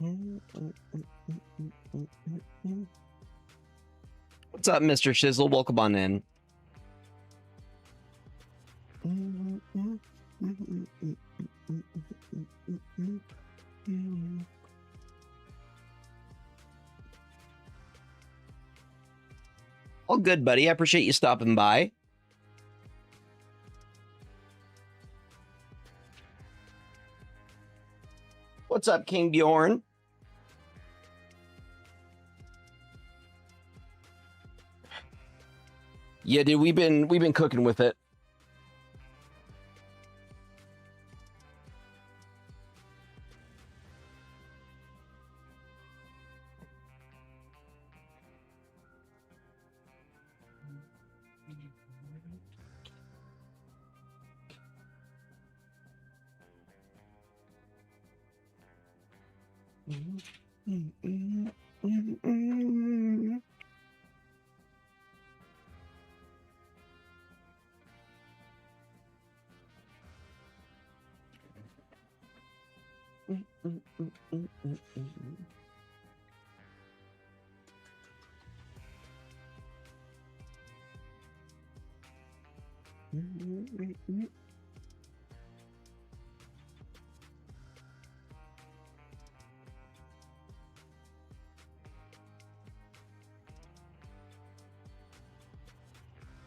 What's up, Mr. Shizzle? Welcome on in. All good, buddy. I appreciate you stopping by. What's up, King Bjorn? Yeah, dude, we've been cooking with it.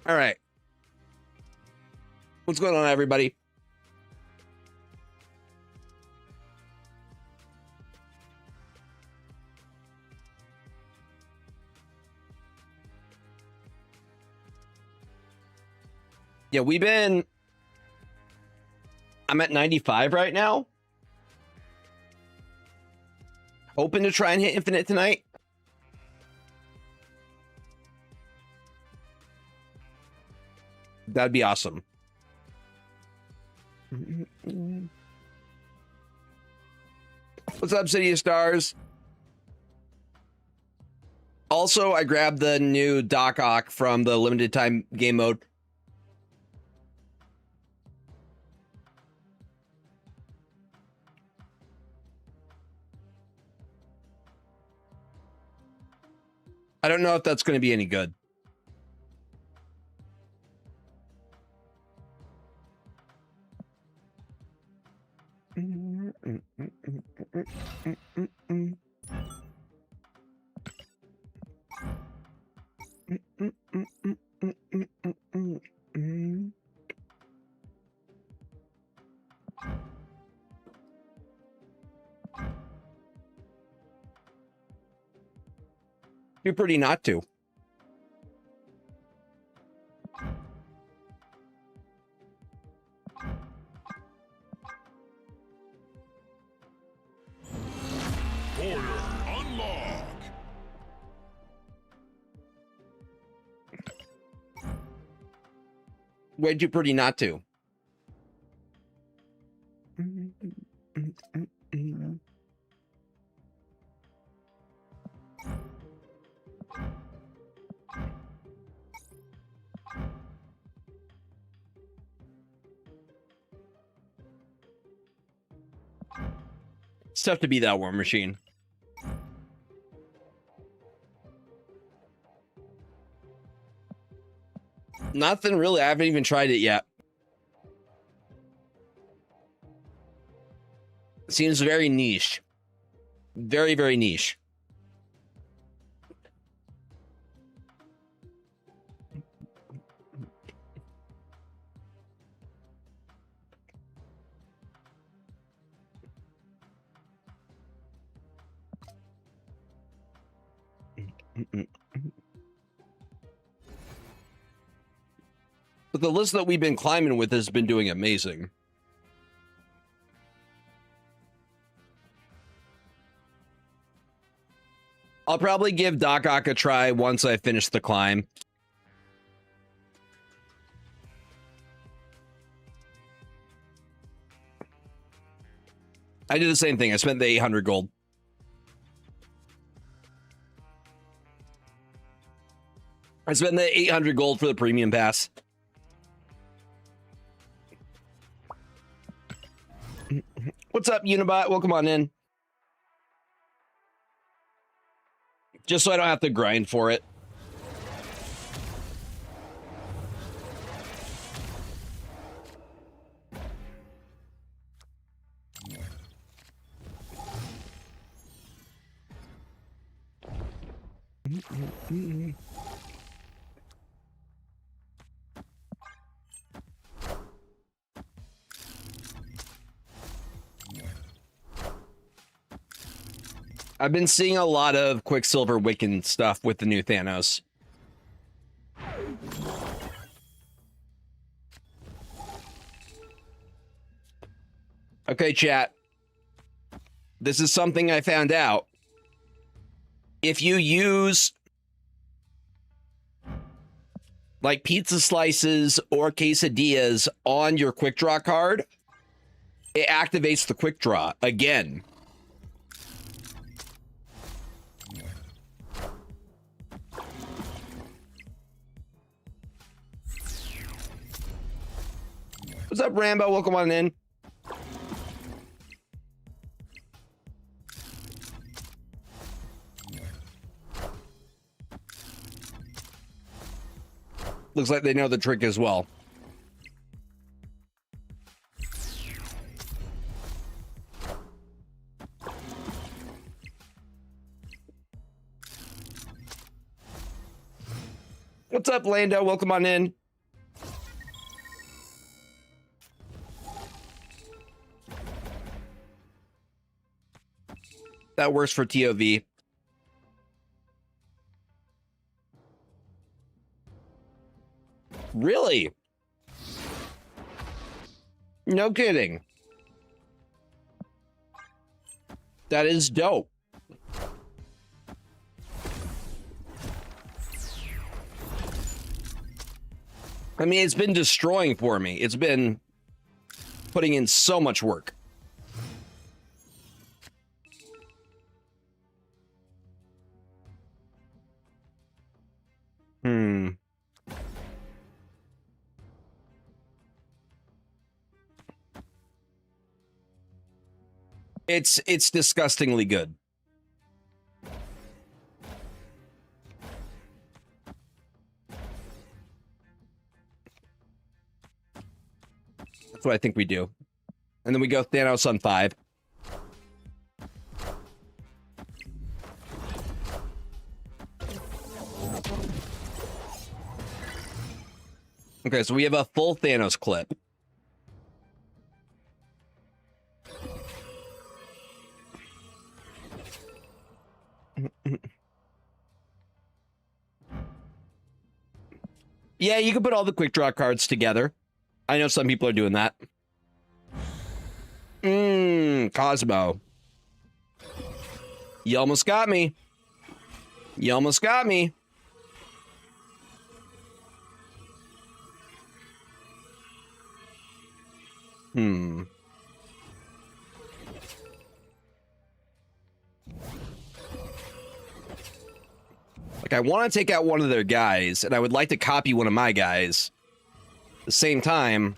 All right. What's going on, everybody? Yeah, I'm at 95 right now. Hoping to try and hit infinite tonight. That'd be awesome. What's up, City of Stars? Also, I grabbed the new Doc Ock from the limited time game mode. I don't know if that's going to be any good. Be pretty not to. Portal unlock. Way too pretty not to. It's tough to be that War Machine. Nothing really. I haven't even tried it yet. Seems very niche. Very, very niche. But the list that we've been climbing with has been doing amazing. I'll probably give Doc Ock a try once I finish the climb. I did the same thing. I spent the 800 gold. I spent the 800 gold for the premium pass. What's up, Unibot? Welcome on in. Just so I don't have to grind for it. I've been seeing a lot of Quicksilver Wiccan stuff with the new Thanos. Okay, chat. This is something I found out. If you use like pizza slices or quesadillas on your quick draw card, it activates the quick draw again. What's up, Rambo? Welcome on in. Looks like they know the trick as well. What's up, Lando? Welcome on in. That works for TOV. Really? No kidding. That is dope. I mean, it's been destroying for me. It's been putting in so much work. It's disgustingly good. That's what I think we do. And then we go Thanos on 5. Okay, so we have a full Thanos clip. Yeah, you can put all the quick draw cards together. I know some people are doing that. Cosmo. You almost got me. You almost got me. Like, I want to take out one of their guys, and I would like to copy one of my guys. At the same time...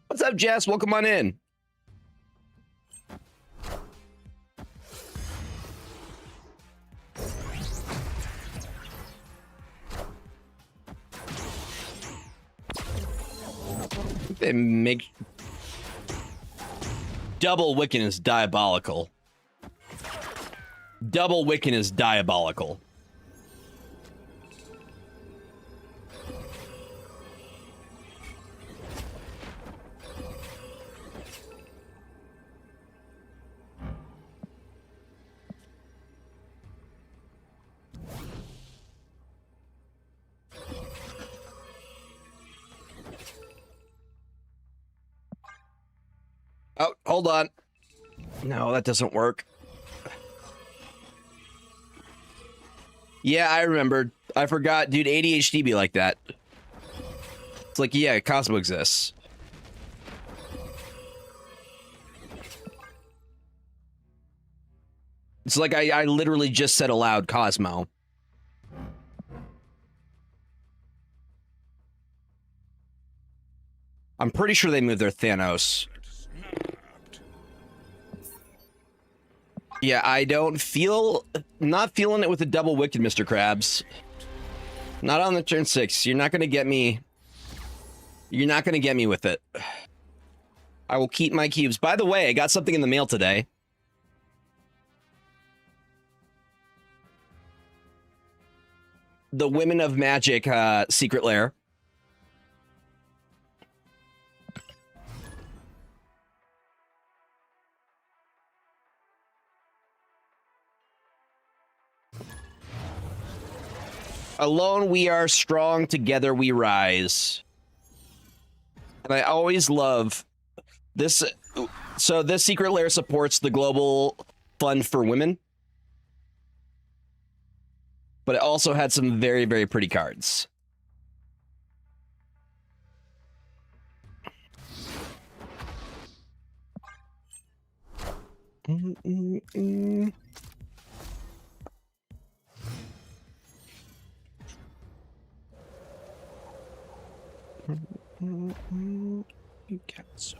What's up, Jess? Welcome on in. They make... Double Wiccan is diabolical. Double Wiccan is diabolical. Oh, hold on. No, that doesn't work. Yeah, I remembered. I forgot, dude. ADHD be like that. It's like, yeah, Cosmo exists. It's like I literally just said aloud Cosmo. I'm pretty sure they moved their Thanos. Yeah, I don't feel... Not feeling it with the double wicked, Mr. Krabs. Not on the turn 6. You're not going to get me... You're not going to get me with it. I will keep my cubes. By the way, I got something in the mail today. The Women of Magic secret lair. Alone we are strong, together we rise. And I always love this. So this secret lair supports the Global Fund for Women. But it also had some very, very pretty cards. You got so.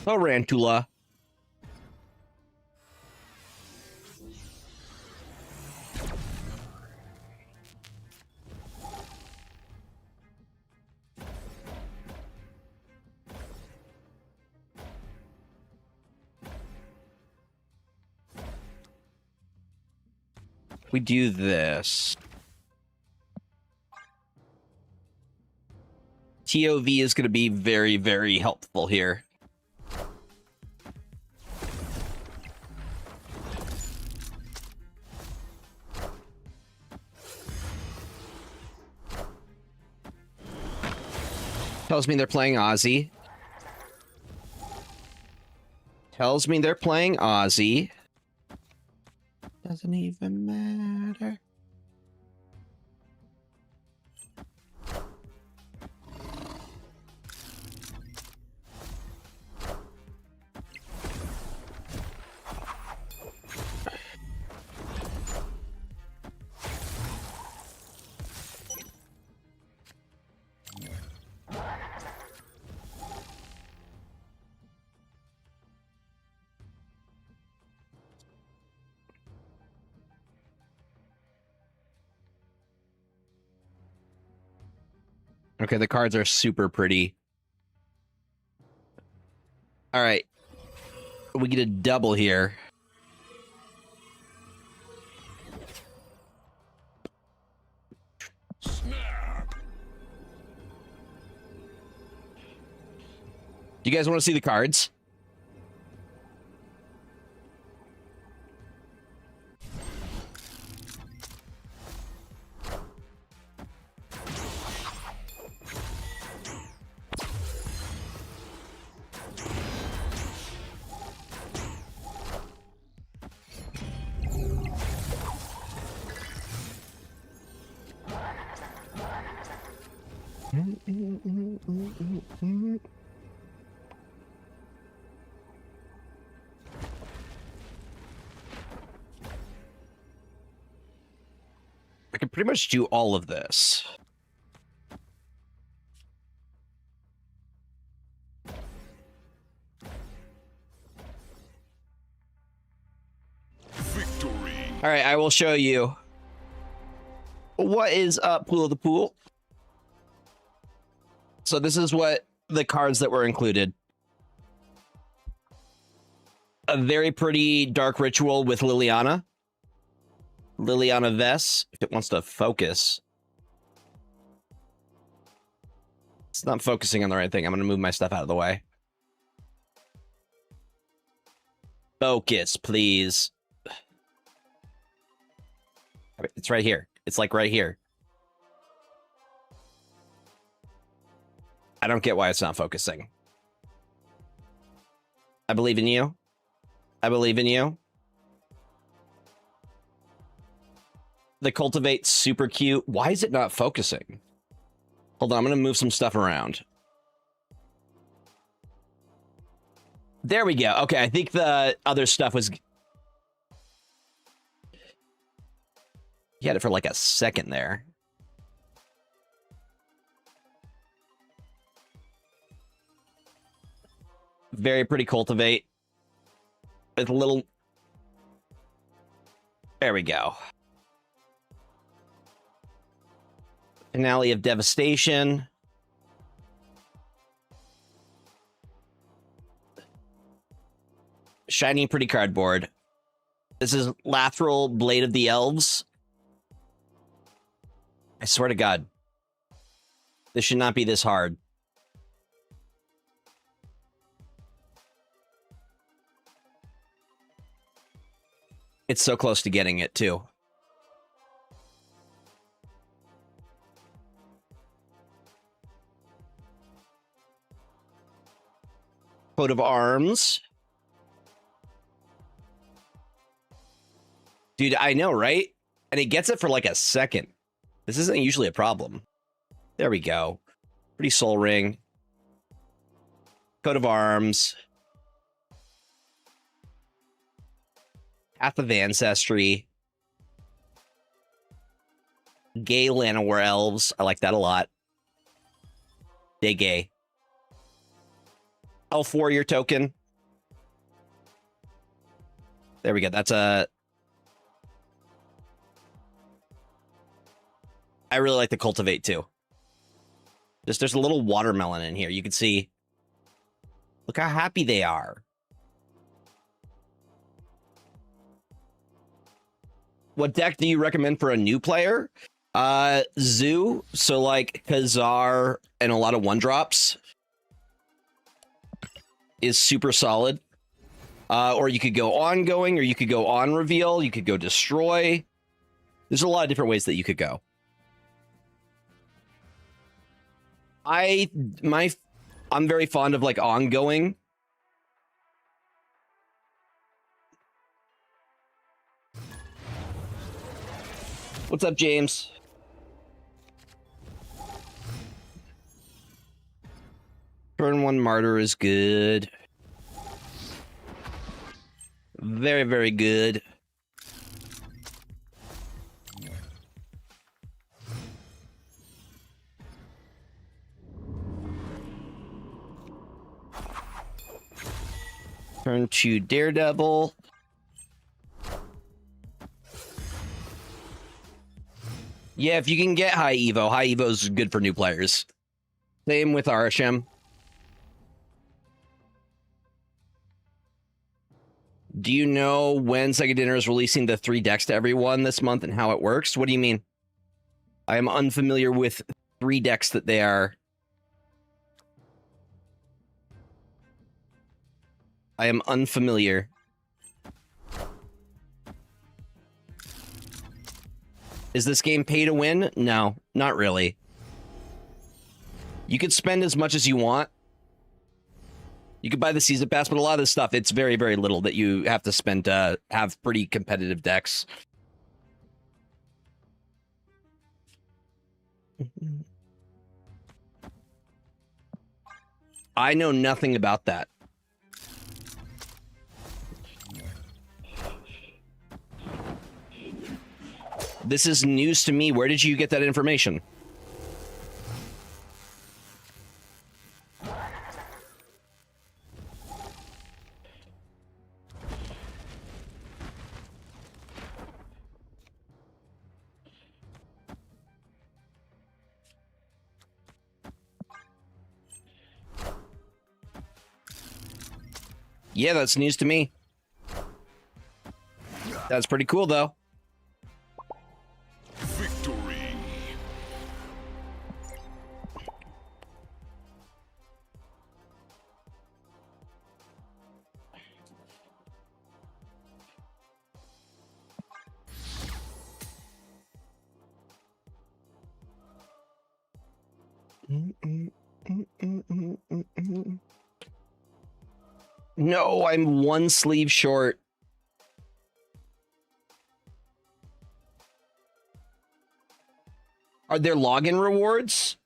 Oh, Rantula. We do this. TOV is going to be very, very helpful here. Tells me they're playing Aussie. Tells me they're playing Aussie. Doesn't even matter. Okay, the cards are super pretty. All right. We get a double here. Snap. Do you guys want to see the cards? I can pretty much do all of this. Victory. All right, I will show you what is up, Pool of the Pool. So this is what the cards that were included. A very pretty Dark Ritual with Liliana. Liliana Vess, if it wants to focus. It's not focusing on the right thing. I'm going to move my stuff out of the way. Focus, please. It's right here. It's like right here. I don't get why it's not focusing. I believe in you. I believe in you. The Cultivate's super cute. Why is it not focusing? Hold on, I'm going to move some stuff around. There we go. Okay, I think the other stuff was... He had it for like a second there. Very pretty cultivate. With a little... There we go. Finale of Devastation. Shiny pretty cardboard. This is Lateral Blade of the Elves. I swear to God. This should not be this hard. It's so close to getting it, too. Coat of Arms. Dude, I know, right? And it gets it for like a second. This isn't usually a problem. There we go. Pretty Soul Ring. Coat of Arms. Path of Ancestry. Gay Llanowar Elves. I like that a lot. They gay. Elf Warrior token. There we go. That's a... I really like the Cultivate, too. Just there's a little watermelon in here. You can see... Look how happy they are. What deck do you recommend for a new player? Zoo. So, like, Khazar and a lot of 1-drops is super solid. Or you could go ongoing, or you could go on reveal, you could go destroy. There's a lot of different ways that you could go. I'm very fond of like ongoing. What's up, James? Turn 1 Martyr is good. Very, very good. Turn 2 Daredevil. Yeah, if you can get High Evo is good for new players. Same with Arasham. Do you know when Sega Dinner is releasing the 3 decks to everyone this month and how it works? What do you mean? I am unfamiliar with 3 decks that they are. I am unfamiliar. Is this game pay to win? No, not really. You could spend as much as you want. You could buy the season pass, but a lot of this stuff, it's very, very little that you have to spend to have pretty competitive decks. I know nothing about that. This is news to me. Where did you get that information? Yeah, that's news to me. That's pretty cool, though. Victory. No, I'm 1 sleeve short. Are there login rewards?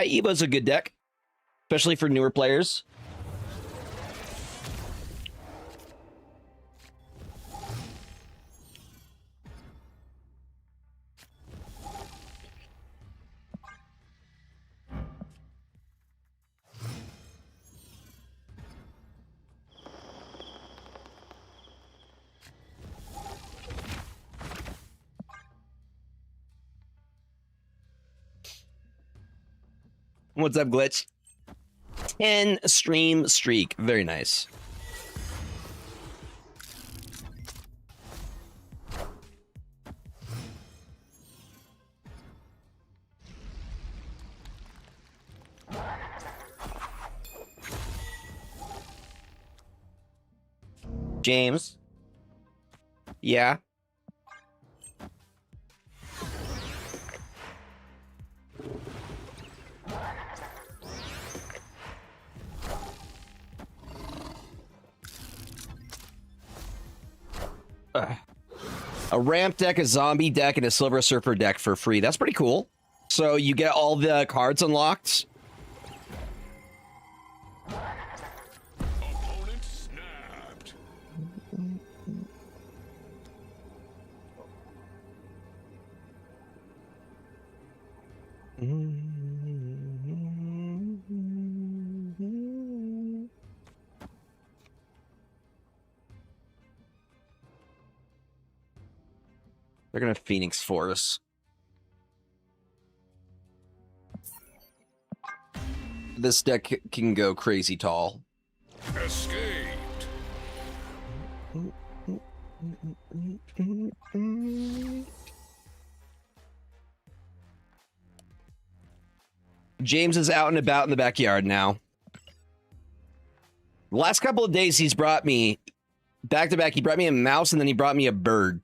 Evo's a good deck, especially for newer players. What's up, Glitch? 10 stream streak. Very nice. James. Yeah. A ramp deck, a zombie deck, and a silver surfer deck for free. That's pretty cool. So you get all the cards unlocked. Opponent snapped. They're gonna Phoenix Force. This deck can go crazy tall. Escaped. James is out and about in the backyard now. The last couple of days he's brought me, back to back, he brought me a mouse and then he brought me a bird.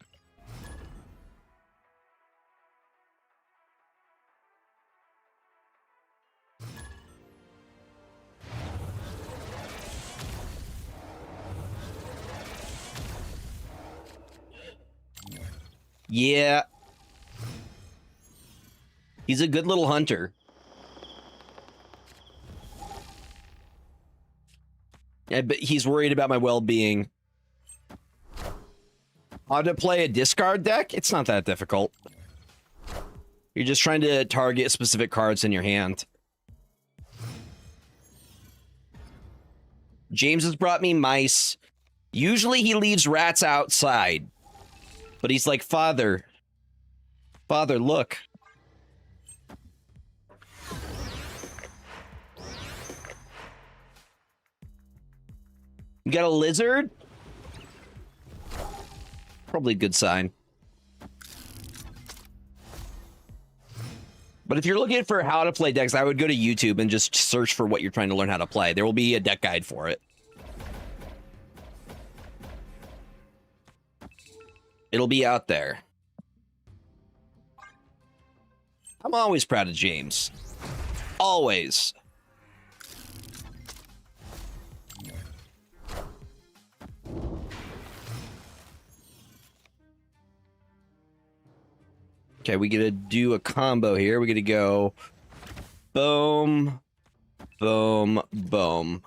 Yeah. He's a good little hunter. Yeah, but he's worried about my well-being. How to play a discard deck? It's not that difficult. You're just trying to target specific cards in your hand. James has brought me mice. Usually he leaves rats outside. But he's like, Father, look. You got a lizard? Probably a good sign. But if you're looking for how to play decks, I would go to YouTube and just search for what you're trying to learn how to play. There will be a deck guide for it. It'll be out there. I'm always proud of James. Always. Okay, we gotta do a combo here. We gotta go boom, boom, boom.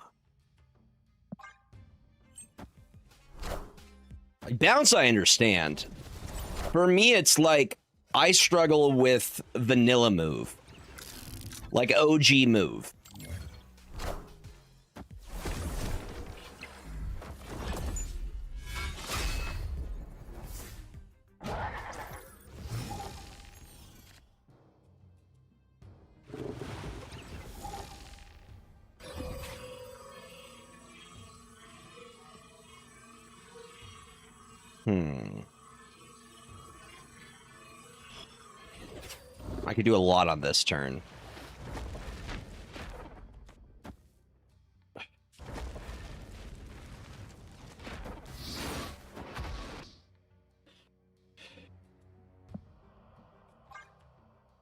Bounce, I understand. For me, it's like I struggle with vanilla move. Like OG move. I could do a lot on this turn.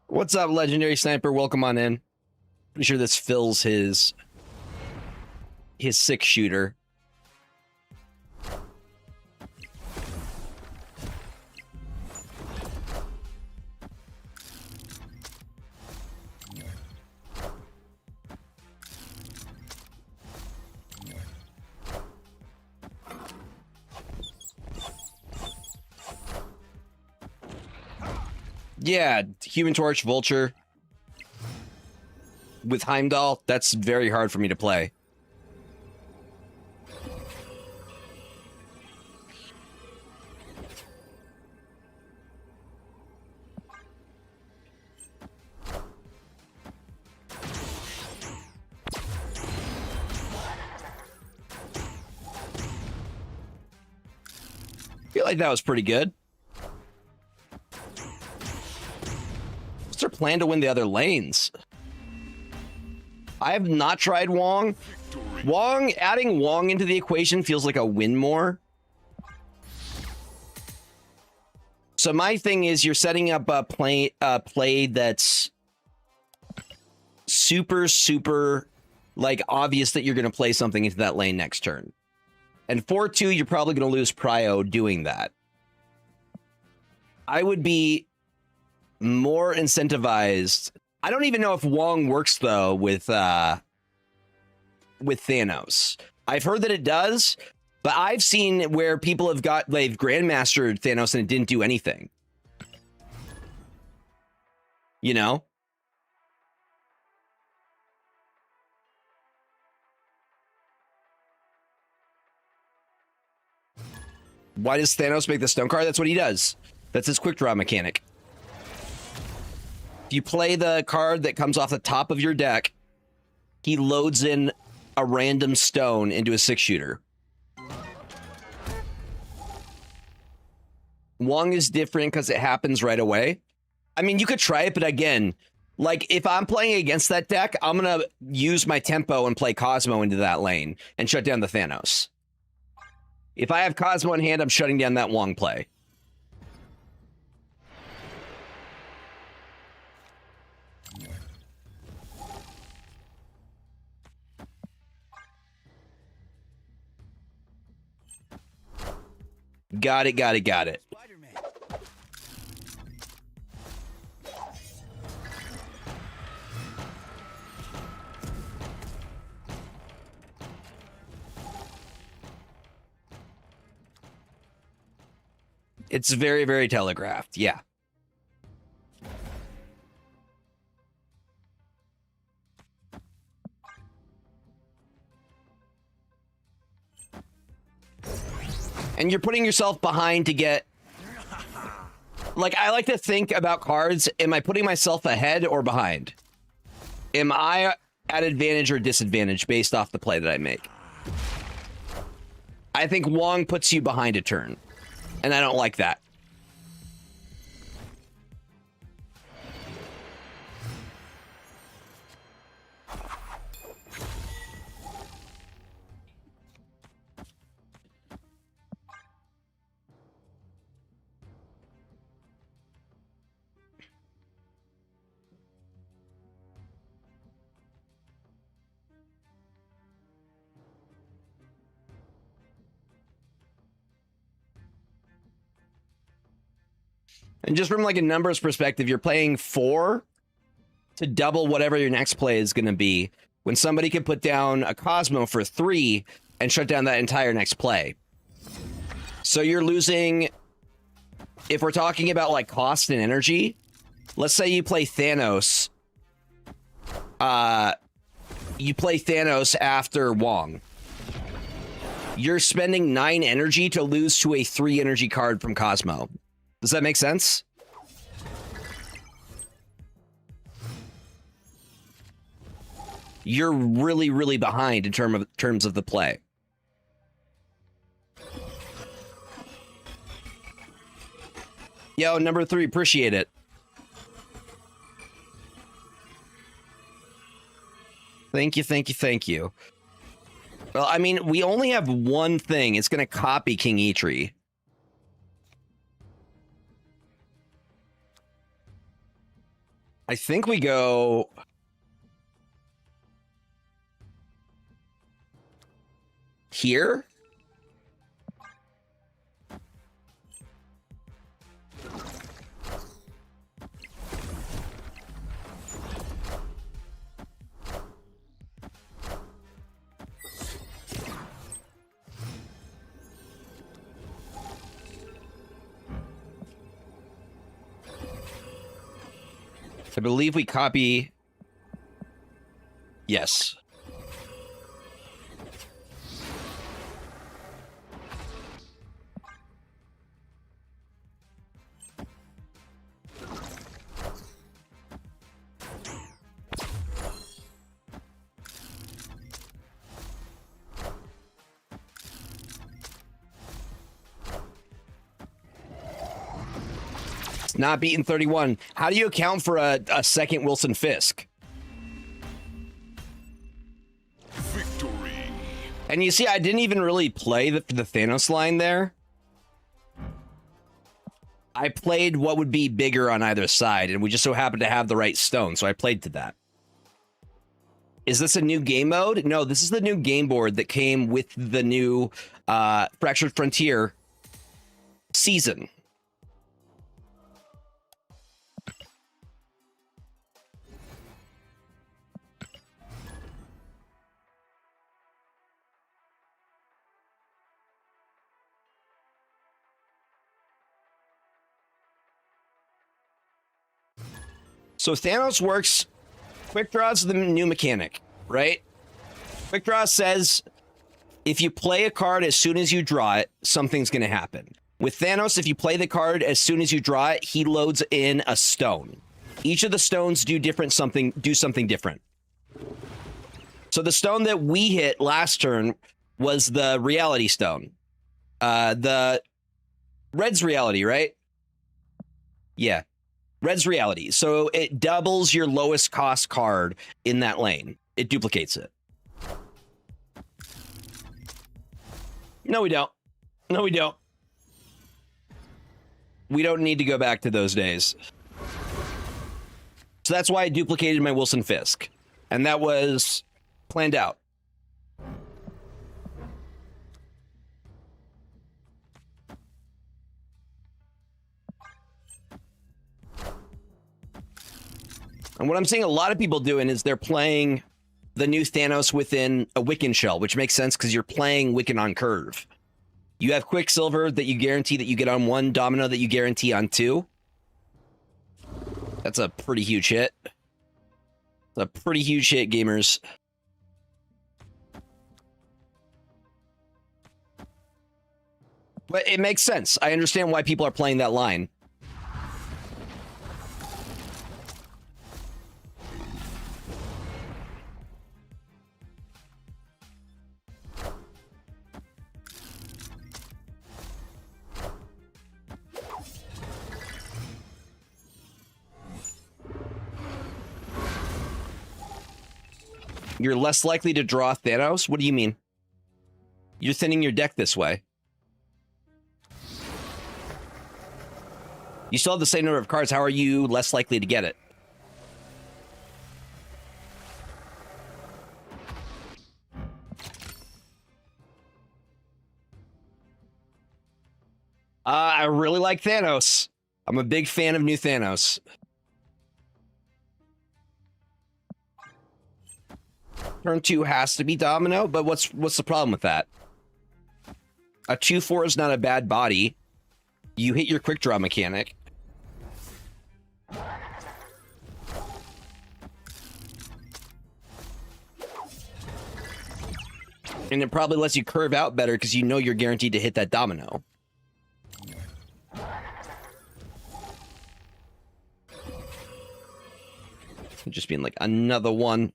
What's up, Legendary Sniper? Welcome on in. Pretty sure this fills his 6-shooter. Yeah, Human Torch, Vulture. With Heimdall, that's very hard for me to play. I feel like that was pretty good. What's their plan to win the other lanes? I have not tried Wong. Adding Wong into the equation feels like a win more. So my thing is you're setting up a play that's super like obvious that you're going to play something into that lane next turn. And 4-2, you're probably going to lose prio doing that. I would be more incentivized. I don't even know if Wong works though with Thanos. I've heard that it does, but I've seen where people have they've grandmastered Thanos and it didn't do anything. You know? Why does Thanos make the stone card? That's what he does. That's his quick draw mechanic. If you play the card that comes off the top of your deck, he loads in a random stone into a 6-shooter. Wong is different because it happens right away. I mean, you could try it, but again, like if I'm playing against that deck, I'm going to use my tempo and play Cosmo into that lane and shut down the Thanos. If I have Cosmo in hand, I'm shutting down that Wong play. Got it. It's very telegraphed. Yeah. And you're putting yourself behind to get... Like, I like to think about cards. Am I putting myself ahead or behind? Am I at advantage or disadvantage based off the play that I make? I think Wong puts you behind a turn. And I don't like that. And just from like a numbers perspective, you're playing 4 to double whatever your next play is going to be when somebody can put down a Cosmo for 3 and shut down that entire next play. So you're losing, if we're talking about like cost and energy, let's say you play Thanos. You play Thanos after Wong. You're spending 9 energy to lose to a 3 energy card from Cosmo. Does that make sense? You're really behind in terms of the play. Yo, number 3, appreciate it. Thank you. Well, I mean, we only have one thing. It's going to copy King Eitri. I think we go... here? I believe we copy. Yes. Not beating 31. How do you account for a second Wilson Fisk? Victory. And you see, I didn't even really play the Thanos line there. I played what would be bigger on either side, and we just so happened to have the right stone, so I played to that. Is this a new game mode? No, this is the new game board that came with the new Fractured Frontier season. So Thanos works, quick draws the new mechanic, right? Quick draw says if you play a card as soon as you draw it, something's going to happen. With Thanos, if you play the card as soon as you draw it, he loads in a stone. Each of the stones do something different. So the stone that we hit last turn was the reality stone. The red's reality, right? Yeah. Red's reality. So it doubles your lowest cost card in that lane. It duplicates it. No, we don't. No, we don't. We don't need to go back to those days. So that's why I duplicated my Wilson Fisk. And that was planned out. And what I'm seeing a lot of people doing is they're playing the new Thanos within a Wiccan shell, which makes sense because you're playing Wiccan on curve. You have Quicksilver that you guarantee that you get on one, Domino that you guarantee on two. That's a pretty huge hit. It's a pretty huge hit, gamers. But it makes sense. I understand why people are playing that line. You're less likely to draw Thanos? What do you mean? You're thinning your deck this way. You still have the same number of cards. How are you less likely to get it? I really like Thanos. I'm a big fan of new Thanos. Turn 2 has to be Domino, but what's the problem with that? A 2/4 is not a bad body. You hit your quick draw mechanic. And it probably lets you curve out better because you know you're guaranteed to hit that Domino. Just being like another one.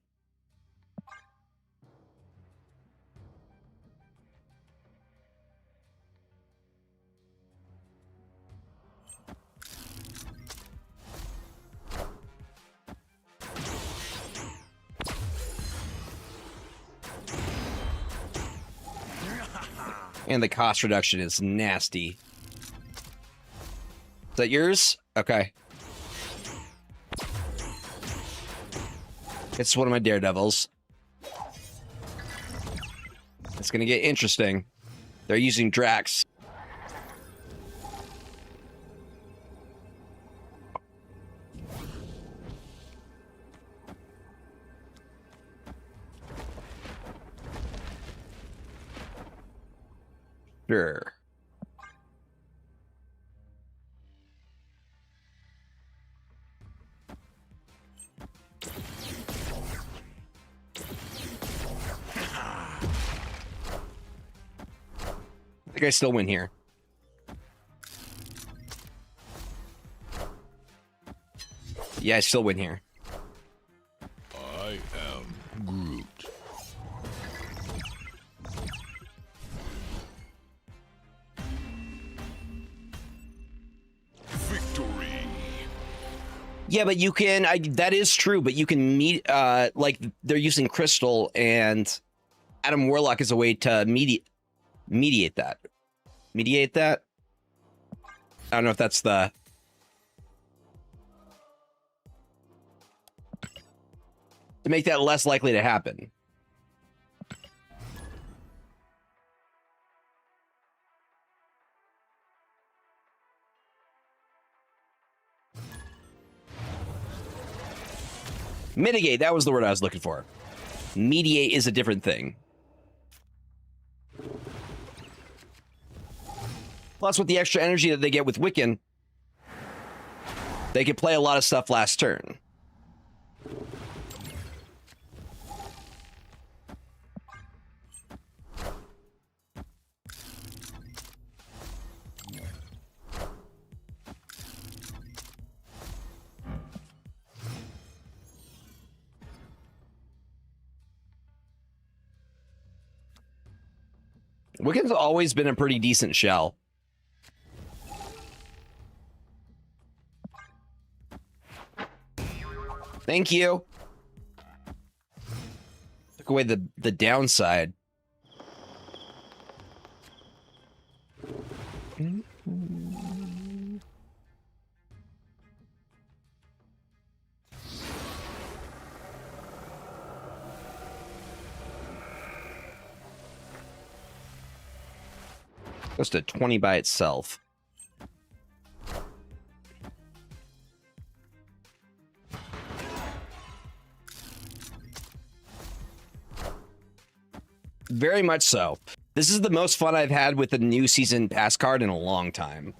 And the cost reduction is nasty. Is that yours? Okay. It's one of my Daredevils. It's gonna get interesting. They're using Drax. Sure. think I still win here. Yeah, I still win here. I am Groot. Victory. Yeah, but you can. That is true, but you can meet. Like they're using Crystal and Adam Warlock as a way to mediate that. Mediate that. I don't know if that's the. To make that less likely to happen. Mitigate, that was the word I was looking for. Mediate is a different thing. Plus, with the extra energy that they get with Wiccan, they can play a lot of stuff last turn. Wiccan's always been a pretty decent shell. Thank you. Took away the downside. Goes to 20 by itself. Very much so. This is the most fun I've had with a new season pass card in a long time.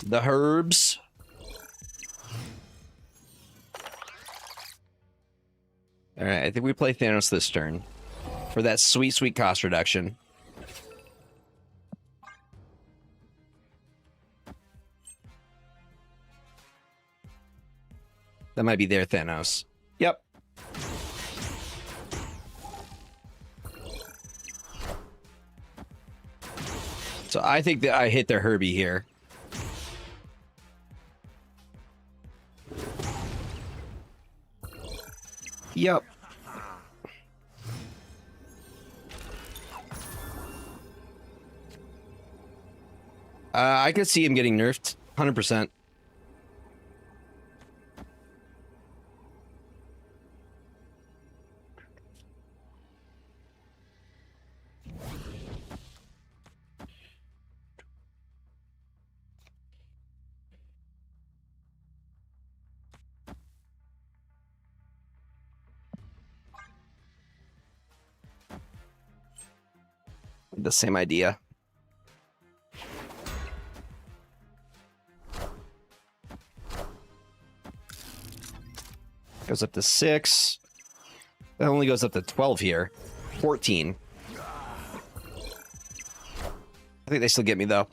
The herbs. All right, I think we play Thanos this turn for that sweet, sweet cost reduction. That might be their Thanos. Yep. So I think that I hit their Herbie here. Yep. I could see him getting nerfed, 100%. The same idea. Goes up to 6. That only goes up to 12 here. 14. I think they still get me, though.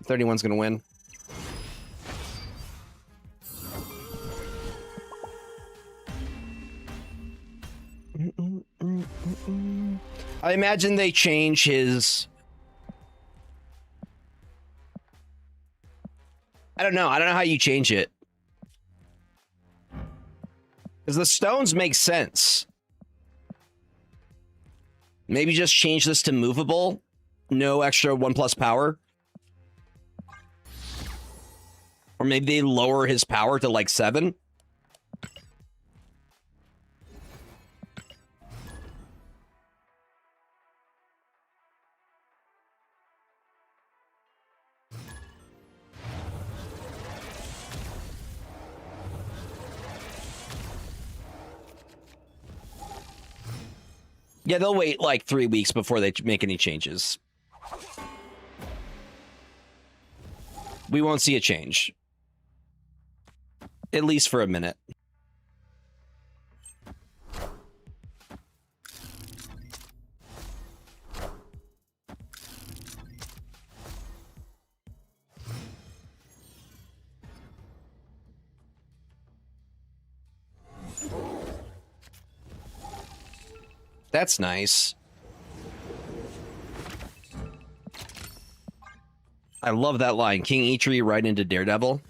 31's gonna win. I imagine they change his... I don't know how you change it. Because the stones make sense. Maybe just change this to movable. No extra 1+ power. Or maybe they lower his power to like 7. Yeah, they'll wait like 3 weeks before they make any changes. We won't see a change. At least for a minute. That's nice. I love that line. King Eitri right into Daredevil.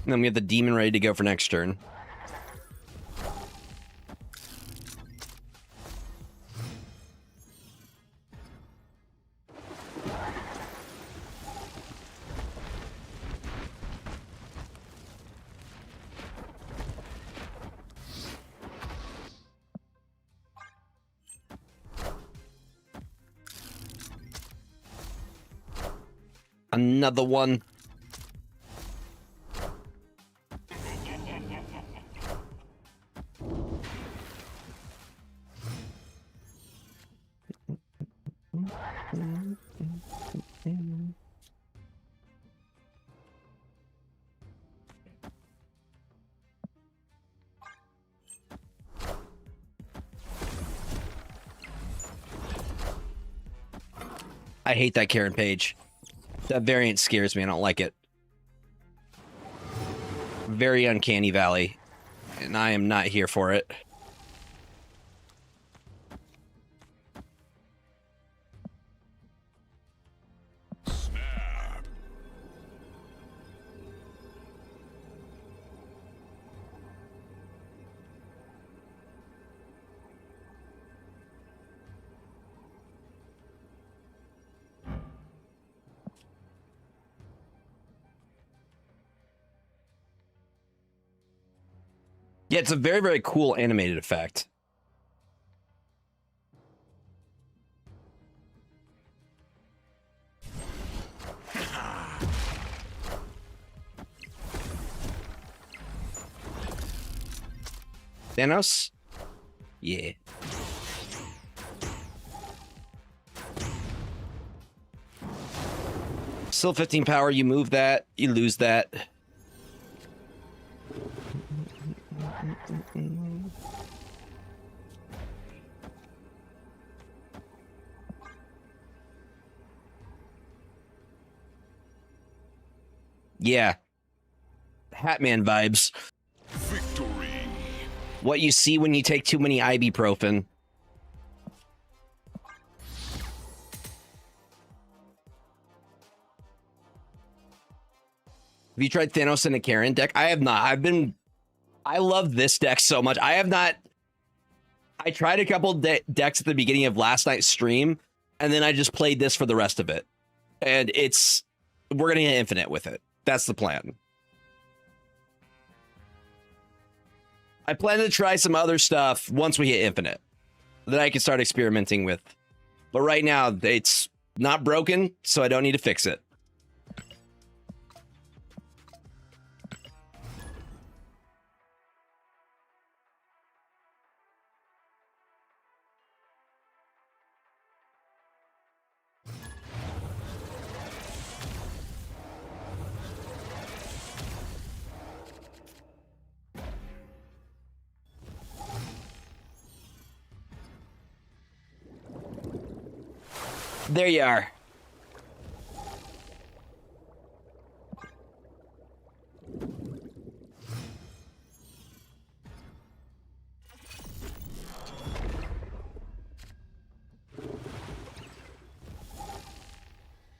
And then we have the demon ready to go for next turn. Another one. I hate that Karen page. That variant scares me. I don't like it. Very uncanny valley. And I am not here for it. Snap. Yeah, it's a very, very cool animated effect. Thanos? Yeah. Still 15 power, you move that, you lose that. Yeah. Hatman vibes. Victory. What you see when you take too many ibuprofen. Have you tried Thanos in a Karen deck? I have not. I love this deck so much. I have not. I tried a couple decks at the beginning of last night's stream, and then I just played this for the rest of it. And we're going to get infinite with it. That's the plan. I plan to try some other stuff once we hit infinite that I can start experimenting with. But right now, it's not broken, so I don't need to fix it. There you are.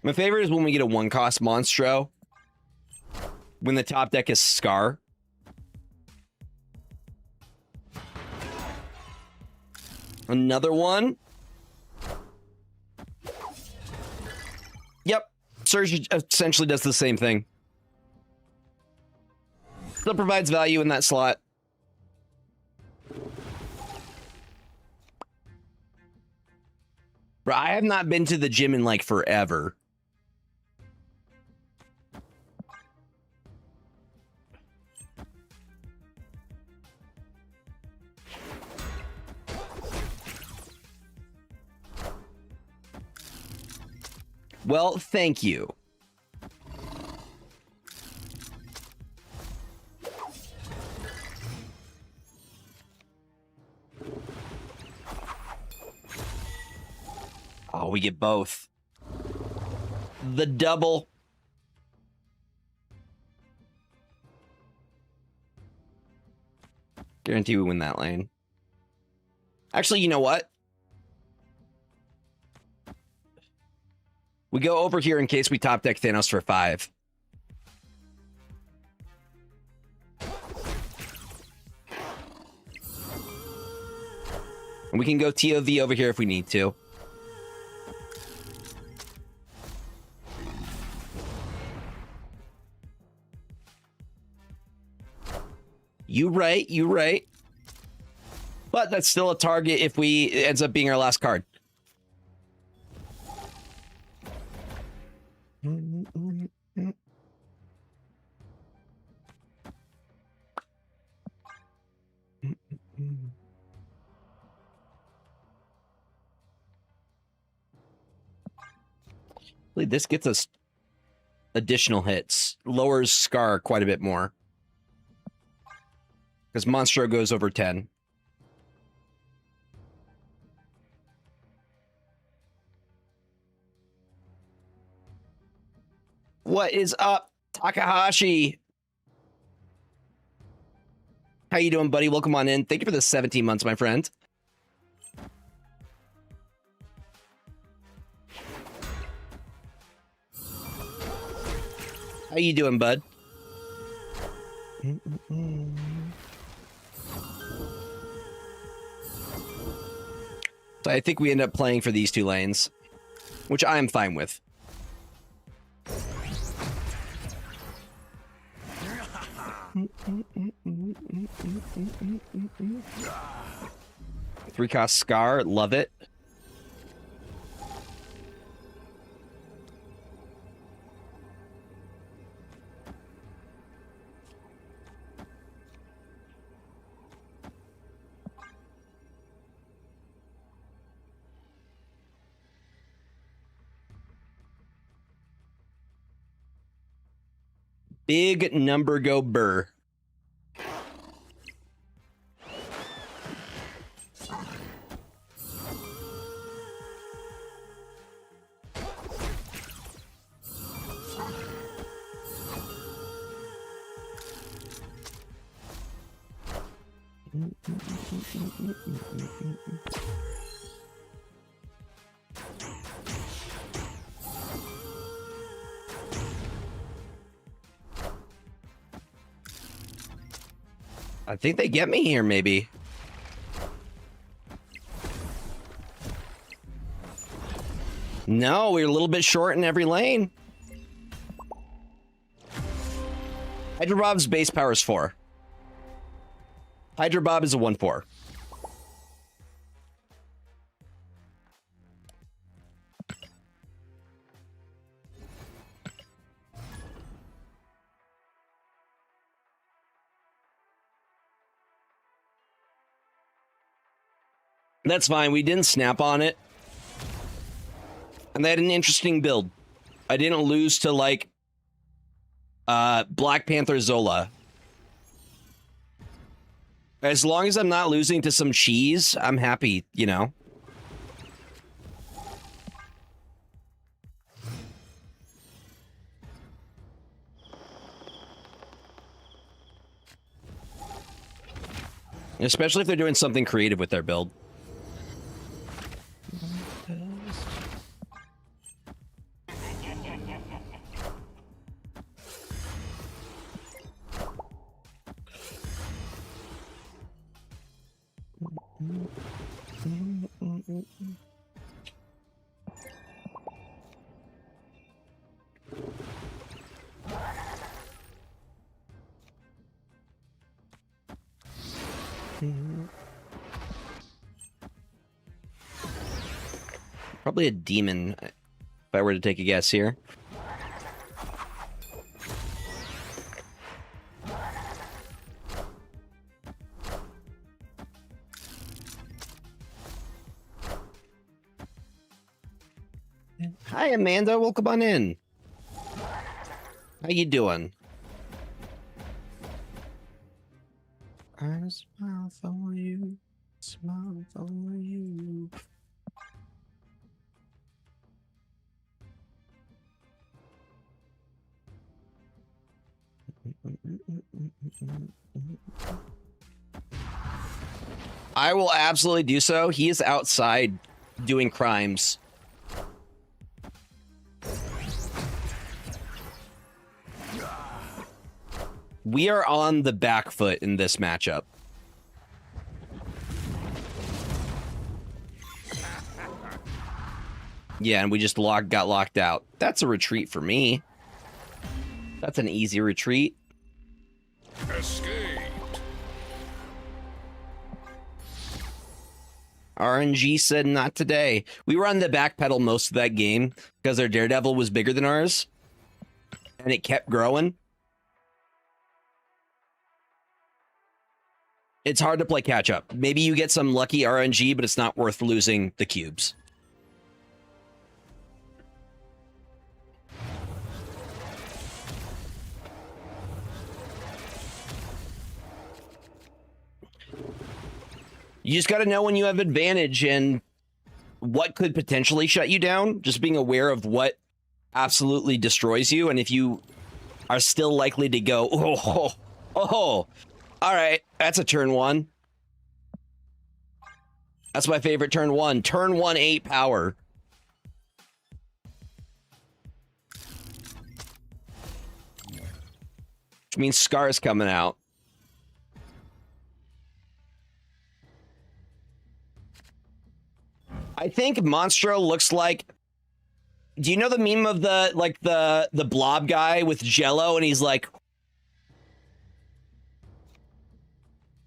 My favorite is when we get a 1-cost Monstro. When the top deck is Scar. Another one. Yep. Surge essentially does the same thing. Still provides value in that slot. Bro, I have not been to the gym in like forever. Well, thank you. Oh, we get both. The double. Guarantee we win that lane. Actually, you know what? We go over here in case we top deck Thanos for 5. And we can go TOV over here if we need to. You right, you right. But that's still a target if it ends up being our last card. This gets us additional hits. Lowers Scar quite a bit more. Because Monstro goes over 10. What is up, Takahashi? How you doing, buddy? Welcome on in. Thank you for the 17 months, my friend. How you doing, bud? So I think we end up playing for these 2 lanes, which I am fine with. Three cost Scar, love it. Big number go burr. I think they get me here, maybe. No, we're a little bit short in every lane. Hydro Bob's base power is 4. Hydro Bob is a 1/4. That's fine. We didn't snap on it. And they had an interesting build. I didn't lose to, like, Black Panther Zola. As long as I'm not losing to some cheese, I'm happy, you know? Especially if they're doing something creative with their build. Probably a demon, if I were to take a guess here. Hi, Amanda. Welcome on in. How you doing? I smile for you. Smile for you. I will absolutely do so. He is outside doing crimes. We are on the back foot in this matchup. Yeah, and we just got locked out. That's a retreat for me. That's an easy retreat. Escaped. RNG said not today. We were on the back pedal most of that game because their Daredevil was bigger than ours. And it kept growing. It's hard to play catch up. Maybe you get some lucky RNG, but it's not worth losing the cubes. You just got to know when you have advantage and what could potentially shut you down. Just being aware of what absolutely destroys you. And if you are still likely to go, all right, that's a turn one. That's my favorite turn one. Turn 1, 8 power. Which means Scar's coming out. I think Monstro looks like... Do you know the meme of the blob guy with Jello and he's like...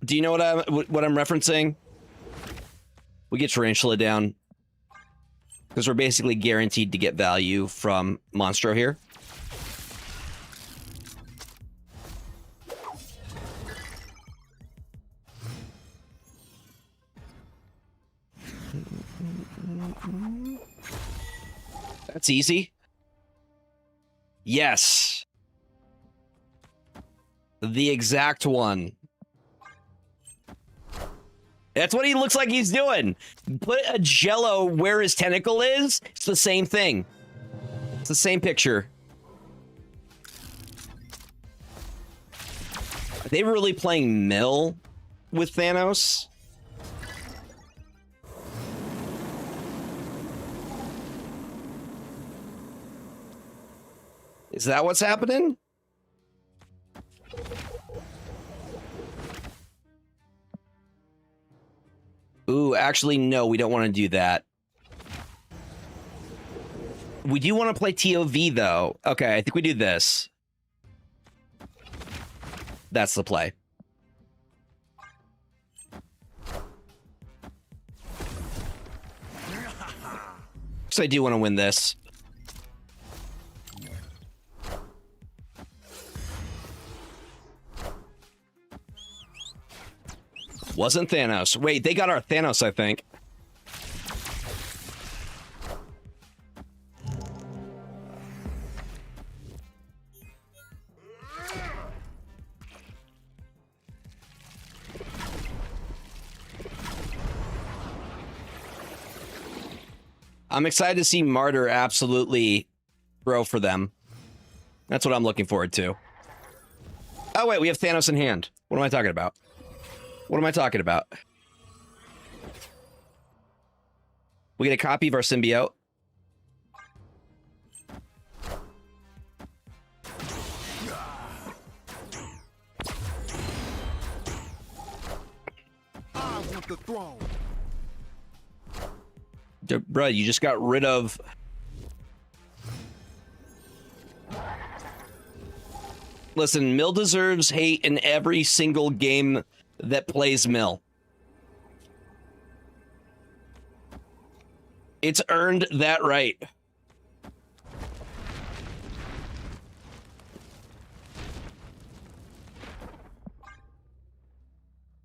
Do you know what I'm referencing? We get Tarantula down. Because we're basically guaranteed to get value from Monstro here. That's easy. Yes. The exact one. That's what he looks like he's doing. Put a Jello where his tentacle is. It's the same thing. It's the same picture. Are they really playing Mill with Thanos? Is that what's happening? Ooh, actually, no, we don't want to do that. We do want to play TOV, though. Okay, I think we do this. That's the play. So I do want to win this. Wasn't Thanos. Wait, they got our Thanos, I think. I'm excited to see Martyr absolutely grow for them. That's what I'm looking forward to. Oh, wait, we have Thanos in hand. What am I talking about? What am I talking about? We get a copy of our symbiote. I want the throne. Bruh, you just got rid of... Listen, Mill deserves hate in every single game that plays Mill. It's earned that right.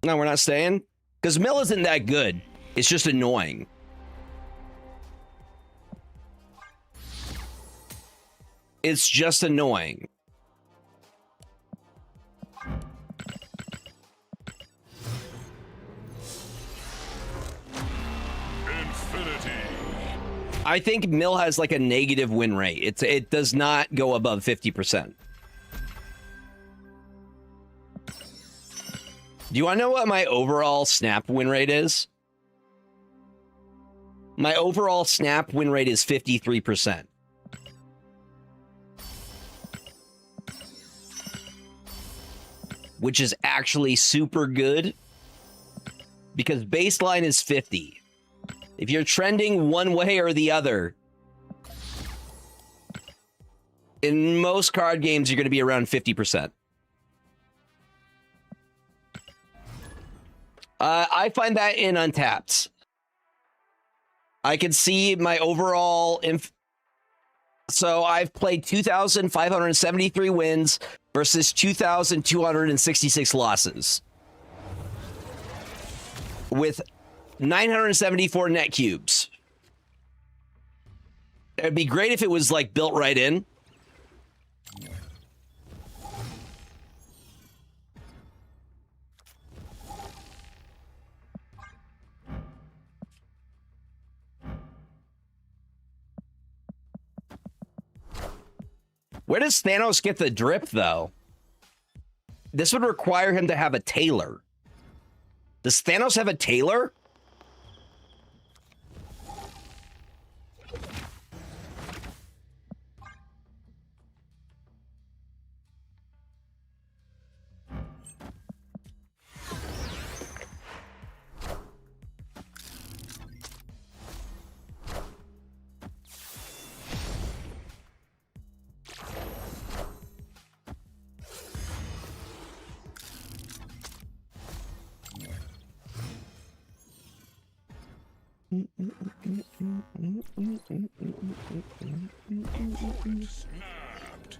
No, we're not staying. Because Mill isn't that good. It's just annoying. It's just annoying. Infinity. I think Mill has like a negative win rate. It does not go above 50%. Do you want to know what my overall snap win rate is? My overall snap win rate is 53%. Which is actually super good because baseline is 50. If you're trending one way or the other, in most card games, you're going to be around 50%. I find that in Untapped. I can see my overall... So I've played 2,573 wins versus 2,266 losses. With 974 net cubes. It'd be great if it was like built right in. Where does Thanos get the drip, though? This would require him to have a tailor. Does Thanos have a tailor? Snapped.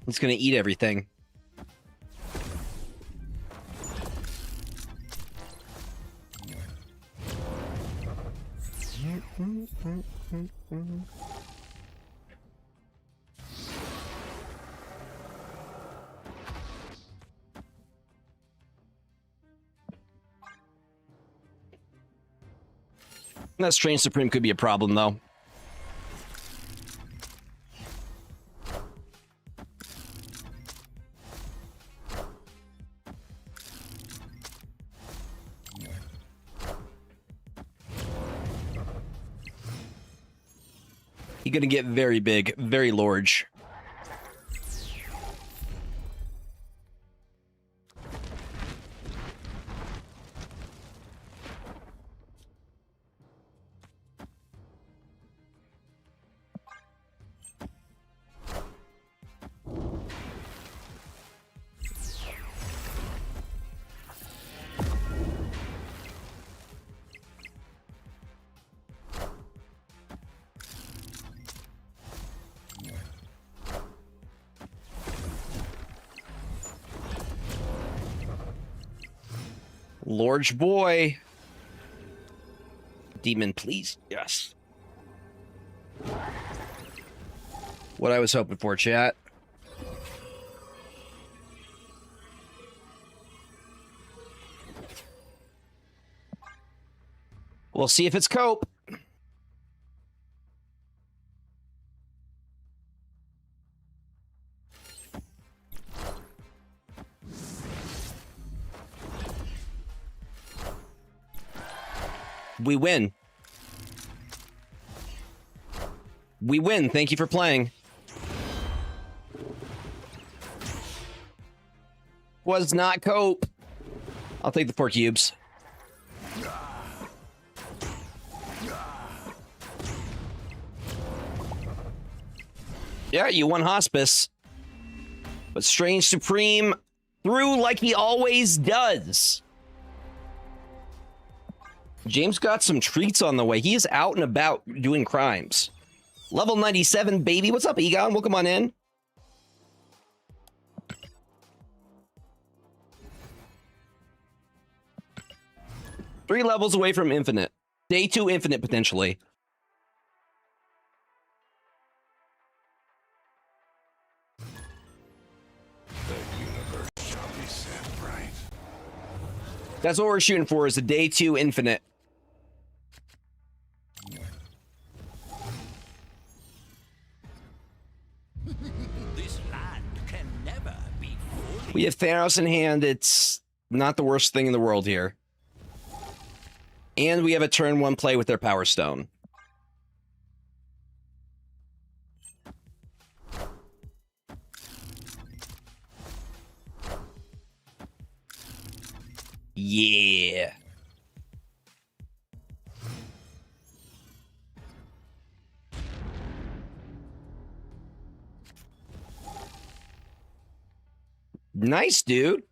It's gonna eat everything. That Strange Supreme could be a problem, though. You're gonna get very big, very large. Large boy. Demon, please. Yes. What I was hoping for, chat. We'll see if it's cope. We win. We win. Thank you for playing. Was not cope. I'll take the 4 cubes. Yeah, you won Hospice. But Strange Supreme threw like he always does. James got some treats on the way. He is out and about doing crimes. Level 97, baby. What's up, Egon? Welcome on in. Three levels away from infinite. Day 2 infinite, potentially. The universe shall be set right. That's what we're shooting for, is a day 2 infinite. This land can never be fully. We have Thanos in hand. It's not the worst thing in the world here. And we have a turn 1 play with their Power Stone. Yeah. Nice, dude.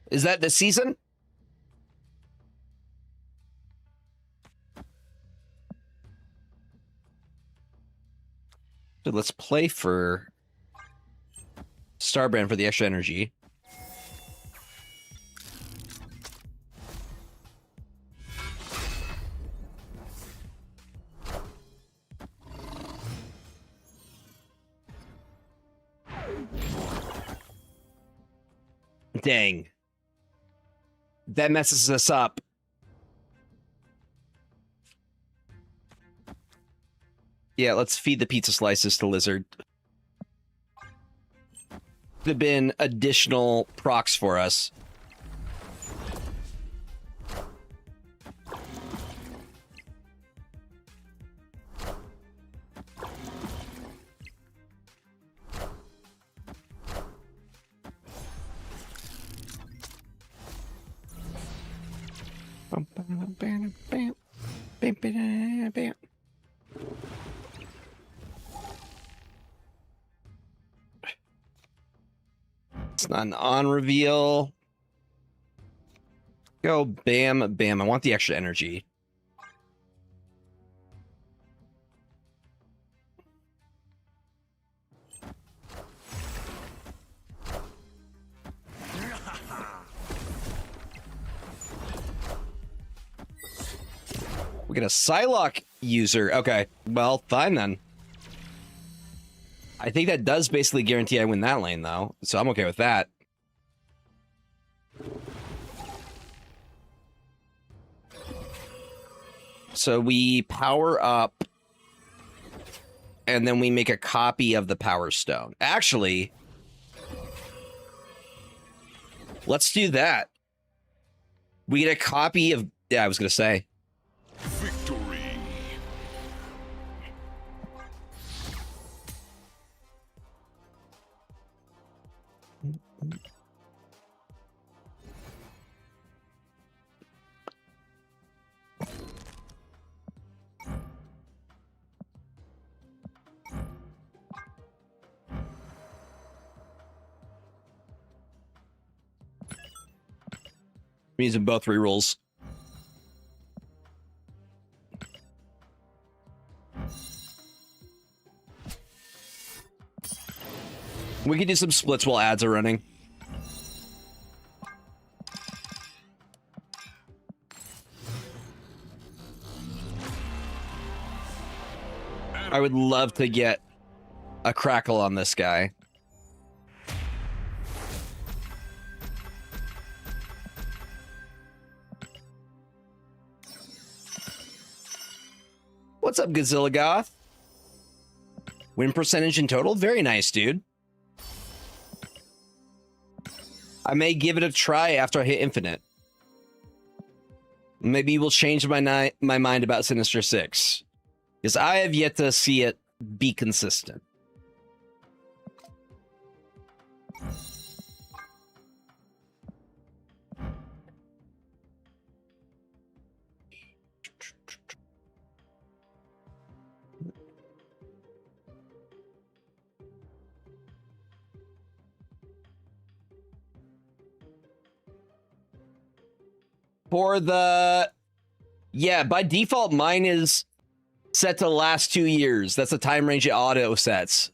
Is that the season? So let's play for Starbrand for the extra energy. Dang. That messes us up. Yeah, let's feed the pizza slices to Lizard. Could have been additional procs for us. It's not an on reveal. Go bam, bam. I want the extra energy. We get a Psylocke user. Okay, well, fine then. I think that does basically guarantee I win that lane, though, so I'm okay with that. So we power up, and then we make a copy of the Power Stone. Actually, let's do that. We get a copy of... Yeah, I was going to say. Victory. We're using both rerolls. We can do some splits while ads are running. I would love to get a crackle on this guy. What's up, Godzilla Goth? Win percentage in total? Very nice, dude. I may give it a try after I hit Infinite. Maybe we'll change my mind about Sinister Six. Because I have yet to see it be consistent. For the... Yeah, by default, mine is set to the last 2 years. That's the time range it auto sets.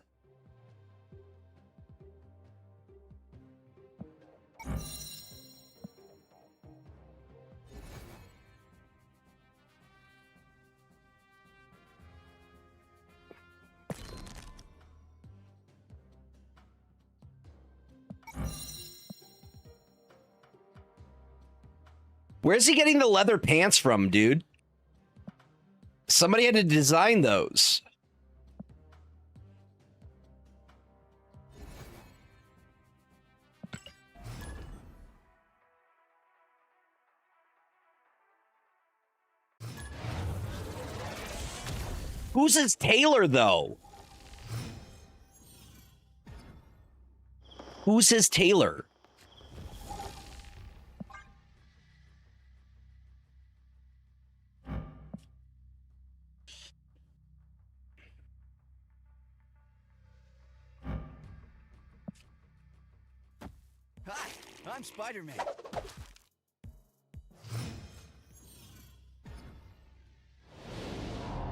Where's he getting the leather pants from, dude? Somebody had to design those. Who's his tailor, though? Who's his tailor? Hi, I'm Spider-Man.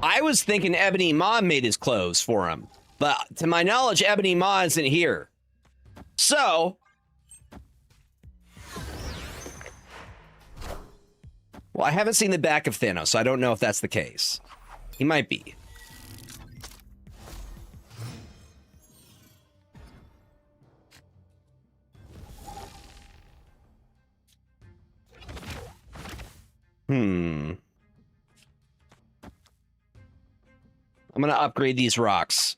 I was thinking Ebony Maw made his clothes for him, but to my knowledge, Ebony Maw isn't here. So, well, I haven't seen the back of Thanos, so I don't know if that's the case. He might be. I'm gonna upgrade these rocks.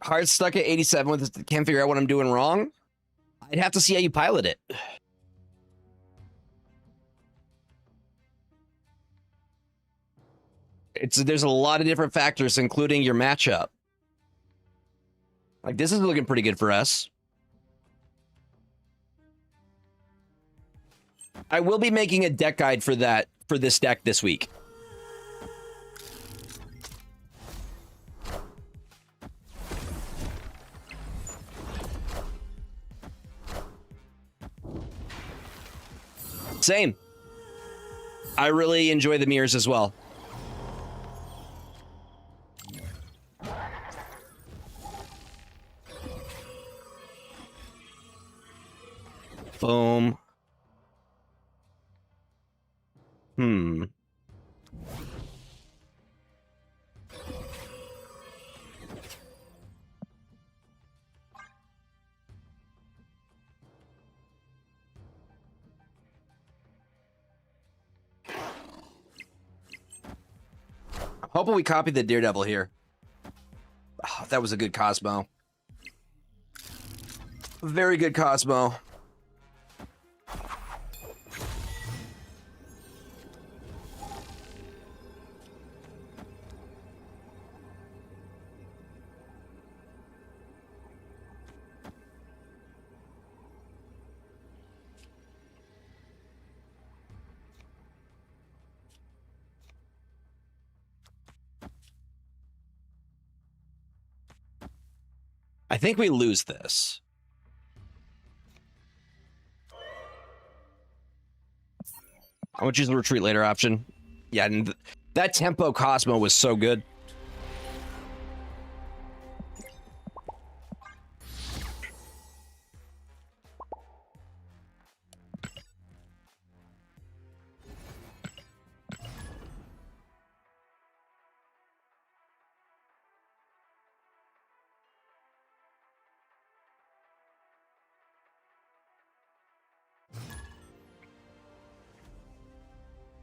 Hard stuck at 87 with this, can't figure out what I'm doing wrong. I'd have to see how you pilot it. There's a lot of different factors, including your matchup. Like, this is looking pretty good for us. I will be making a deck guide for this deck this week. Same. I really enjoy the mirrors as well. Boom. Hoping we copy the Daredevil here. Oh, that was a good Cosmo. Very good Cosmo. I think we lose this. I would choose the retreat later option. Yeah, and that tempo Cosmo was so good.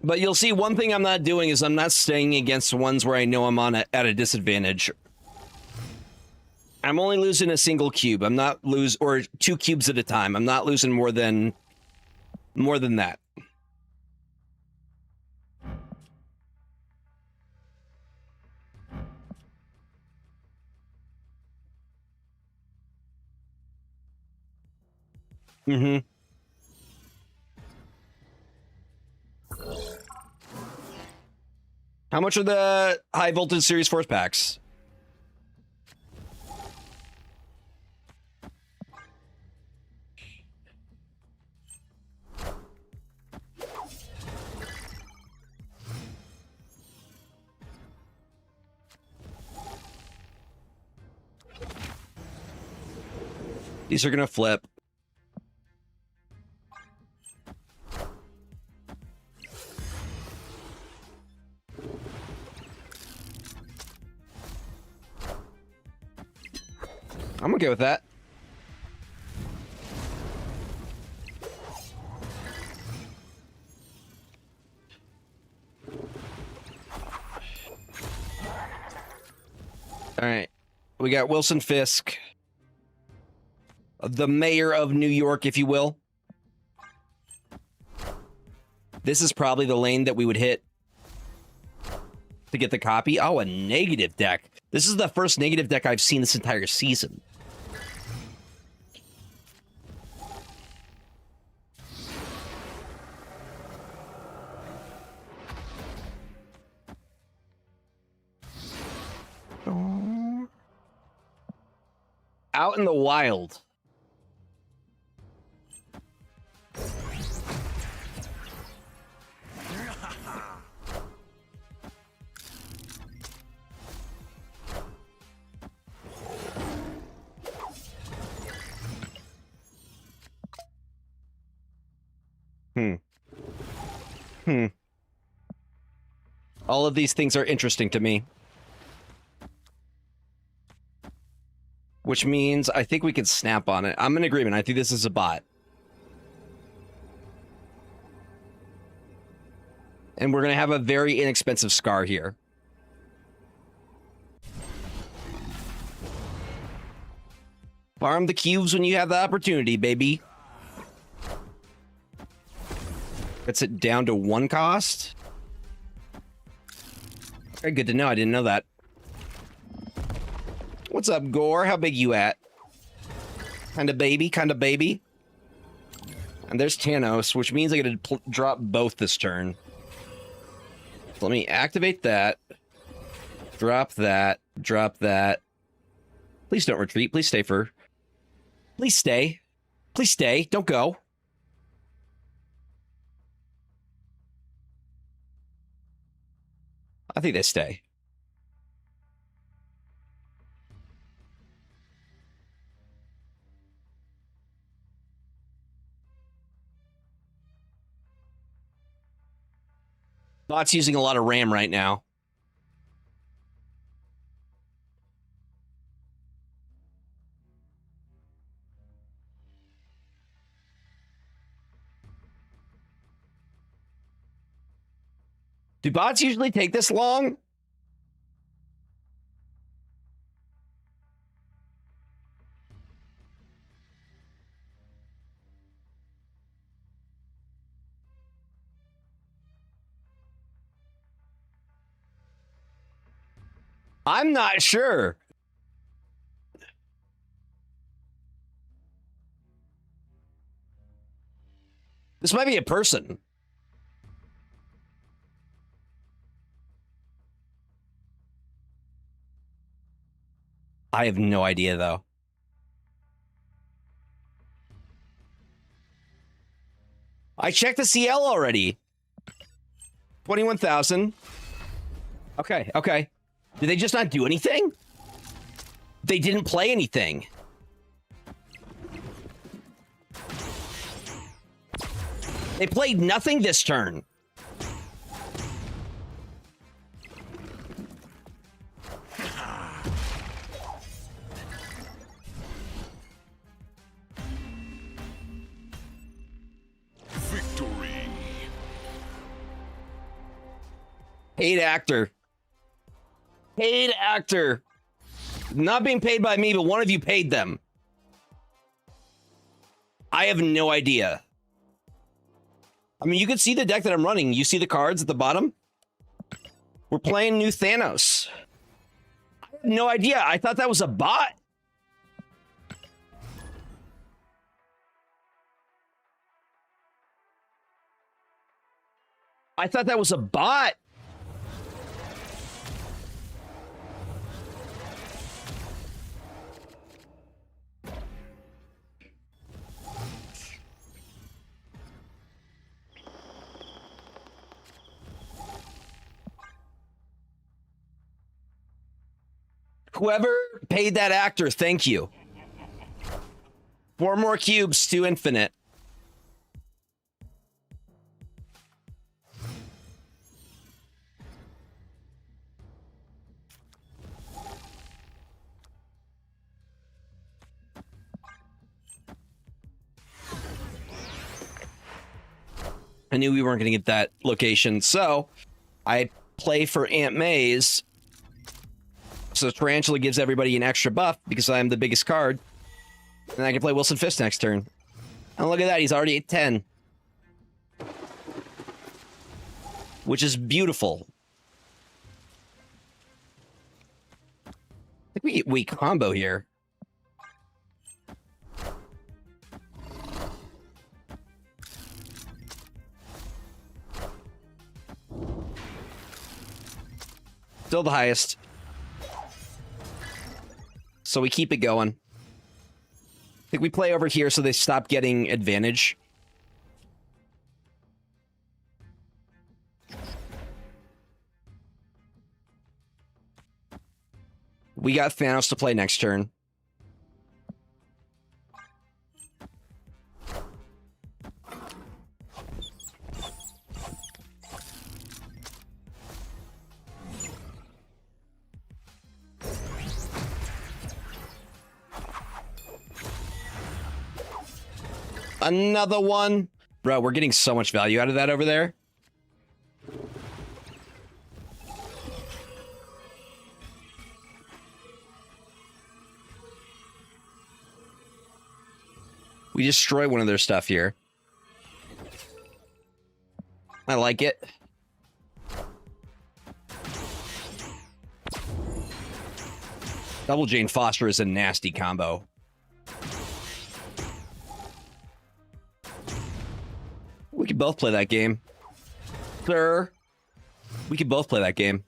But you'll see one thing I'm not doing is I'm not staying against ones where I know I'm at a disadvantage. I'm only losing a single cube. I'm not or 2 cubes at a time. I'm not losing more than that. Mm-hmm. How much are the high voltage series force packs? These are gonna flip. I'm okay with that. All right. We got Wilson Fisk, the mayor of New York, if you will. This is probably the lane that we would hit to get the copy. Oh, a negative deck. This is the first negative deck I've seen this entire season. Out in the wild. All of these things are interesting to me. Which means I think we can snap on it. I'm in agreement. I think this is a bot. And we're going to have a very inexpensive Scar here. Farm the cubes when you have the opportunity, baby. Gets it down to 1 cost. Okay, good to know. I didn't know that. What's up, Gore? How big you at? Kinda baby, kinda baby. And there's Thanos, which means I get to drop both this turn. So let me activate that. Drop that. Drop that. Please don't retreat. Please stay for... Please stay. Please stay. Don't go. I think they stay. Bot's using a lot of RAM right now. Do bots usually take this long? I'm not sure. This might be a person. I have no idea, though. I checked the CL already. 21,000. Okay, okay. Did they just not do anything? They didn't play anything. They played nothing this turn. Victory. Paid actor. Paid actor. Not being paid by me, but one of you paid them. I have no idea. I mean, you can see the deck that I'm running. You see the cards at the bottom? We're playing new Thanos. I have no idea. I thought that was a bot. I thought that was a bot. Whoever paid that actor, thank you. 4 more cubes to infinite. I knew we weren't going to get that location, so I play for Aunt May's. So Tarantula gives everybody an extra buff because I'm the biggest card. And I can play Wilson Fisk next turn. And look at that, he's already at 10. Which is beautiful. I think we combo here. Still the highest. So we keep it going. I think we play over here so they stop getting advantage. We got Thanos to play next turn. Another one. Bro, we're getting so much value out of that over there. We destroy one of their stuff here. I like it. Double Jane Foster is a nasty combo. We could both play that game. Sir. We could both play that game.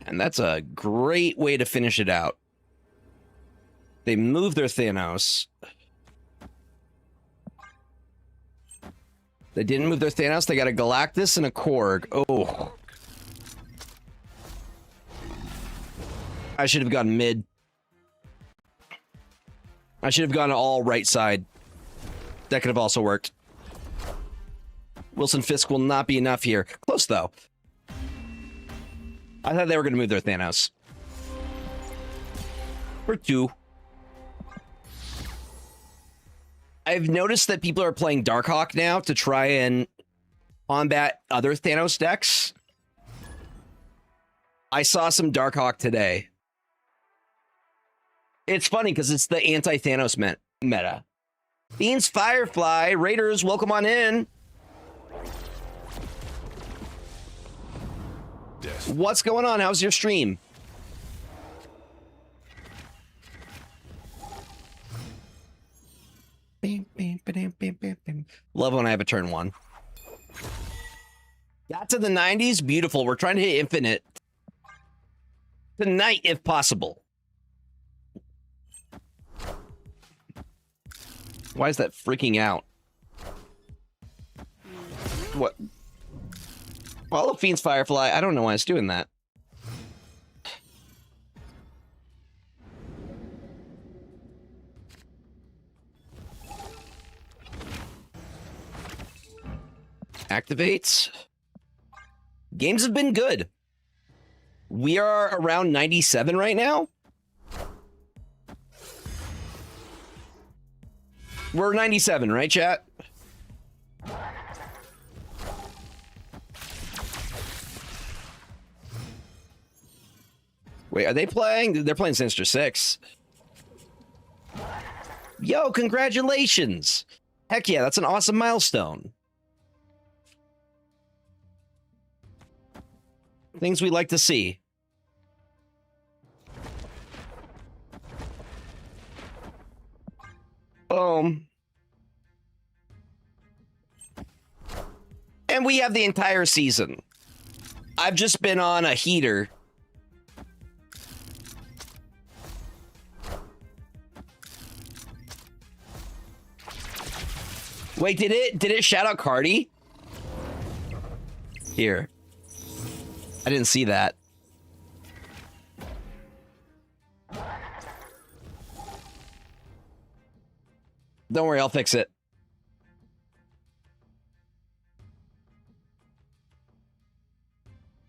And that's a great way to finish it out. They move their Thanos. They didn't move their Thanos. They got a Galactus and a Korg. Oh. I should have gone mid. I should have gone all right side. That could have also worked. Wilson Fisk will not be enough here. Close, though. I thought they were going to move their Thanos. For 2. I've noticed that people are playing Darkhawk now to try and combat other Thanos decks. I saw some Darkhawk today. It's funny because it's the anti-Thanos meta. Beans Firefly, Raiders, welcome on in. What's going on? How's your stream? Love when I have a turn 1. Got to the 90s. Beautiful. We're trying to hit infinite tonight if possible. Why is that freaking out? What? Follow Fiend's Firefly. I don't know why it's doing that. Activates. Games have been good. We are around 97 right now. We're 97, right, chat? Wait, are they playing? They're playing Sinister 6. Yo, congratulations. Heck yeah, that's an awesome milestone. Things we like to see. Boom. And we have the entire season. I've just been on a heater. Wait, did it shout out Cardi? Here. I didn't see that. Don't worry, I'll fix it.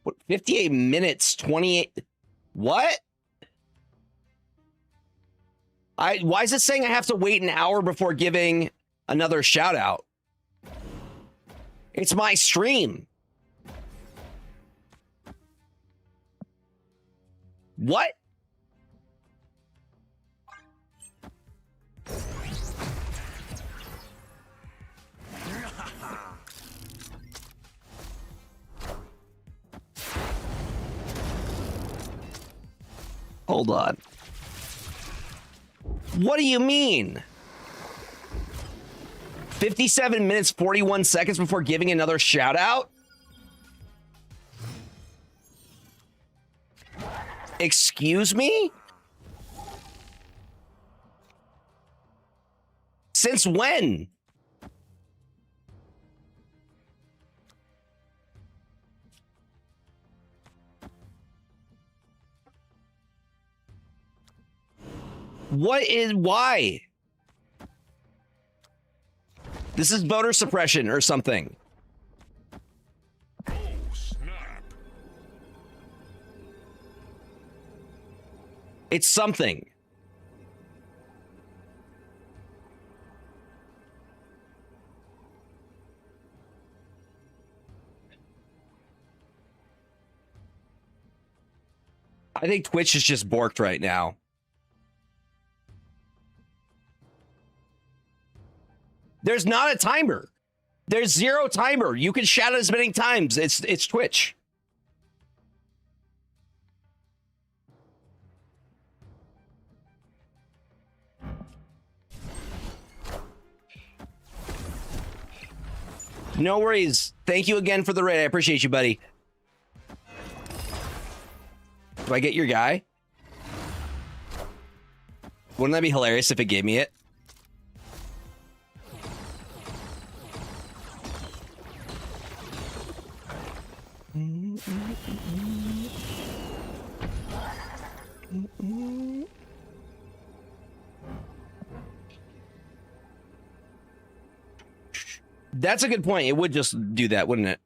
What, 58 minutes, 28. What? Why is it saying I have to wait an hour before giving another shout out? It's my stream. What? Hold on. What do you mean? 57 minutes, 41 seconds before giving another shout out? Excuse me? Since when? Why? This is voter suppression or something. Oh, snap. It's something. I think Twitch is just borked right now. There's not a timer. There's zero timer. You can shout as many times. It's Twitch. No worries. Thank you again for the raid. I appreciate you, buddy. Do I get your guy? Wouldn't that be hilarious if it gave me it? That's a good point. It would just do that, wouldn't it?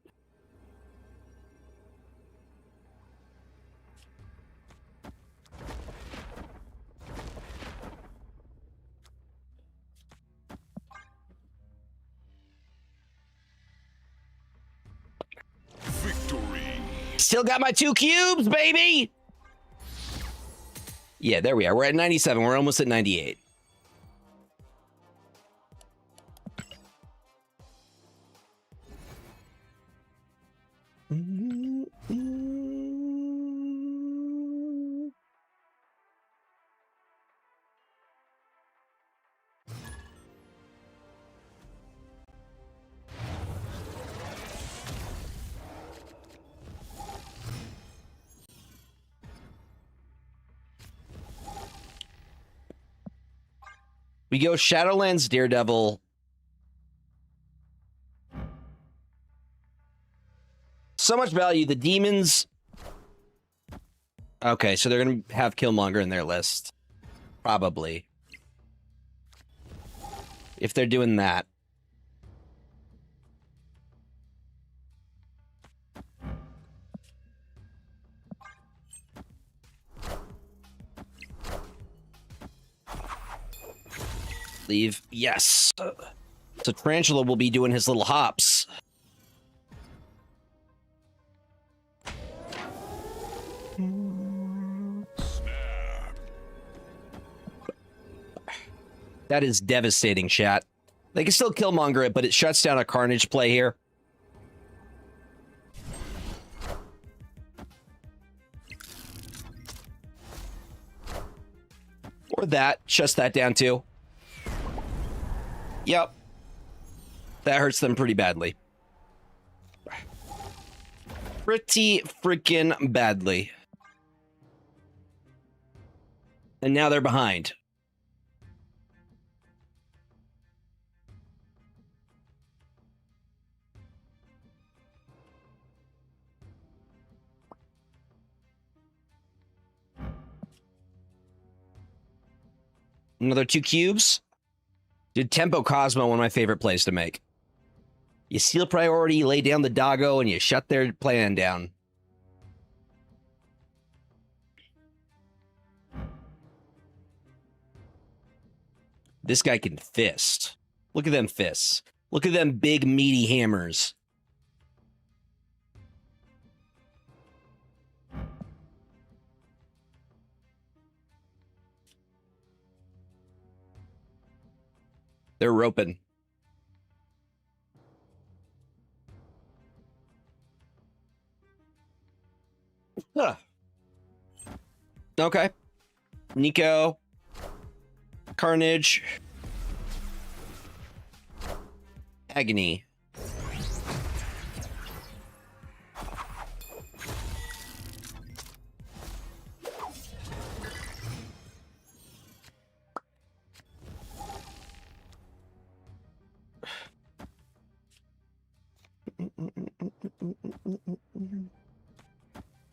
Victory. Still got my 2 cubes, baby! Yeah, there we are. We're at 97. We're almost at 98. We go Shadowlands Daredevil. So much value. The demons. Okay, so they're going to have Killmonger in their list. Probably. If they're doing that. Leave. Yes. So Tarantula will be doing his little hops. Snap. That is devastating, chat. They can still Killmonger it, but it shuts down a Carnage play here. Or that. Shuts that down too. Yep. That hurts them pretty badly. Pretty freaking badly. And now they're behind. Another 2 cubes. Dude, Tempo Cosmo, one of my favorite plays to make. You steal priority, you lay down the doggo, and you shut their plan down. This guy can fist. Look at them fists. Look at them big, meaty hammers. They're roping. Huh. Okay. Nico. Carnage. Agony.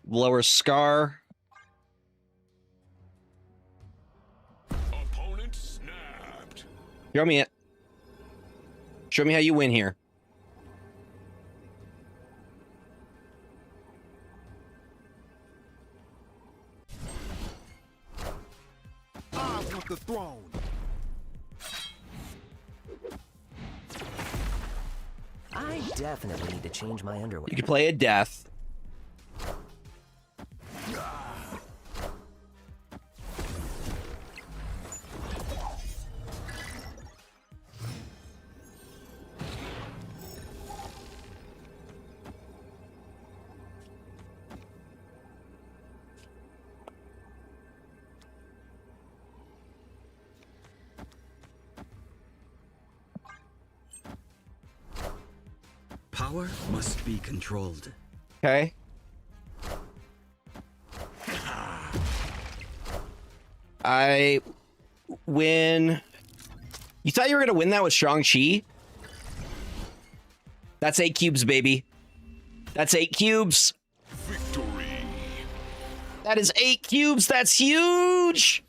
Lower Scar. Opponent snapped. Show me it. Show me how you win here. I want the throne. I definitely need to change my underwear. You can play a death. Power must be controlled. Okay. I win. You thought you were going to win that with Shang-Chi? That's 8 cubes, baby. That's 8 cubes. Victory. That is 8 cubes. That's huge.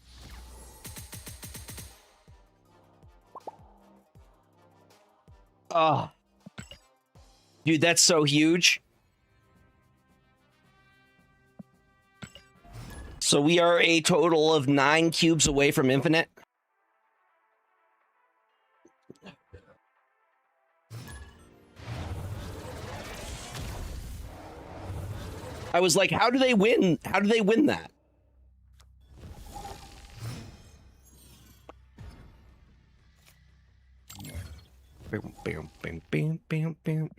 Oh. Dude, that's so huge. So we are a total of 9 cubes away from infinite. I was like, how do they win? How do they win that? Bam, bam, bam, bam, bam, bam.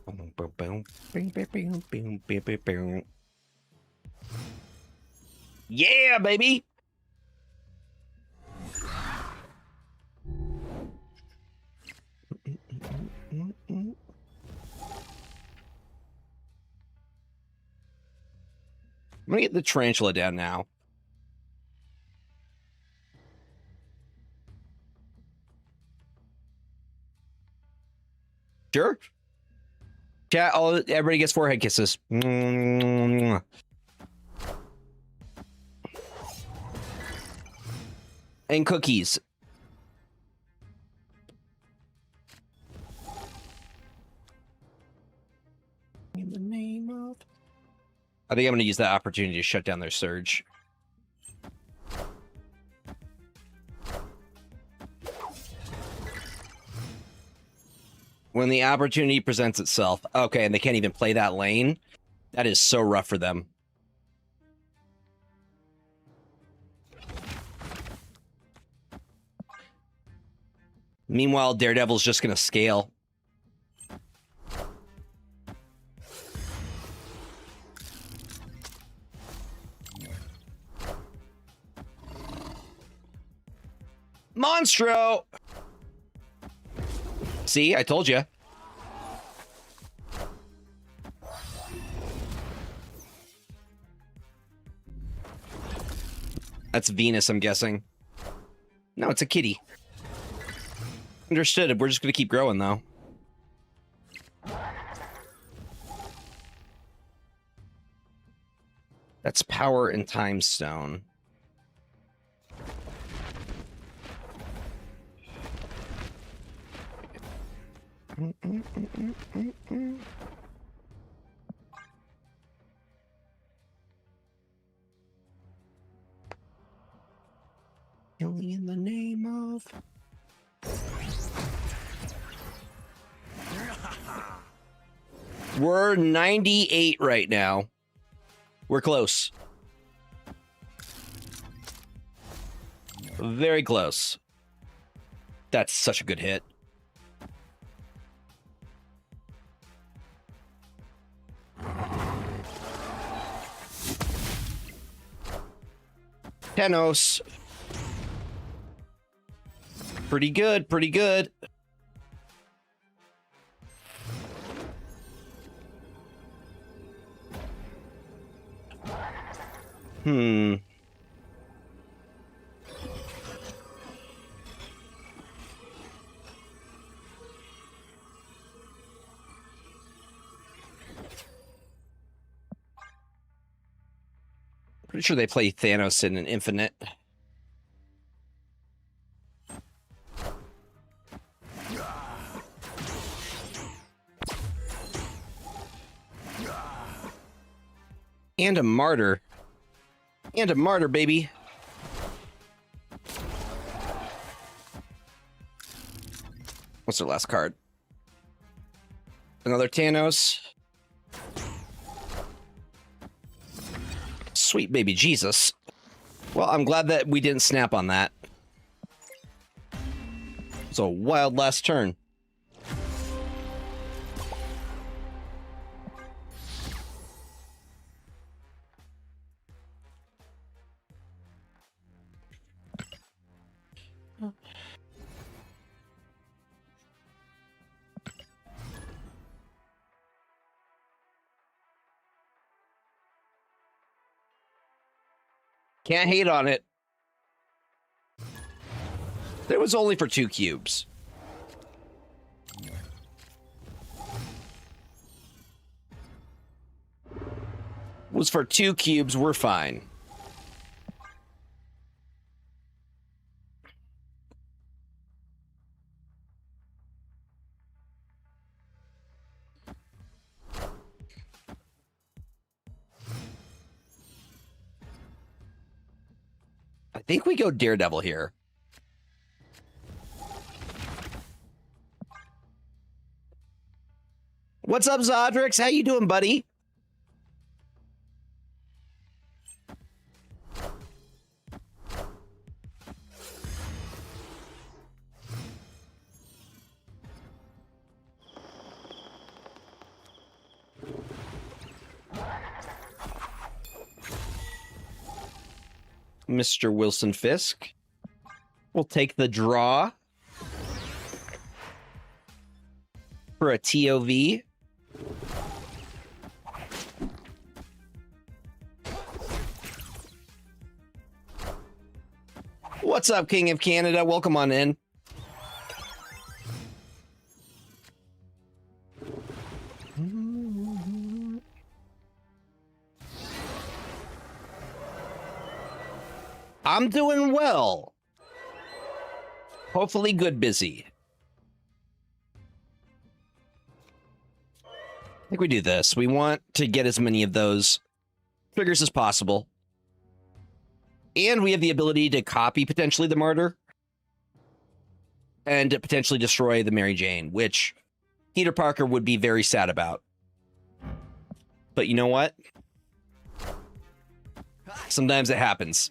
Boom, boom, boom. Bing, bing, bing, bing, bing, bing, bing. Yeah, baby. I'm gonna get the tarantula down now. Sure. Chat, everybody gets forehead kisses. And cookies. In the name of... I think I'm going to use that opportunity to shut down their surge. When the opportunity presents itself. Okay, and they can't even play that lane. That is so rough for them. Meanwhile, Daredevil's just going to scale. Monstro! See, I told you. That's Venus, I'm guessing. No, it's a kitty. Understood. We're just going to keep growing, though. That's power and time stone. Killing in the name of... We're 98 right now. We're close. Very close. That's such a good hit. Thanos. Pretty good, pretty good. Pretty sure they play Thanos in an infinite. And a martyr. And a martyr, baby. What's their last card? Another Thanos. Sweet baby Jesus. Well, I'm glad that we didn't snap on that. It's a wild last turn. Can't hate on it. It was only for 2 cubes. It was for 2 cubes, we're fine. I think we go Daredevil here. What's up, Zodrix? How you doing, buddy? Mr. Wilson Fisk. We'll take the draw for a TOV. What's up, King of Canada? Welcome on in. I'm doing well. Hopefully good busy. I think we do this. We want to get as many of those triggers as possible. And we have the ability to copy potentially the Martyr. And to potentially destroy the Mary Jane, which Peter Parker would be very sad about. But you know what? Sometimes it happens.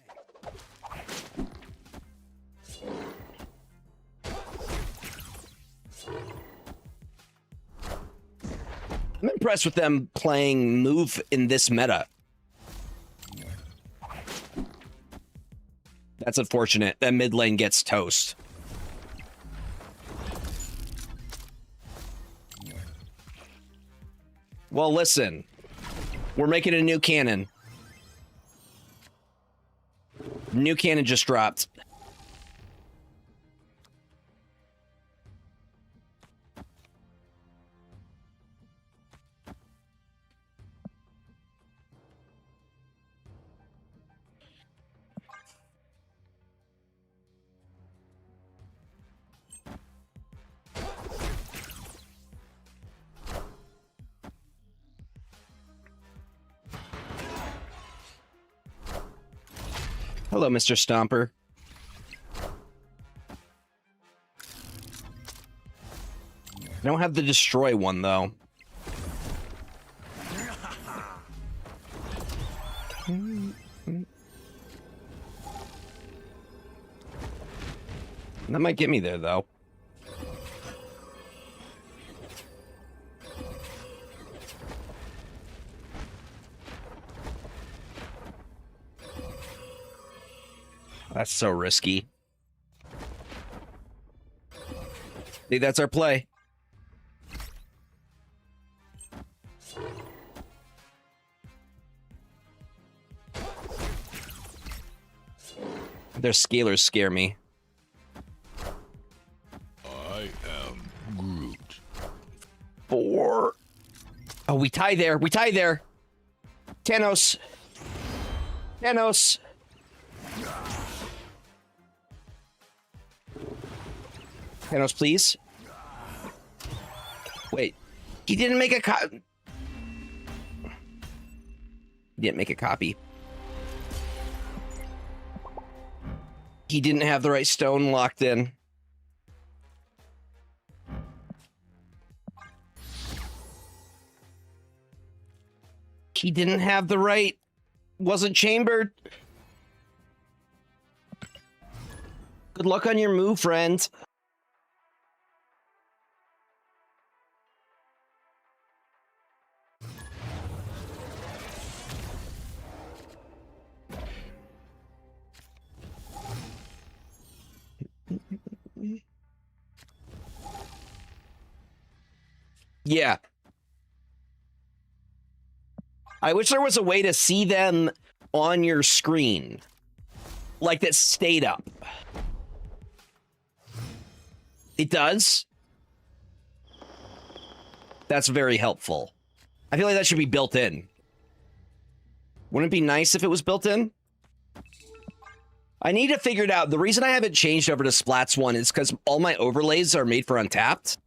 I'm impressed with them playing move in this meta. That's unfortunate. That mid lane gets toast. Well, listen. We're making a new cannon. New cannon just dropped. Hello, Mr. Stomper. I don't have the destroy one, though. That might get me there, though. That's so risky. See, that's our play. Their scalers scare me. I am Groot. 4. Oh, we tie there. We tie there. Thanos. Thanos. Thanos, please. Wait. He didn't make a copy. He didn't make a copy. He didn't have the right stone locked in. He didn't have the right... Wasn't chambered. Good luck on your move, friend. Yeah. I wish there was a way to see them on your screen. Like that stayed up. It does? That's very helpful. I feel like that should be built in. Wouldn't it be nice if it was built in? I need to figure it out. The reason I haven't changed over to Splats 1 is because all my overlays are made for Untapped.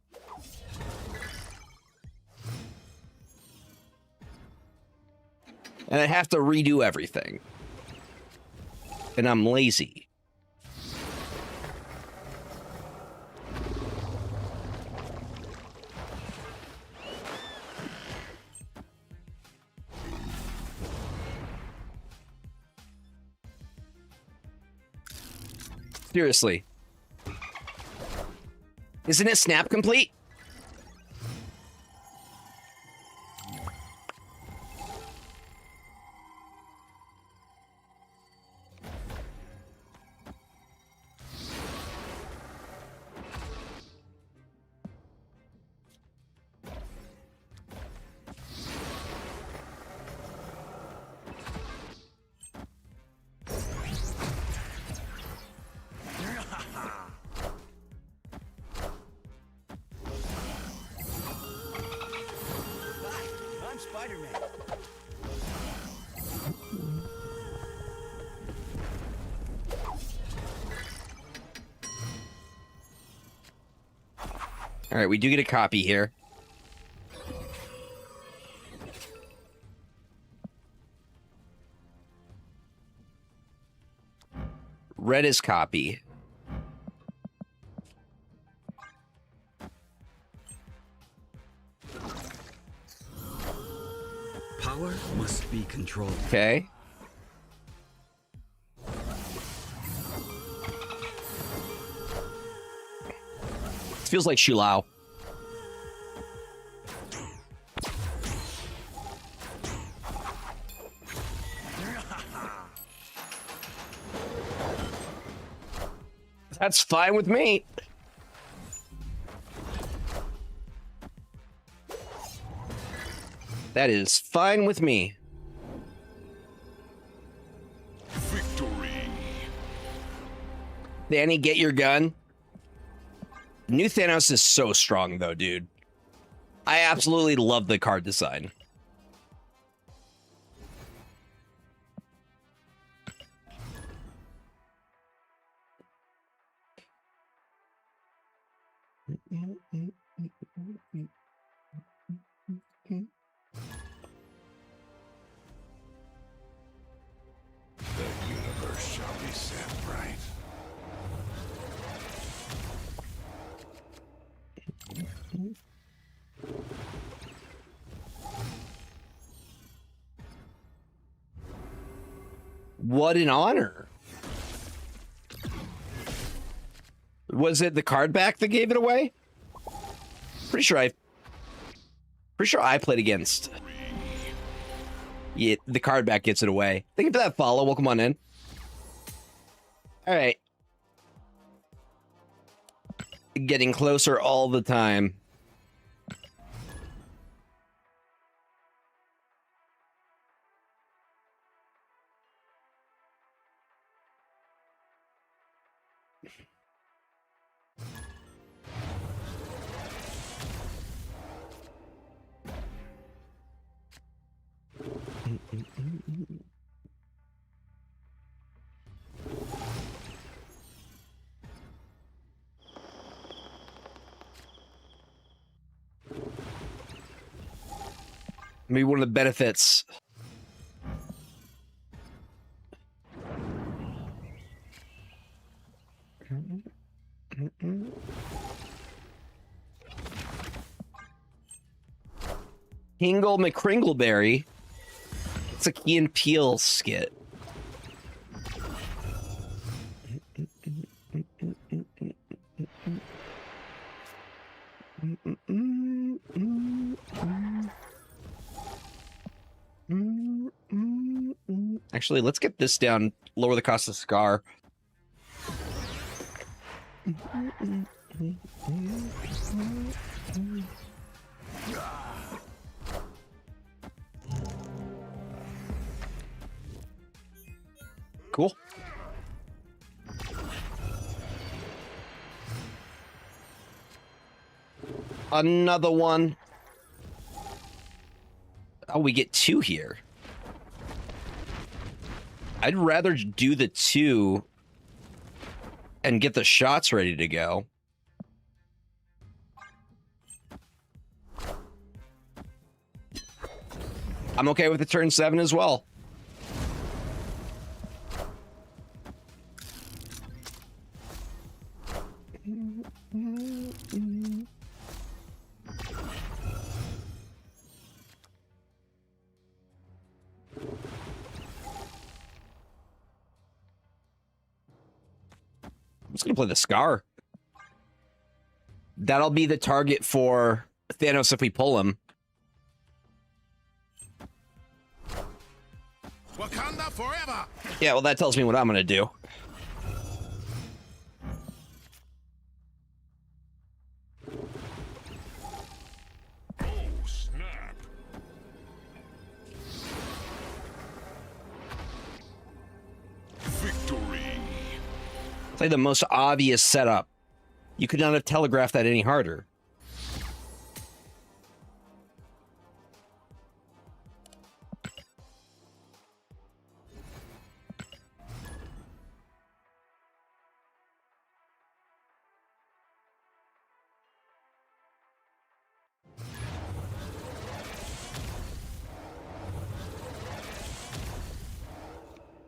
And I have to redo everything. And I'm lazy. Seriously. Isn't it snap complete? I'm Spider-Man. All right, we do get a copy here. Red is copy. Power must be controlled. Okay. Feels like Shulao. That's fine with me. That is fine with me. Victory. Danny, get your gun. New Thanos is so strong, though, dude. I absolutely love the card design. The universe shall be set right. What an honor. Was it the card back that gave it away? Pretty sure I played against. Yeah, the card back gets it away. Thank you for that follow. Welcome on in. All right. Getting closer all the time. Maybe one of the benefits. Hingle McCringleberry. It's a Key and Peele skit. Actually, let's get this down. Lower the cost of Scar. Cool. Another one. Oh, we get two here. I'd rather do the two and get the shots ready to go. I'm okay with the turn 7 as well. I'm just gonna play the Scar. That'll be the target for Thanos if we pull him. Wakanda forever. Yeah, well, that tells me what I'm gonna do. Oh, snap. Victory. It's like the most obvious setup. You could not have telegraphed that any harder.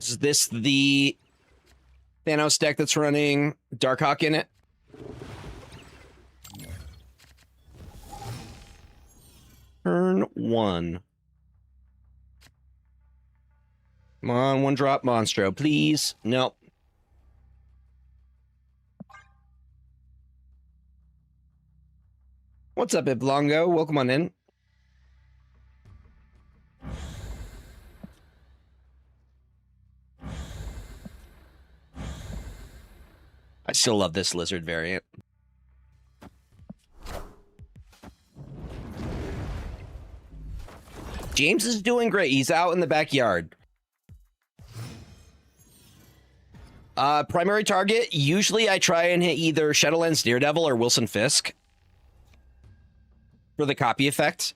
Is this the Thanos deck that's running Darkhawk in it? Turn 1. Come on, 1-drop Monstro, please. Nope. What's up, Iblongo? Welcome on in. still love this lizard variant. James is doing great. He's out in the backyard. Primary target, usually I try and hit either Shadowlands Daredevil or Wilson Fisk for the copy effect.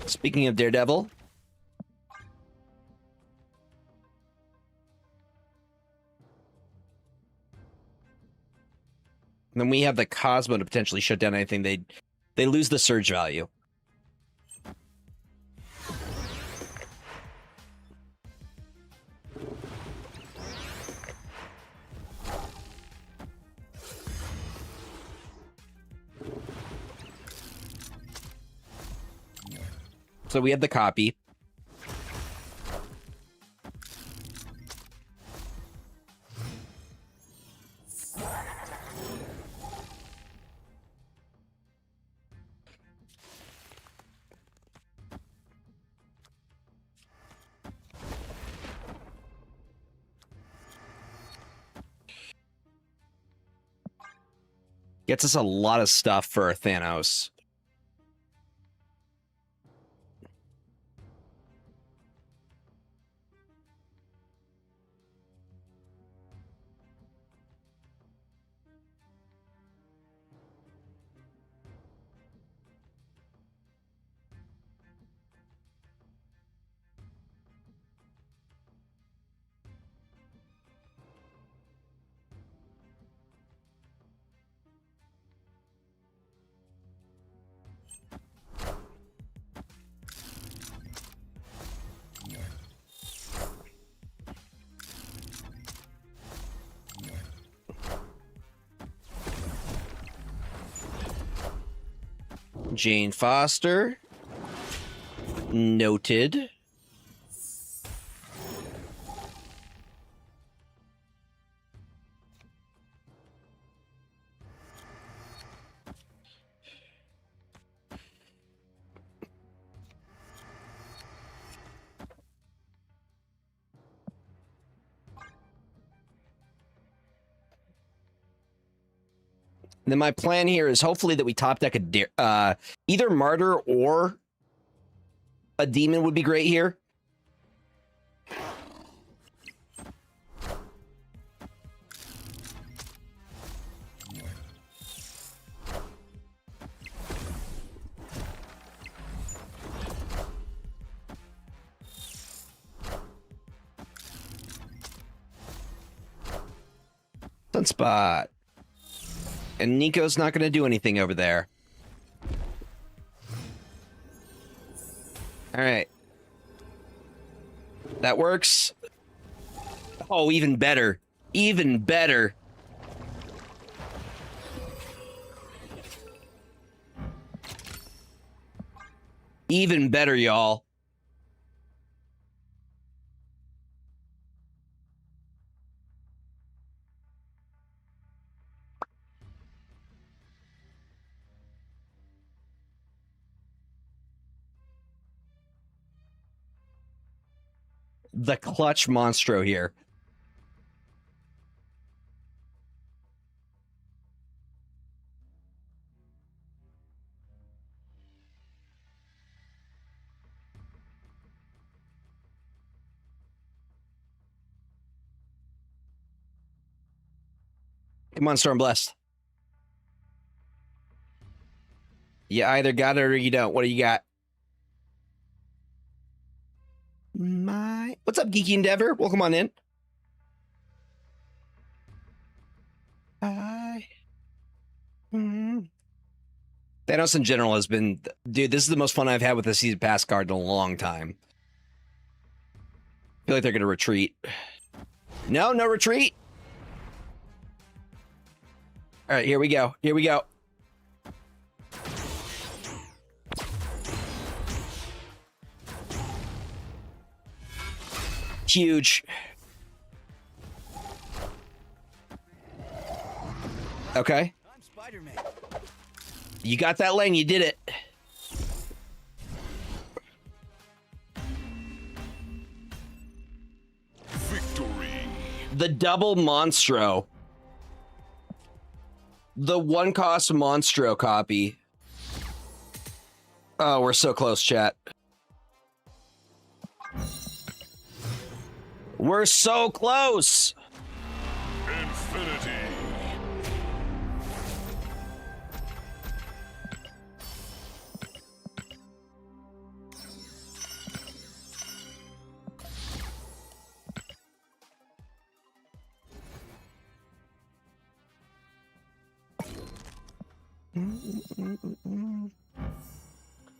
Speaking of Daredevil, then we have the Cosmo to potentially shut down anything. They lose the surge value. So we have the copy. Gets us a lot of stuff for Thanos. Jane Foster. Noted. Then my plan here is hopefully that we top deck either Martyr or a Demon would be great here. Sunspot. And Nico's not going to do anything over there. All right. That works. Oh, even better. Even better. Even better, y'all. The clutch monstro here. Come on, Stormblessed. You either got it or you don't. What do you got? What's up, Geeky Endeavor? Welcome on in. Hi. Thanos in general has been, dude, this is the most fun I've had with the season pass card in a long time. I feel like they're going to retreat. No retreat. All right, here we go. Here we go. Huge. Okay. I'm Spider-Man. You got that lane. You did it. Victory. The double Monstro. The one cost Monstro copy. Oh, we're so close, chat. We're so close. Infinity.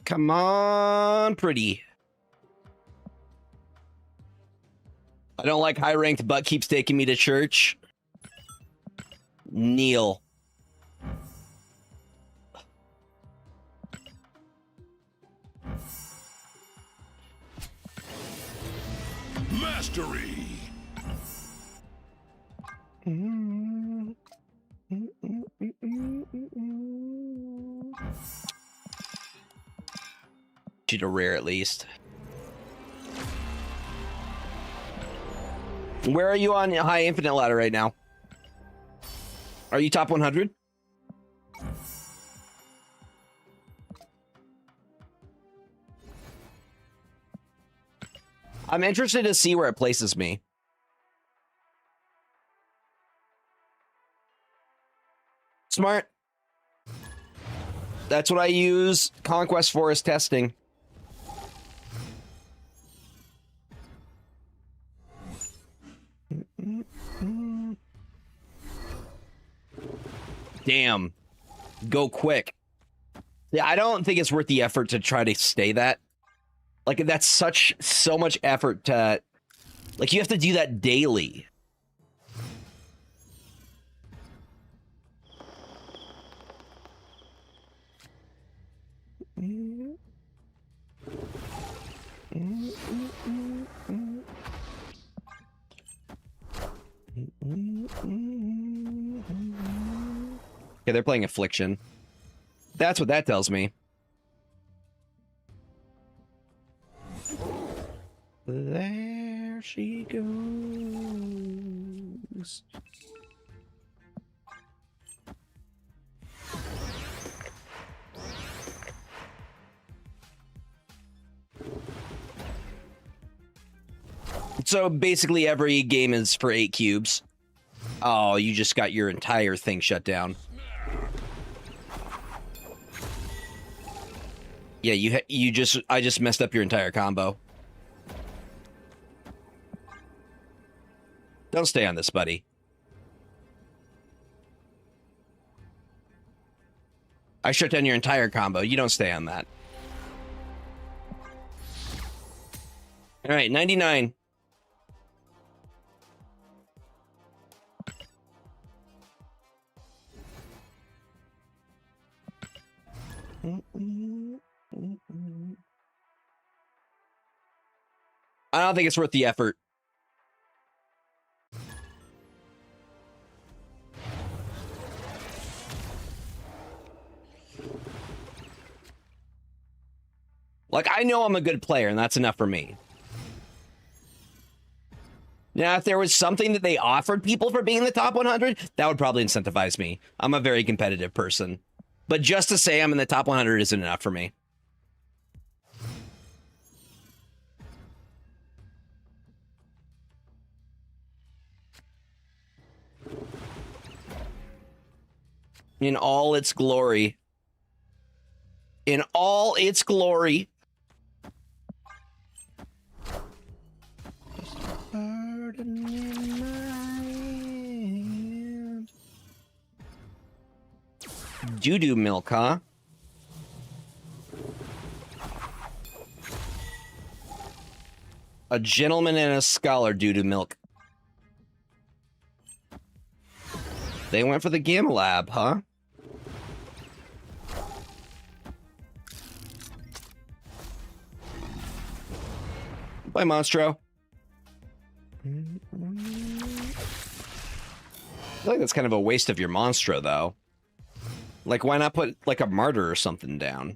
Come on, pretty. I don't like high ranked, but keeps taking me to church. Kneel. Mastery. Shoot a rare at least. Where are you on high infinite ladder right now? Are you top 100? I'm interested to see where it places me. Smart. That's what I use Conquest for, is testing. Damn. Go quick. Yeah, I don't think it's worth the effort to try to stay that. Like, that's so much effort to... Like, you have to do that daily. Okay, they're playing Affliction. That's what that tells me. There she goes. So basically every game is for 8 cubes. Oh, you just got your entire thing shut down. Yeah, I just messed up your entire combo. Don't stay on this, buddy. I shut down your entire combo. You don't stay on that. All right, 99. I don't think it's worth the effort. Like, I know I'm a good player, and that's enough for me. Now, if there was something that they offered people for being in the top 100, that would probably incentivize me. I'm a very competitive person. But just to say I'm in the top 100 isn't enough for me. In all its glory. In all its glory. Doo-doo milk, huh? A gentleman and a scholar doo-doo milk. They went for the Gamma Lab, huh? Bye, Monstro. feel like that's kind of a waste of your Monstro, though. Like, why not put, like, a Martyr or something down?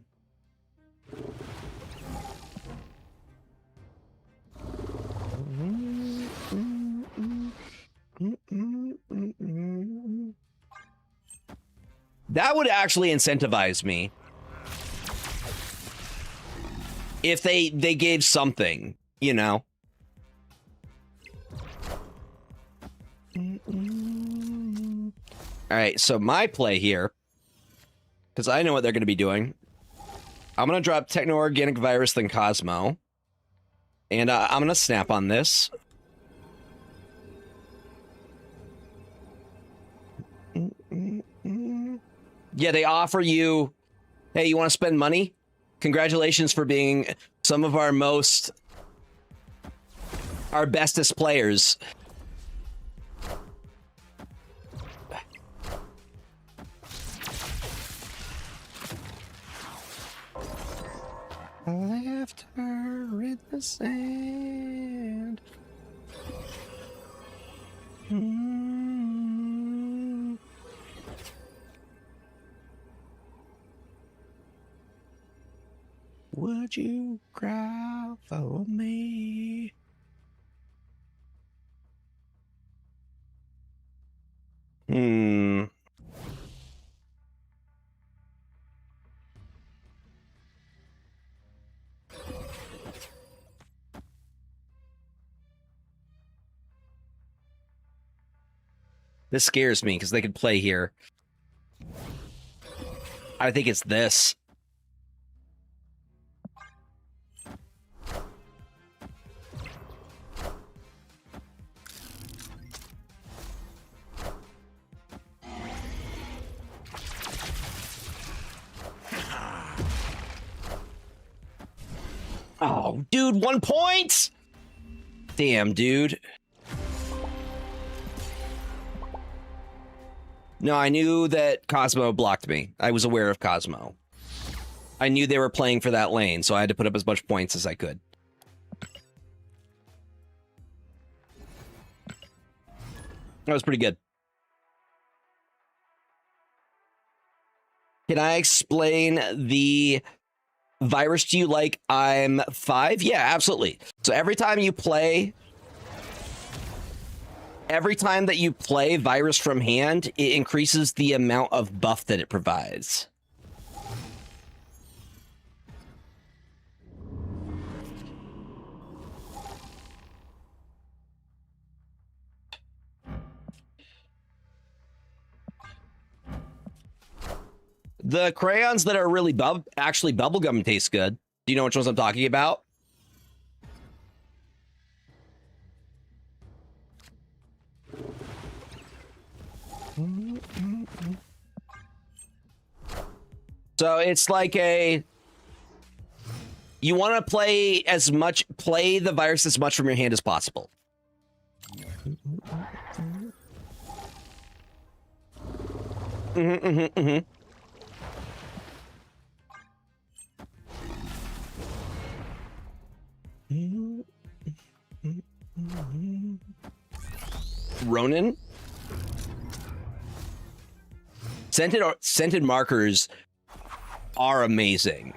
That would actually incentivize me. If they gave something, you know? All right, so my play here, because I know what they're going to be doing. I'm going to drop Techno-Organic Virus, then Cosmo. And I'm going to snap on this. Yeah, they offer you, hey, you want to spend money? Congratulations for being some of our bestest players. Left her in the sand. Would you cry for me? This scares me because they could play here. I think it's this. Oh, dude, 1 point? Damn, dude. No, I knew that Cosmo blocked me. I was aware of Cosmo. I knew they were playing for that lane, so I had to put up as much points as I could. That was pretty good. Can I explain the virus to you like I'm 5? Yeah, absolutely. So every time that you play Virus from hand, it increases the amount of buff that it provides. The crayons that are really actually bubblegum taste good. Do you know which ones I'm talking about? So it's like you want to play the virus as much from your hand as possible. Ronin? Scented markers are amazing.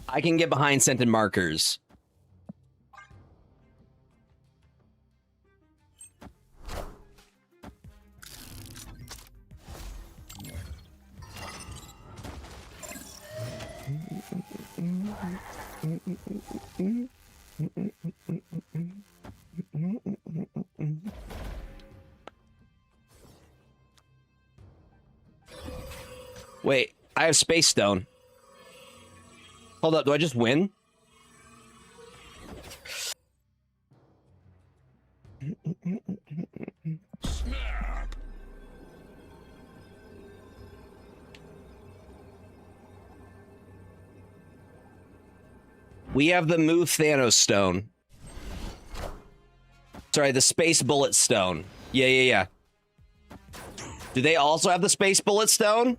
I can get behind scented markers. Wait, I have Space Stone. Hold up, do I just win? Snap. We have the Move Thanos Stone. Sorry, the Space Bullet Stone. Yeah. Do they also have the Space Bullet Stone?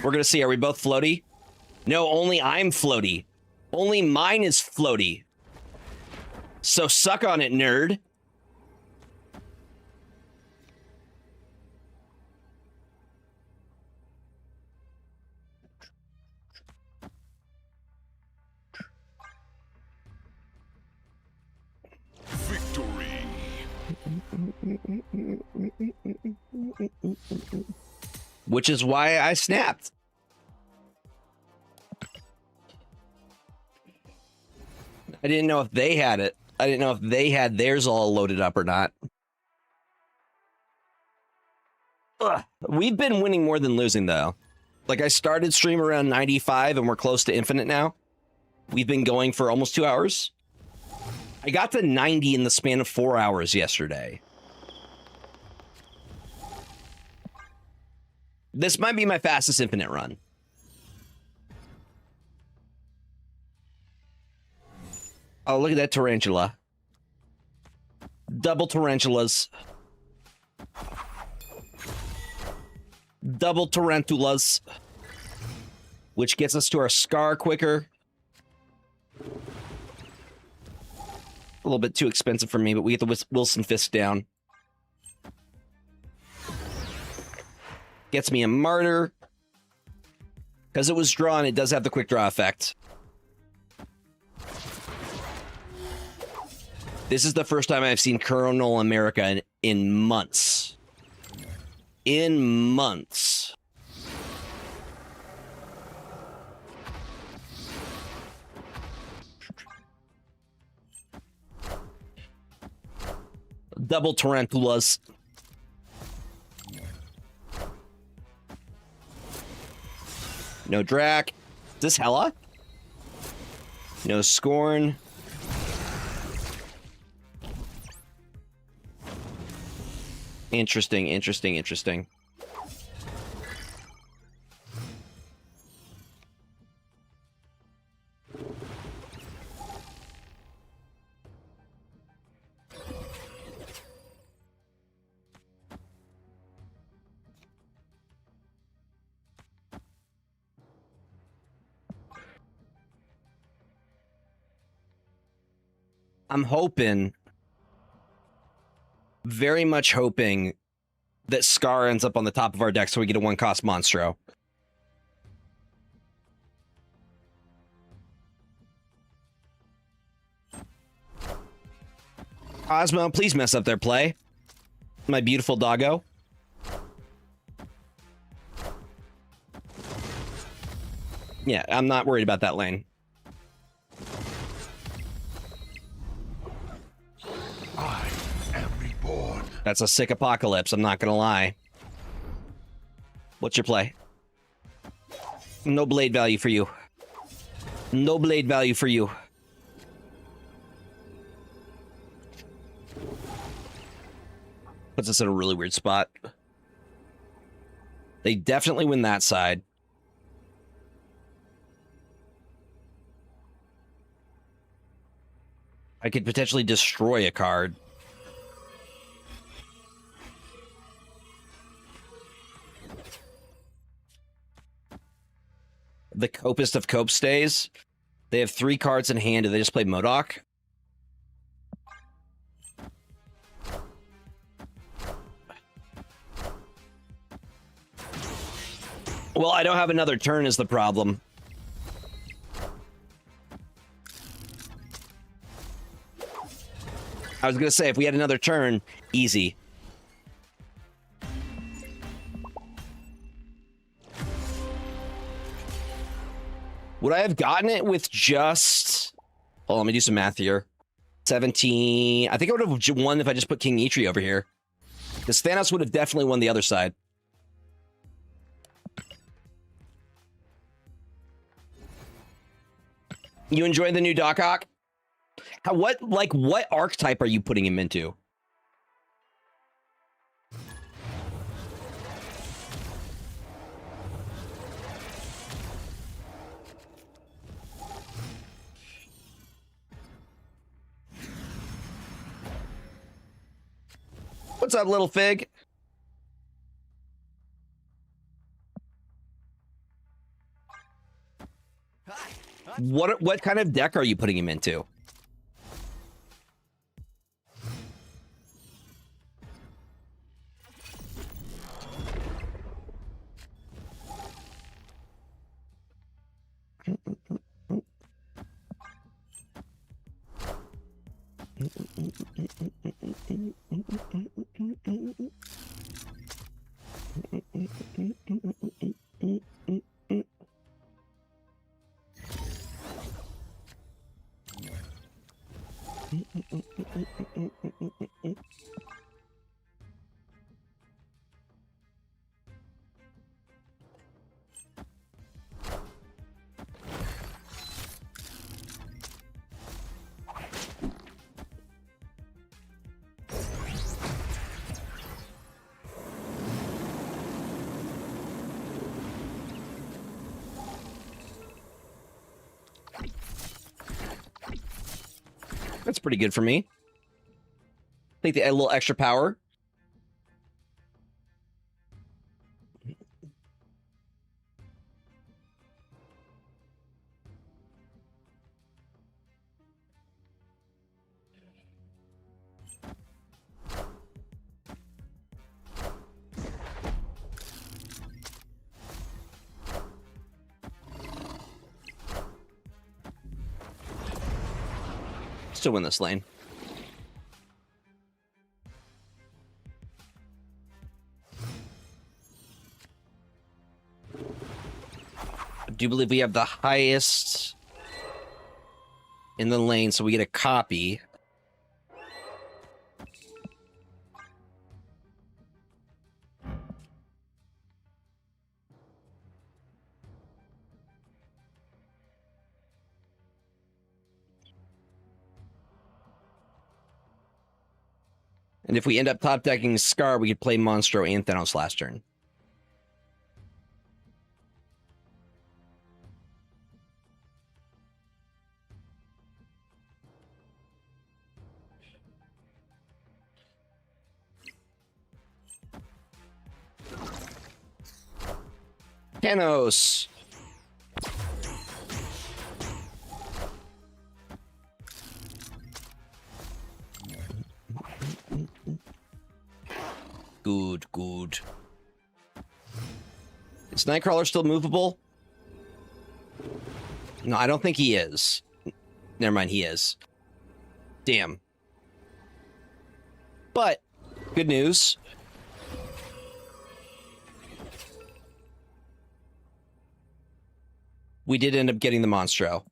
We're gonna see. Are we both floaty? No, only I'm floaty. Only mine is floaty. So suck on it, nerd. Which is why I snapped. I didn't know if they had it. I didn't know if they had theirs all loaded up or not. Ugh. We've been winning more than losing, though. Like, I started stream around 95, and we're close to infinite now. We've been going for almost 2 hours. I got to 90 in the span of 4 hours yesterday. This might be my fastest infinite run. Oh, look at that tarantula. Double tarantulas. Double tarantulas. Which gets us to our Scar quicker. A little bit too expensive for me, but we get the Wilson Fisk down. Gets me a Martyr. Because it was drawn, it does have the quick draw effect. This is the first time I've seen Colonel America in months. In months. Double tarantulas. No Drac. Is this Hela? No Scorn. Interesting, interesting, interesting. I'm hoping, very much hoping, that Scar ends up on the top of our deck so we get a one-cost Monstro. Osmo, please mess up their play. My beautiful doggo. Yeah, I'm not worried about that lane. I am reborn. That's a sick apocalypse, I'm not gonna lie. What's your play? No blade value for you. No blade value for you. Puts us in a really weird spot. They definitely win that side. I could potentially destroy a card. The Copist of Cope stays. They have 3 cards in hand. Do they just play MODOK? Well, I don't have another turn is the problem. I was going to say, if we had another turn, easy. Would I have gotten it with just... Oh, let me do some math here. 17... I think I would have won if I just put King Eitri over here. Because Thanos would have definitely won the other side. You enjoying the new Doc Ock? What archetype are you putting him into? What's up, little fig? What kind of deck are you putting him into? That's pretty good for me. I think they add a little extra power. Still win this lane. I do believe we have the highest in the lane, so we get a copy. And if we end up top decking Scar, we could play Monstro and Thanos last turn. Thanos. Good, good. Is Nightcrawler still movable? No, I don't think he is. Never mind, he is. Damn. But, good news. We did end up getting the Monstro.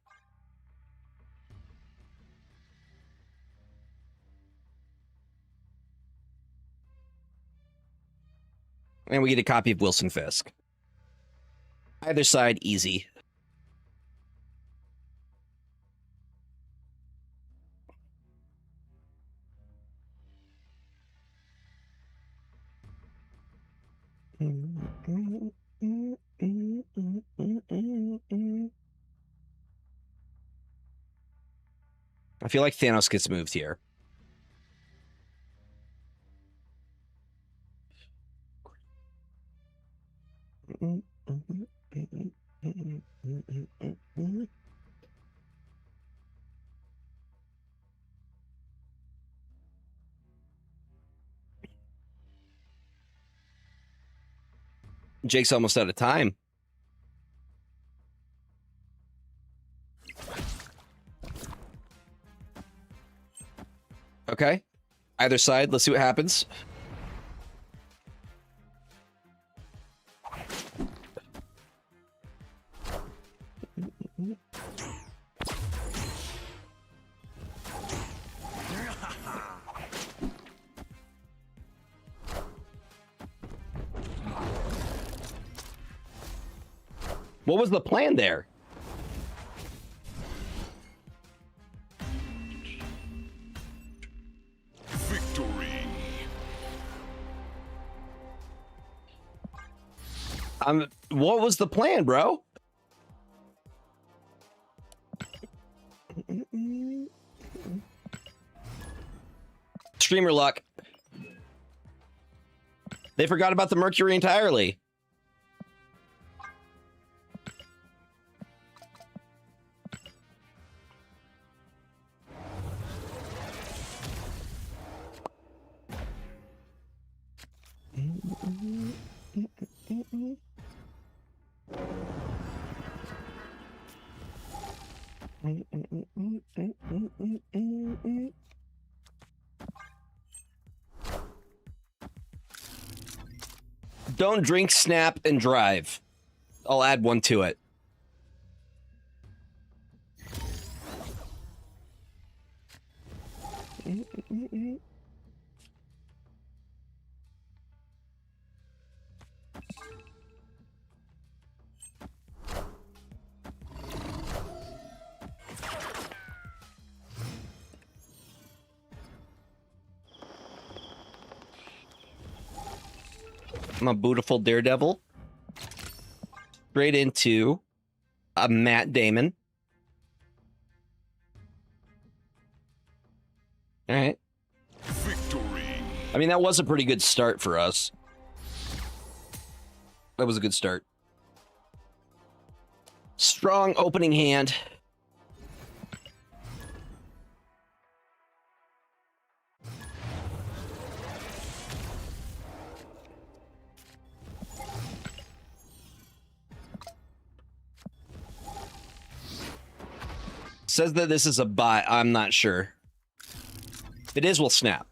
And we get a copy of Wilson Fisk. Either side, easy. I feel like Thanos gets moved here. Jake's almost out of time. Okay. Either side, let's see what happens. What was the plan there? Victory. What was the plan, bro? Streamer luck. They forgot about the Mercury entirely. Don't drink, snap, and drive. I'll add one to it. I'm a beautiful daredevil. Straight into a Matt Damon. All right. Victory. I mean, that was a pretty good start for us. That was a good start. Strong opening hand. Says that this is a bot. I'm not sure. If it is, we'll snap.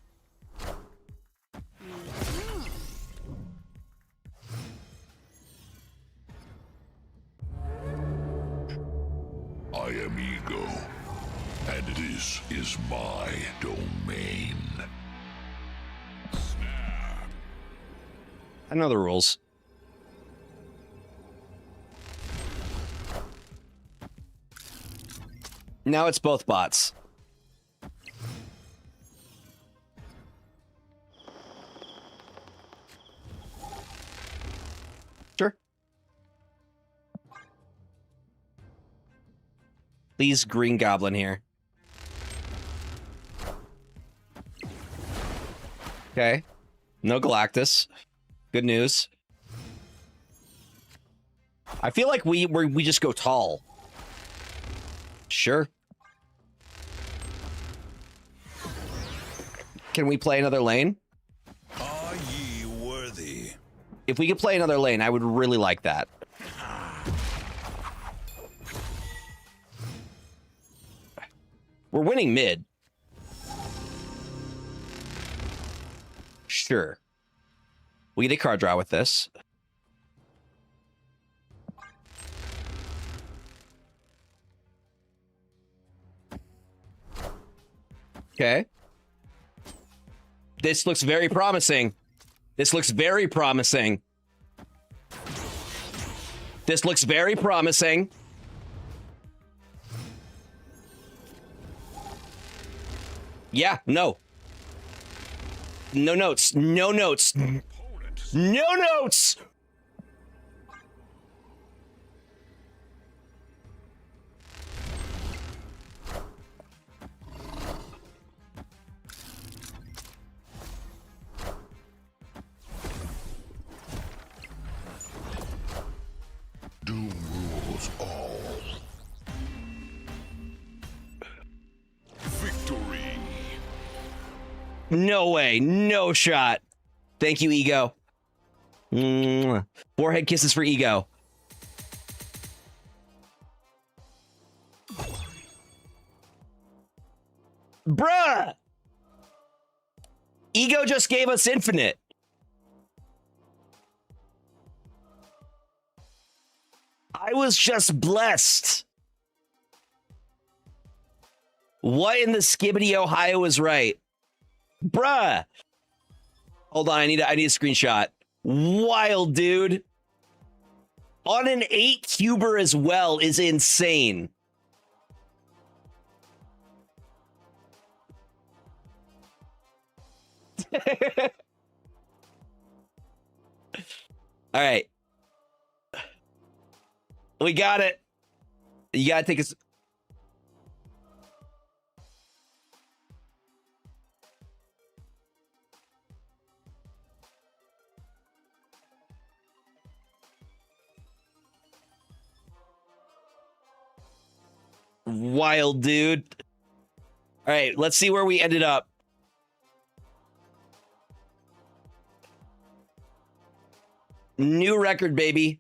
I am Ego, and this is my domain. Snap. I know the rules. Now it's both bots. Sure. Please, Green Goblin here. Okay. No Galactus. Good news. I feel like we just go tall. Sure. Can we play another lane? Are ye worthy? If we could play another lane, I would really like that. We're winning mid. Sure. We get a card draw with this. Okay. This looks very promising. This looks very promising. This looks very promising. Yeah, no. No notes. No notes. No notes! Doom rules all. Victory. No way. No shot. Thank you, Ego. Mwah. Forehead kisses for Ego. Bruh! Ego just gave us infinite. I was just blessed. What in the skibbity Ohio is right? Bruh. Hold on, I need a screenshot. Wild, dude. On an 8 cuber as well is insane. All right. We got it. You gotta take us. Wild, dude. All right, let's see where we ended up. New record, baby.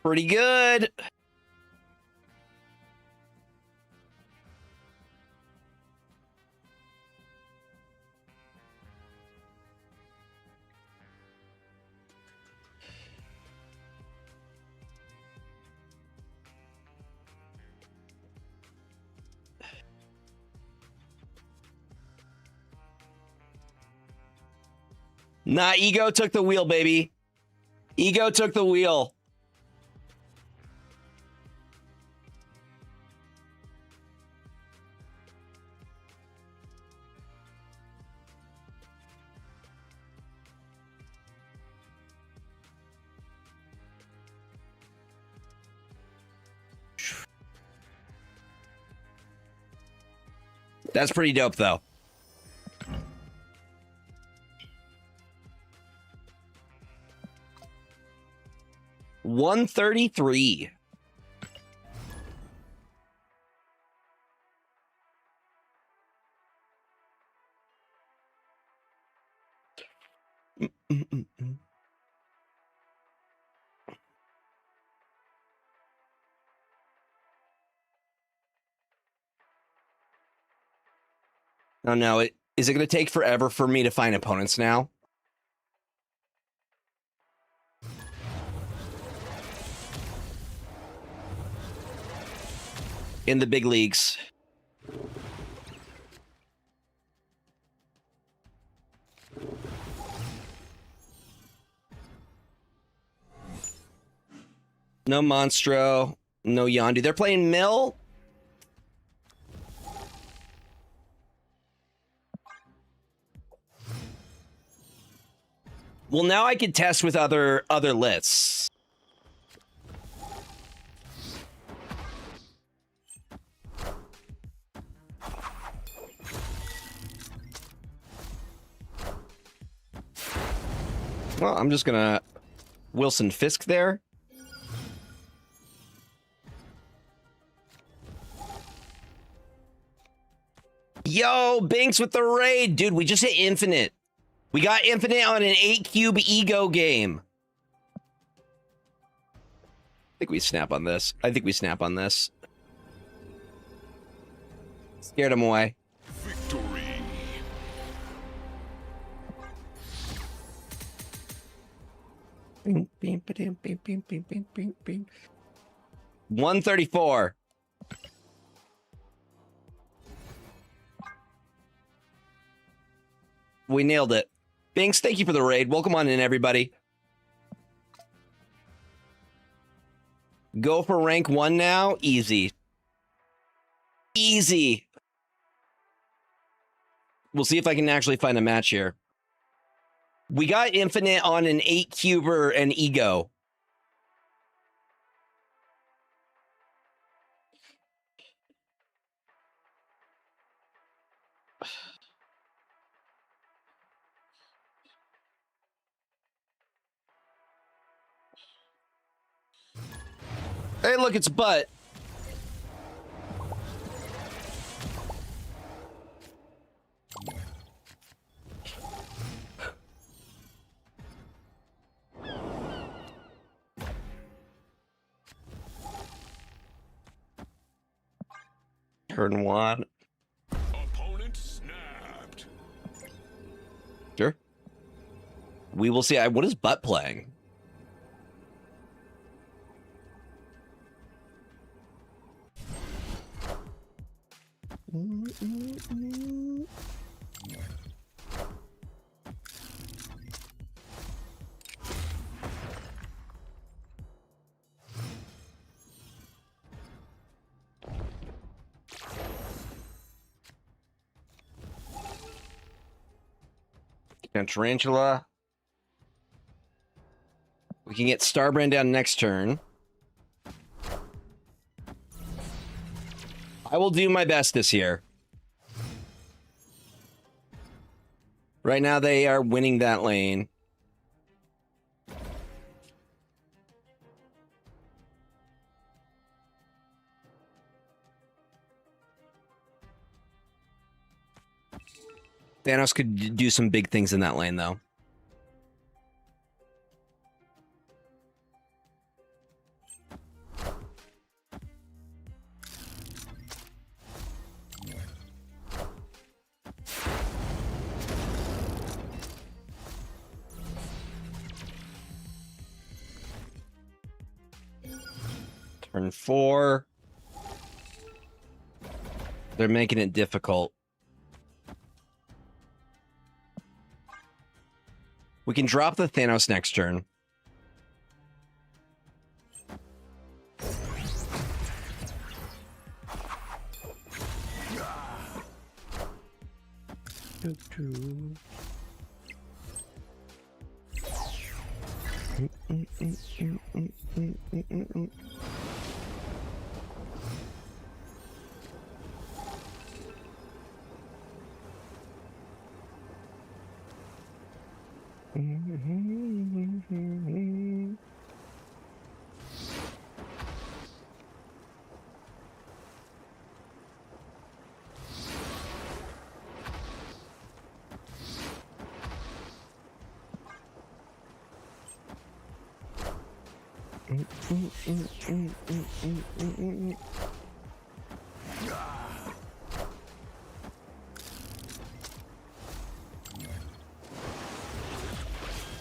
pretty good. Nah, Ego took the wheel, baby. Ego took the wheel. That's pretty dope, though. $133. Oh no, is it going to take forever for me to find opponents now? In the big leagues. No Monstro, no Yondu. They're playing Mill. Well, now I can test with other lists. Well, I'm just gonna Wilson Fisk there. Yo, Binks with the raid. Dude, we just hit infinite. We got infinite on an 8-cube ego game. I think we snap on this. Scared him away. Victory. Bing, bing, ba-ding, bing, bing, bing, bing, bing, bing. 134. We nailed it. Binks, thank you for the raid. Welcome on in, everybody. Go for rank 1 now. Easy. Easy. We'll see if I can actually find a match here. We got infinite on an 8-cuber and ego. Hey, look, it's butt. Turn 1. Opponent snapped. Sure. We will see. What is butt playing? Tarantula. We can get Starbrand down next turn. I will do my best this year. Right now, they are winning that lane. Thanos could do some big things in that lane, though. Turn 4. They're making it difficult. We can drop the Thanos next turn.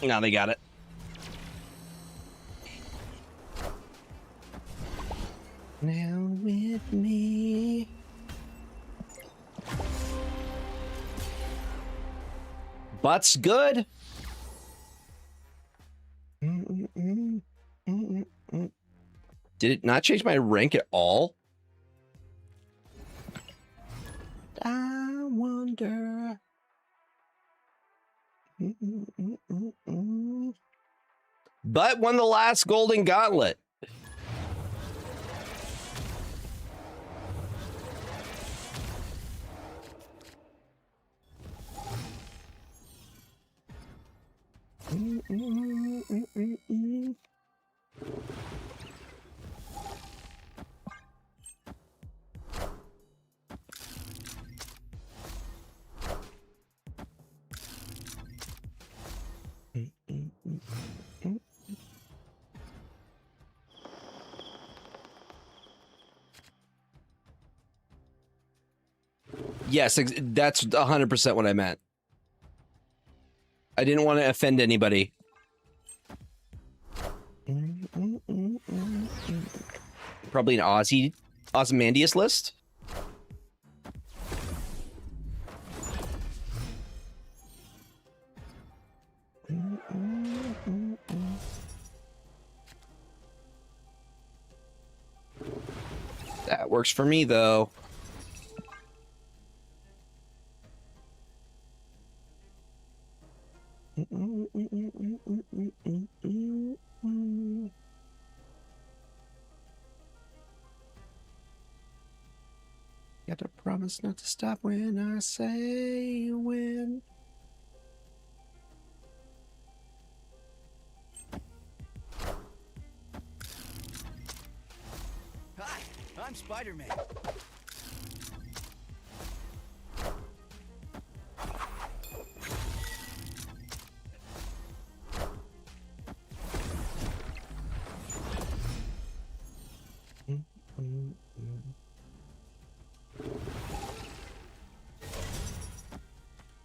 Now they got it. Now with me. Butt's good. Did it not change my rank at all? I wonder. But won the last golden gauntlet. Yes, that's 100% what I meant. I didn't want to offend anybody. Probably an Ozymandias list. That works for me, though. Got to promise not to stop when I say when. Hi, I'm Spider-Man.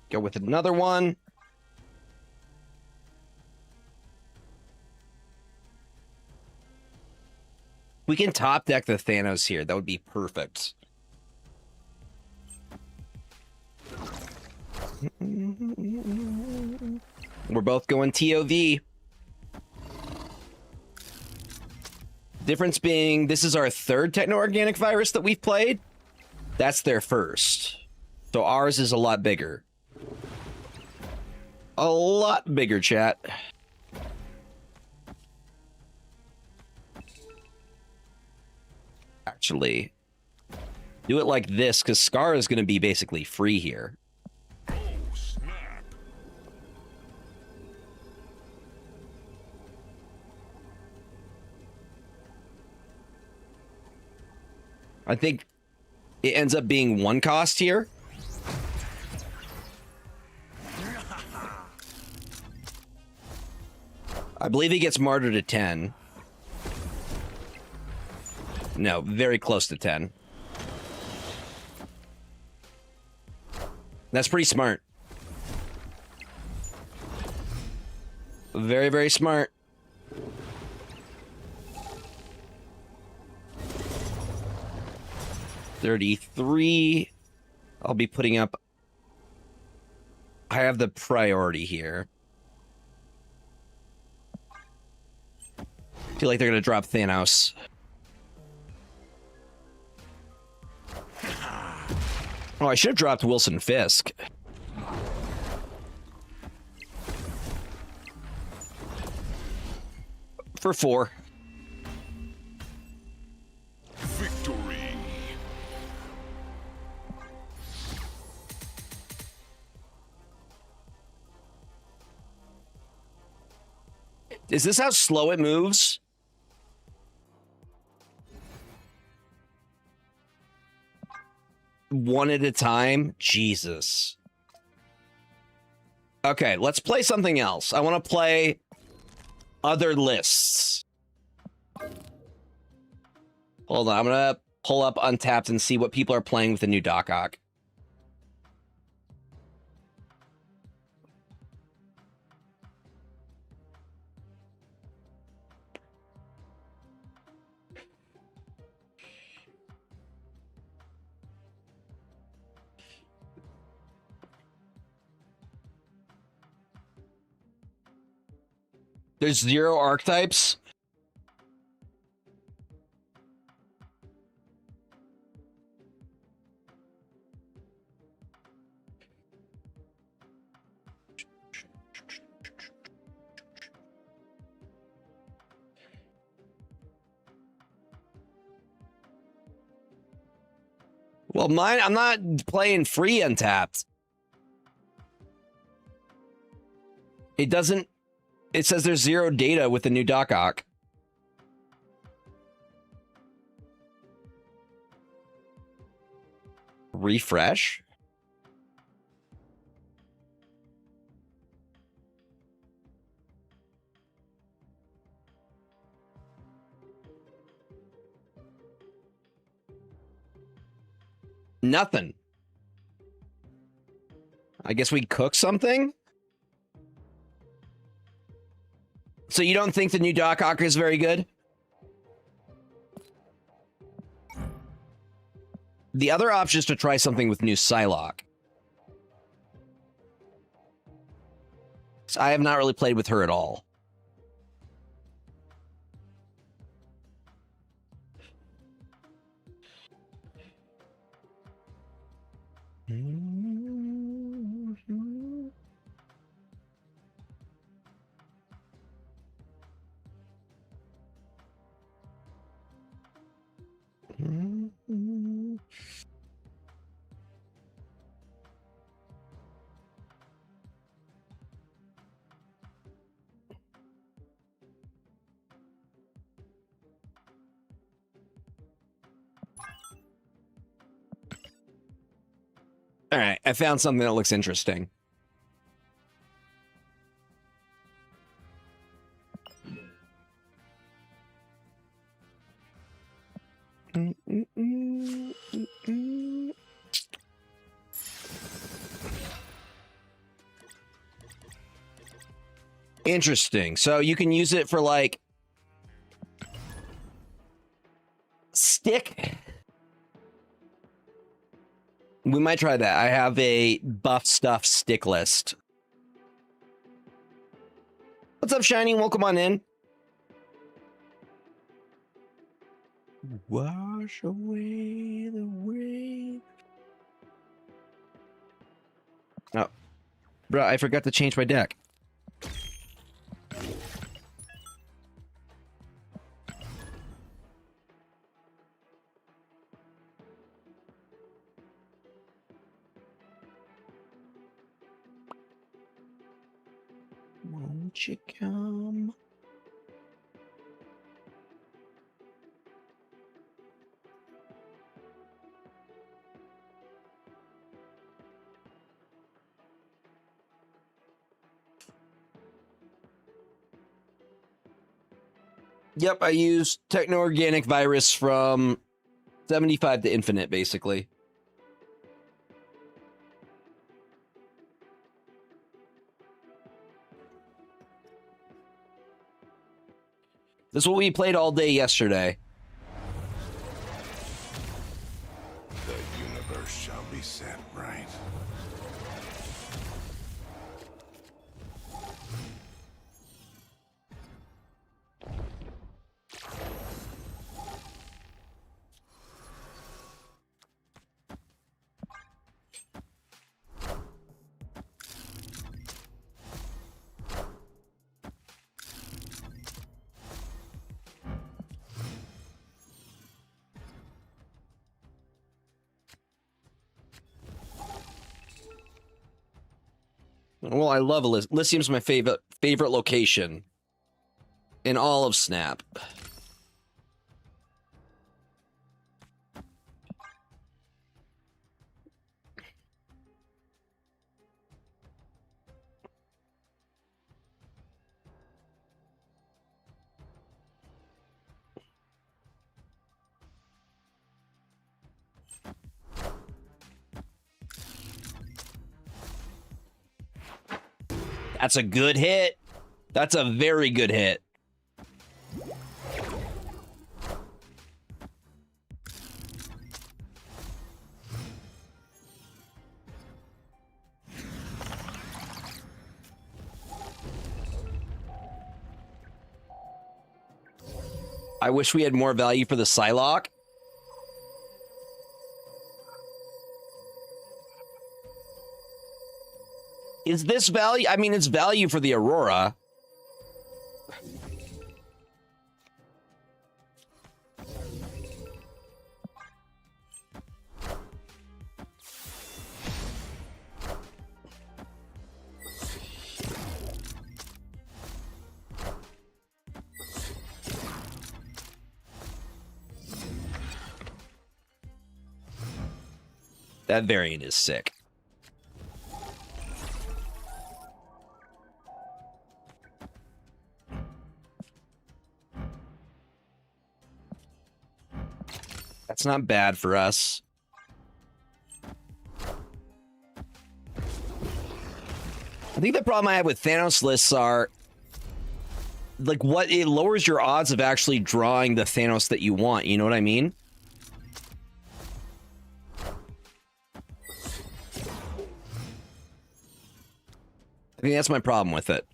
Go with another one. We can top deck the Thanos here. That would be perfect. We're both going TOV. Difference being, this is our third techno-organic virus that we've played. That's their first. So ours is a lot bigger. A lot bigger, chat. Actually, do it like this, because Scar is going to be basically free here. Oh, snap. I think it ends up being one cost here. I believe he gets martyred to 10. No, very close to 10. That's pretty smart. Very, very smart. 33. I'll be putting up. I have the priority here. Feel like they're gonna drop Thanos. Oh, I should have dropped Wilson Fisk. For 4. Victory. Is this how slow it moves? One at a time? Jesus. Okay, let's play something else. I want to play other lists. Hold on, I'm gonna pull up Untapped and see what people are playing with the new Doc Ock. There's 0 archetypes. Well, mine, I'm not playing free Untapped. It doesn't. It says there's 0 data with the new Doc Ock. Refresh? Nothing. I guess we cook something? So you don't think the new Doc Ock is very good? The other option is to try something with new Psylocke. So I have not really played with her at all. All right, I found something that looks interesting. Interesting. So you can use it for like stick. We might try that. I have a buff stuff stick list. What's up, Shiny? Welcome on in. Wash away the wave. Oh, bro, I forgot to change my deck. Won't you come? Yep, I use techno-organic virus from 75 to infinite, basically. This is what we played all day yesterday. be set right. Well, I love Elysium's my favorite location in all of Snap. That's a good hit. That's a very good hit. I wish we had more value for the Psylocke. Is this value? I mean, it's value for the Aurora. That variant is sick. That's not bad for us. I think the problem I have with Thanos lists are like what it lowers your odds of actually drawing the Thanos that you want. You know what I mean? I think that's my problem with it.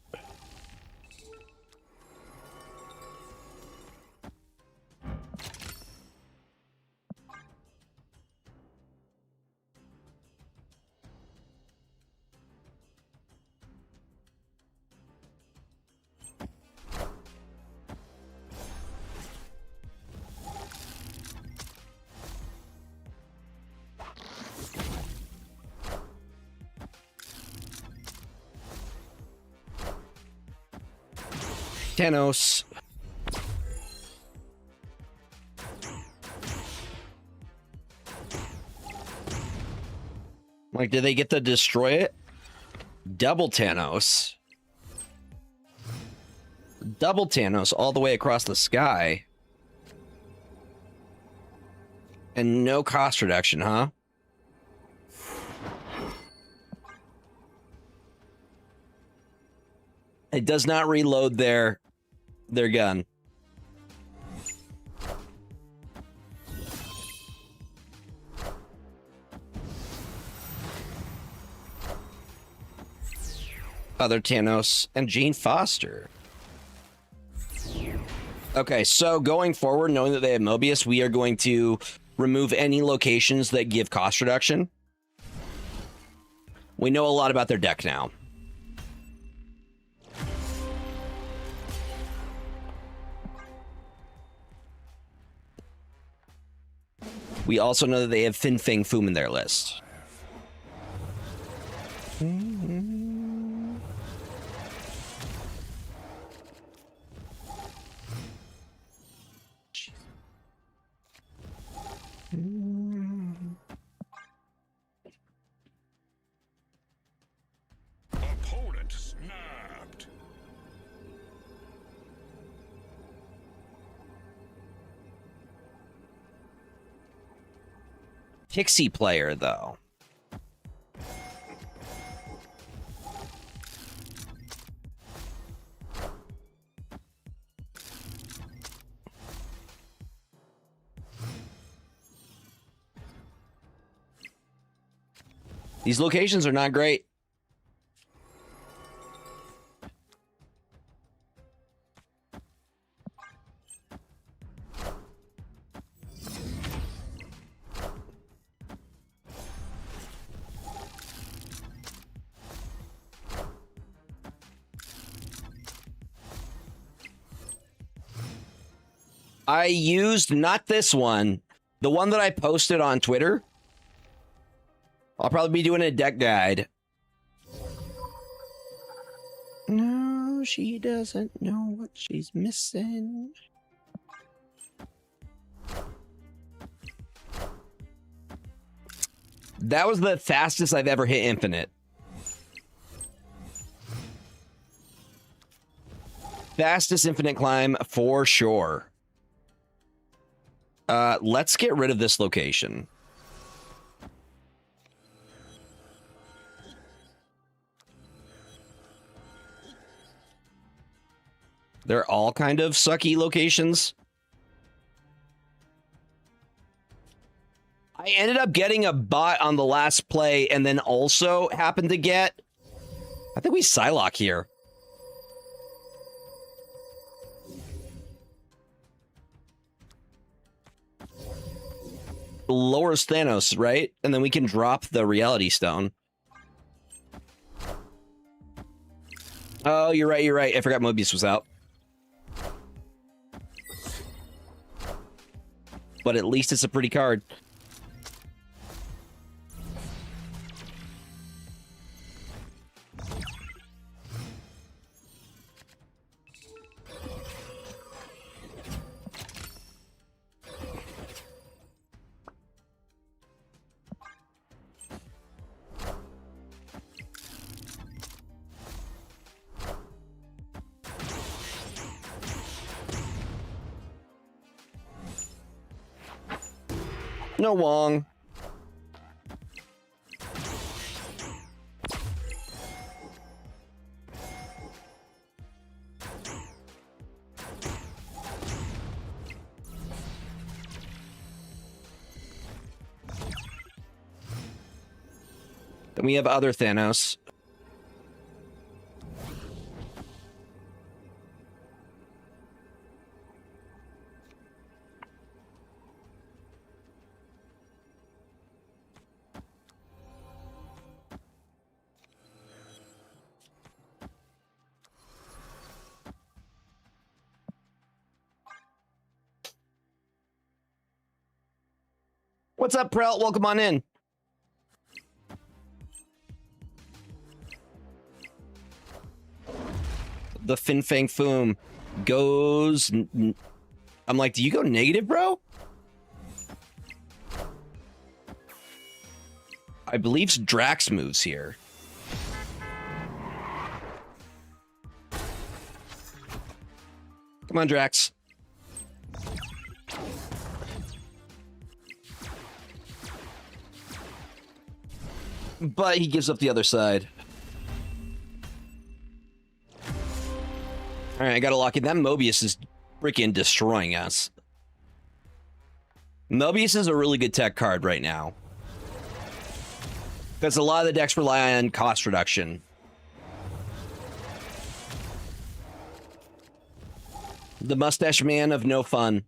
Thanos. Like, did they get to destroy it? Double Thanos. Double Thanos all the way across the sky. And no cost reduction, huh? It does not reload their gun. Other Thanos and Jane Foster. Okay, so going forward, knowing that they have Mobius, we are going to remove any locations that give cost reduction. We know a lot about their deck now. We also know that they have Fin Fang Foom in their list. Opponent snapped. Pixie player, though. These locations are not great. I used not this one, the one that I posted on Twitter. I'll probably be doing a deck guide. No, she doesn't know what she's missing. That was the fastest I've ever hit infinite. Fastest infinite climb for sure. Let's get rid of this location. They're all kind of sucky locations. I ended up getting a bot on the last play and then also happened to get... I think we Psylocke here. Lowers Thanos, right? And then we can drop the Reality Stone. Oh, you're right, you're right. I forgot Mobius was out. But at least it's a pretty card. No Wong. Then we have other Thanos. What's up, Prelt? Welcome on in. The Fin Fang Foom goes... I'm like, do you go negative, bro? I believe Drax moves here. Come on, Drax. But he gives up the other side. All right, I gotta lock in. That Mobius is freaking destroying us. Mobius is a really good tech card right now. Because a lot of the decks rely on cost reduction. The mustache man of no fun.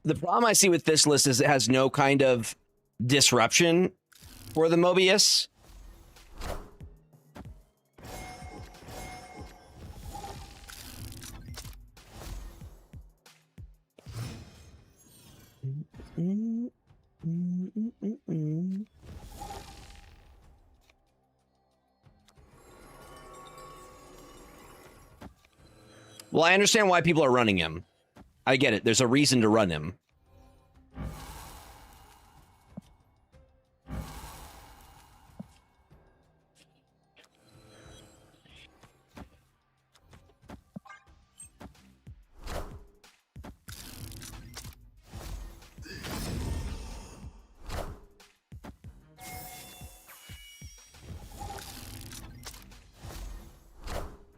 The problem I see with this list is it has no kind of disruption for the Mobius. Well, I understand why people are running him. I get it. There's a reason to run him.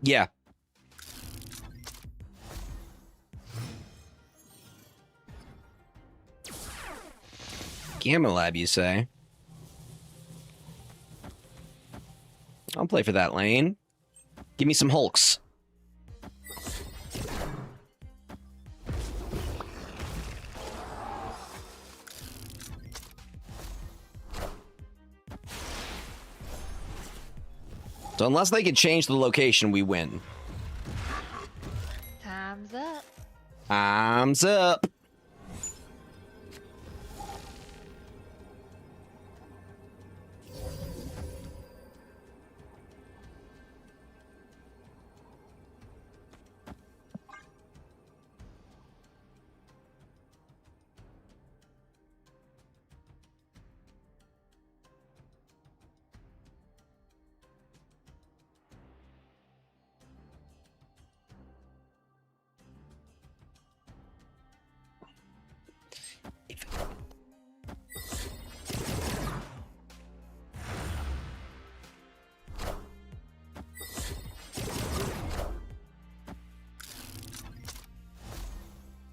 Yeah. Gamma Lab, you say? I'll play for that lane. Give me some Hulks. So unless they can change the location, we win. Time's up. Time's up.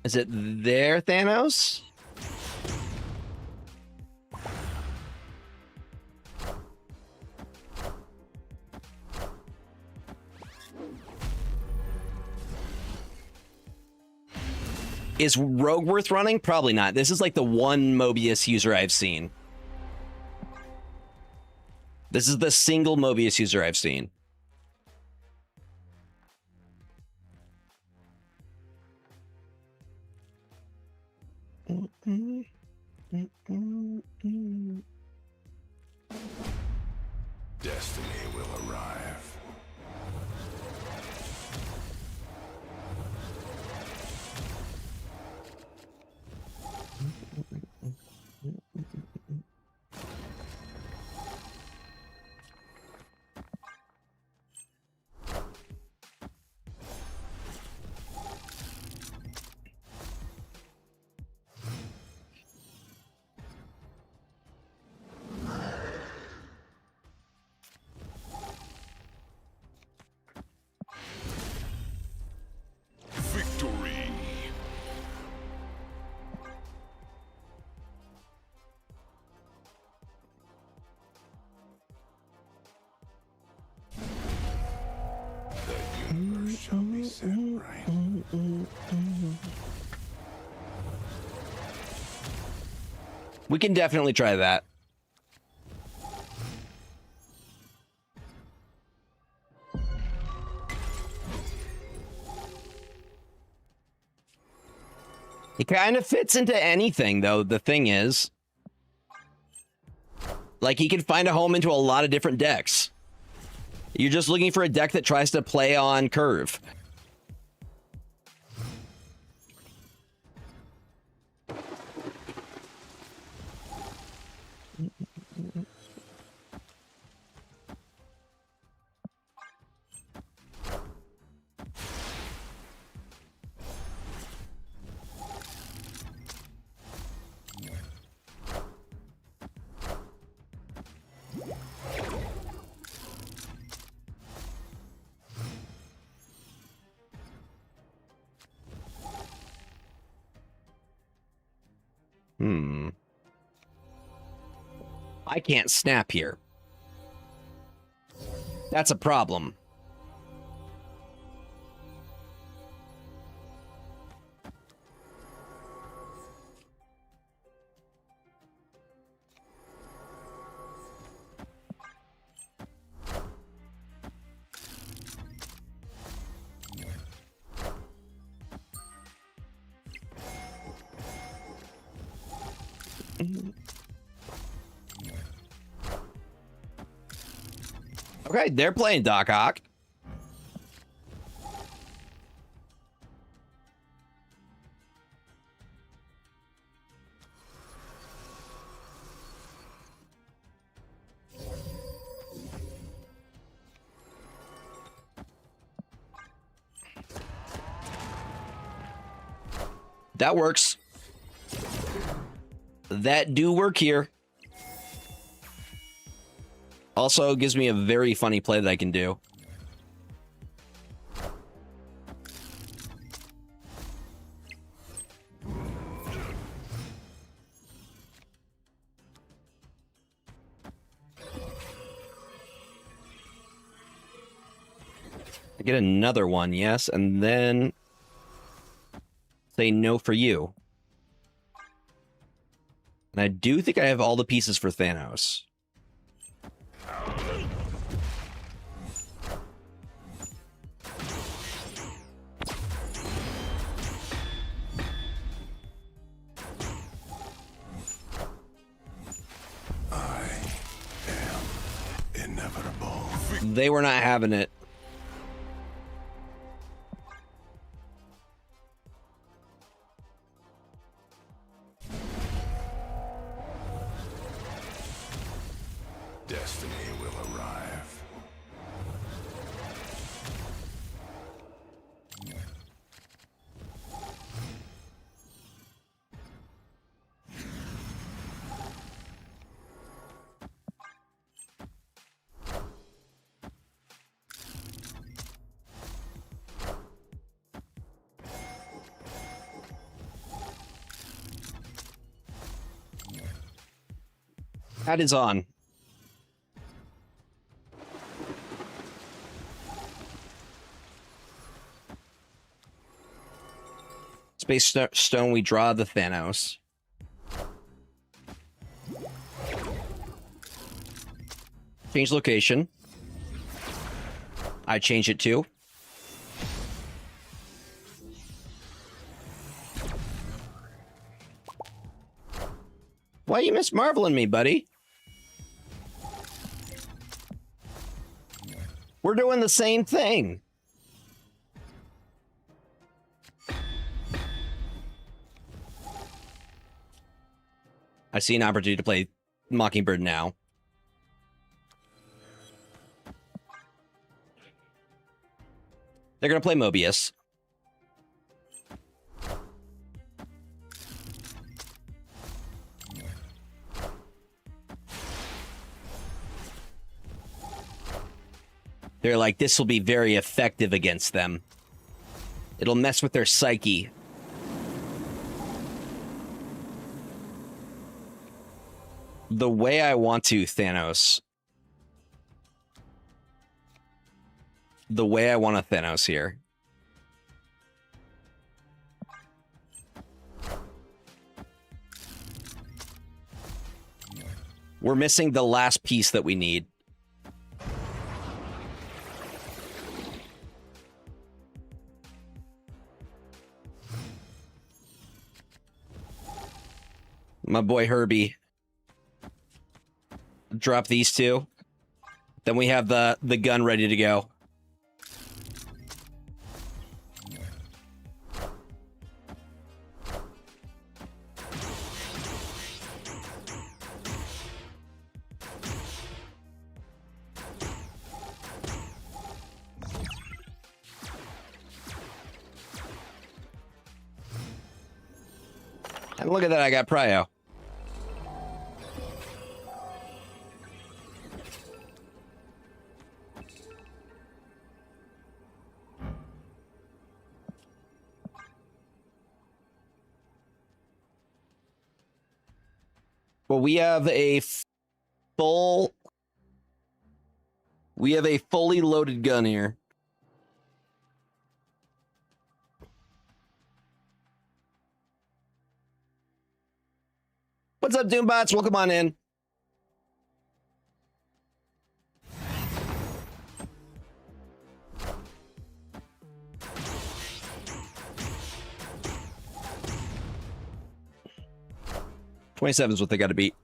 Is it there, Thanos? Is Rogue worth running? Probably not. This is like the one Mobius user I've seen. This is the single Mobius user I've seen. Destiny will arrive. Victory. The universe shall be set right. We can definitely try that. It kind of fits into anything, though. The thing is, like, he can find a home into a lot of different decks. You're just looking for a deck that tries to play on curve. I can't snap here. That's a problem. Okay, they're playing Doc Ock. That works. That do work here. Also gives me a very funny play that I can do. I get another one, yes, and then say no for you. And I do think I have all the pieces for Thanos. I am inevitable. They were not having it. Destiny will arrive. That is on. Space Stone, we draw the Thanos. Change location. I change it too. Why you miss Marveling me, buddy? We're doing the same thing. I see an opportunity to play Mockingbird now. They're going to play Mobius. They're like, this will be very effective against them. It'll mess with their psyche. The way I want to, Thanos. The way I want to Thanos here. We're missing the last piece that we need. My boy Herbie. Drop these two. Then we have the gun ready to go. And look at that, I got Prio. Well, we have a fully loaded gun here. What's up, Doombots? Welcome on in. $27 is what they got to beat.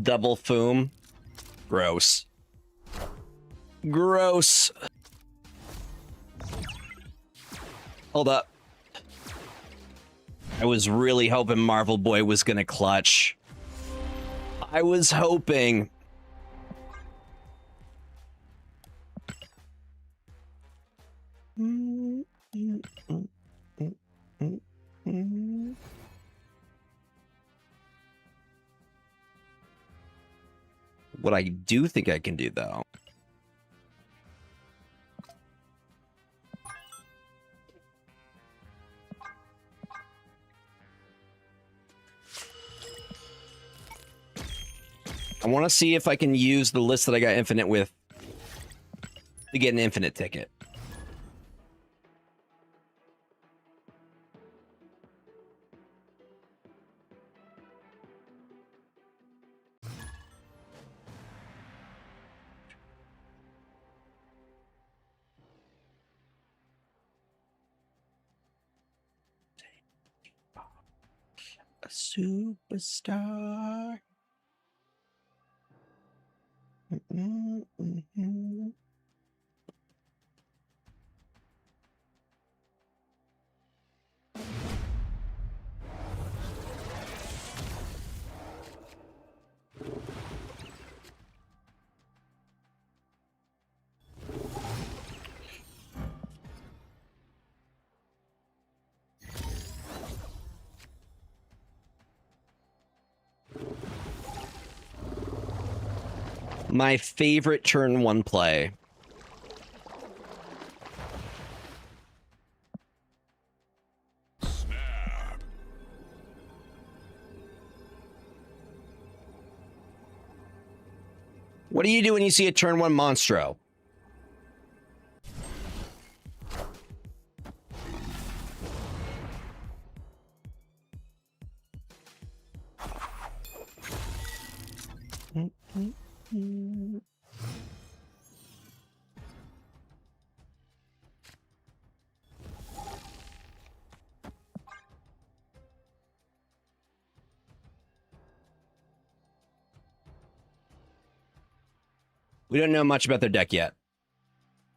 Double foom. Gross. Gross. Hold up. I was really hoping Marvel Boy was gonna clutch. I was hoping. What I do think I can do, though, I want to see if I can use the list that I got infinite with to get an infinite ticket. A superstar. My favorite turn 1 play. Snap. What do you do when you see a turn 1 monstro? We don't know much about their deck yet.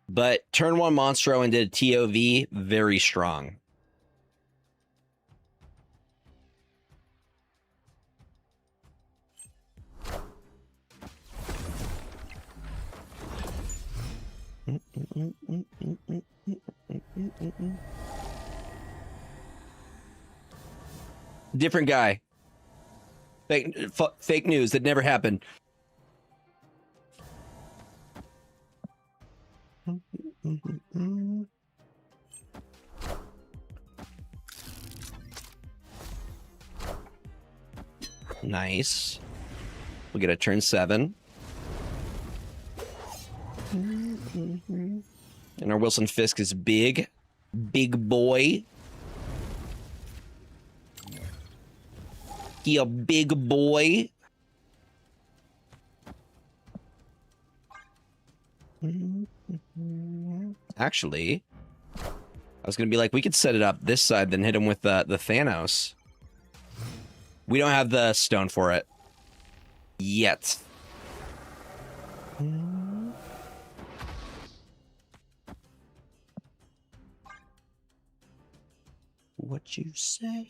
But turn 1 monstro and did TOV very strong. Different guy. Fake news that never happened. Nice. We get a turn 7. And our Wilson Fisk is big. Big boy. He a big boy. Actually, I was going to be like, we could set it up this side, then hit him with the Thanos. We don't have the stone for it. Yet. What you say?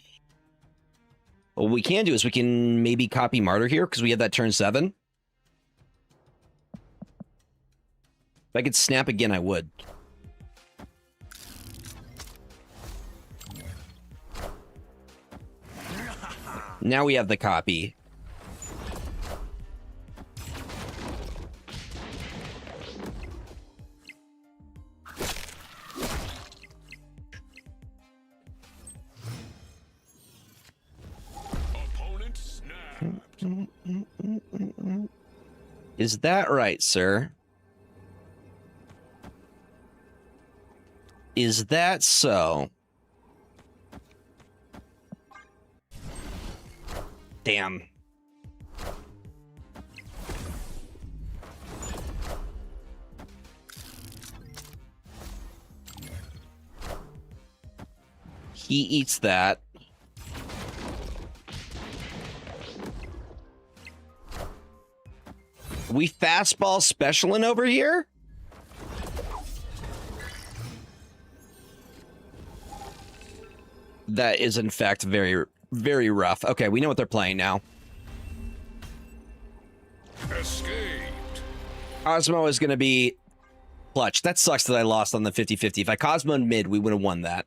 What we can do is we can maybe copy Martyr here because we have that turn 7. If I could snap again, I would. Now we have the copy. Opponent snapped. Is that right, sir? Is that so? Damn. He eats that. We fastball specialing over here? That is, in fact, very, very rough. Okay, we know what they're playing now. Escaped. Cosmo is going to be clutch. That sucks that I lost on the 50-50. If I Cosmo'd mid, we would have won that.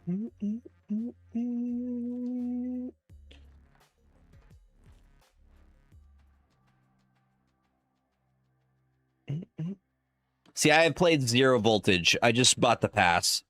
See, I have played Zero Voltage. I just bought the pass.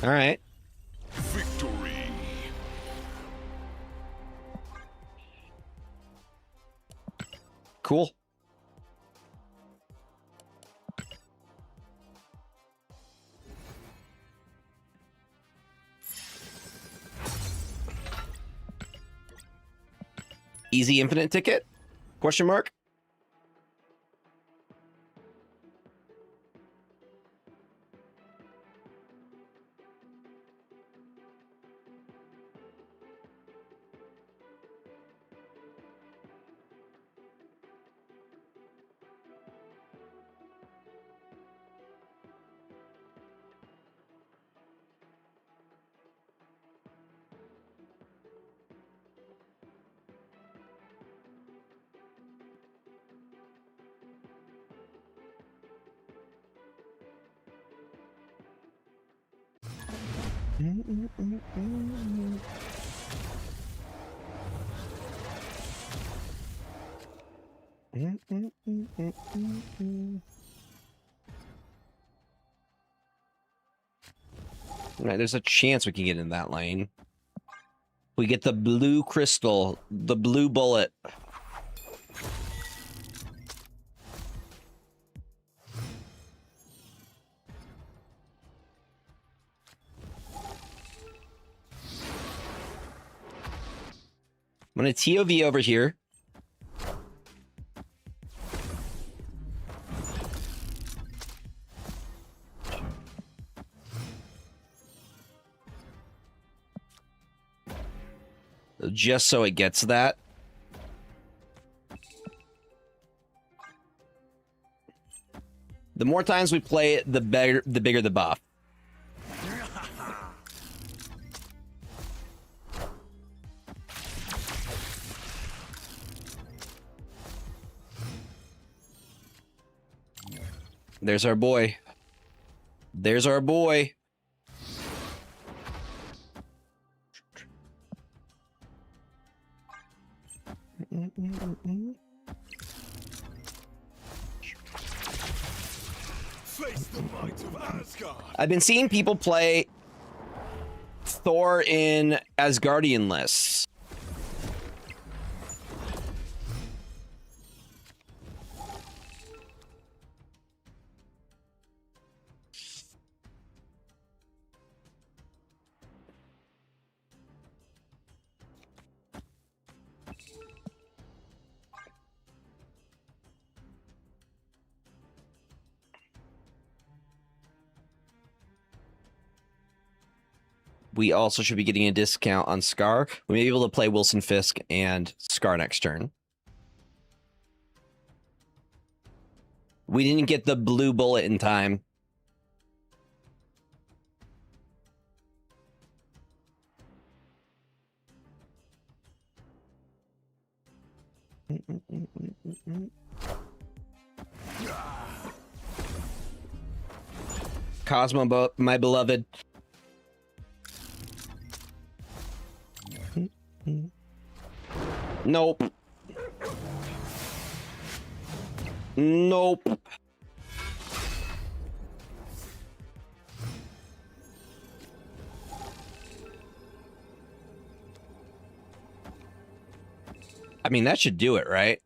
All right. Victory. Cool. Easy infinite ticket? Question mark? All right, there's a chance we can get in that lane. We get the blue crystal, the blue bullet. I'm gonna TOV over here. Just so it gets that. The more times we play it, the bigger the buff. There's our boy. There's our boy. Face the might of Asgard. I've been seeing people play Thor in Asgardian lists. We also should be getting a discount on Scar. We may be able to play Wilson Fisk and Scar next turn. We didn't get the blue bullet in time. Cosmo, my beloved. Nope. Nope. I mean, that should do it, right?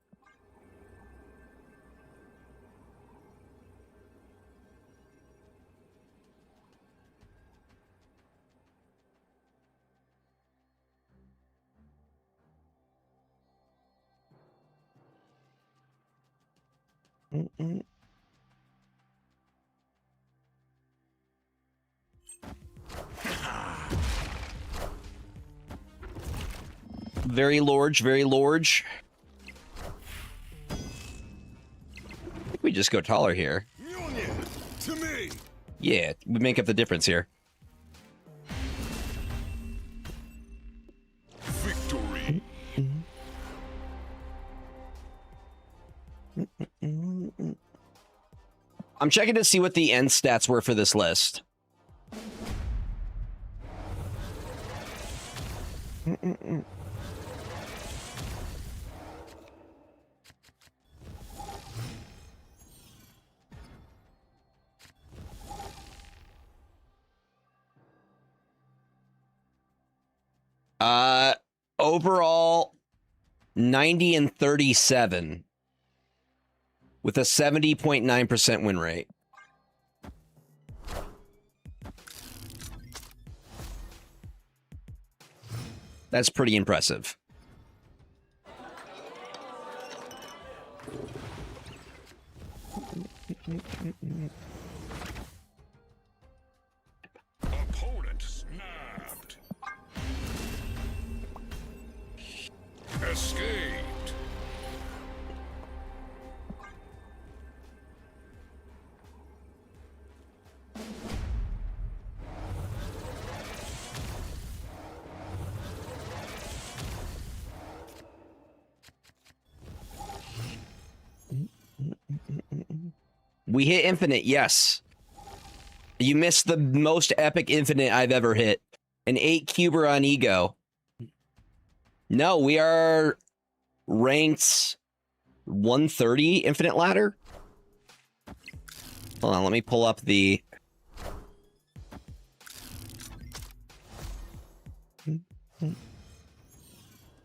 Very large, very large. I think we just go taller here. Union to me. Yeah, we make up the difference here. Victory. I'm checking to see what the end stats were for this list. Overall 90 and 37 with a 70.9% win rate. That's pretty impressive. Opponent snapped. Escaped. We hit infinite, yes. You missed the most epic infinite I've ever hit. An 8 cuber on ego. No, we are ranked 130 infinite ladder. Hold on, let me pull up the...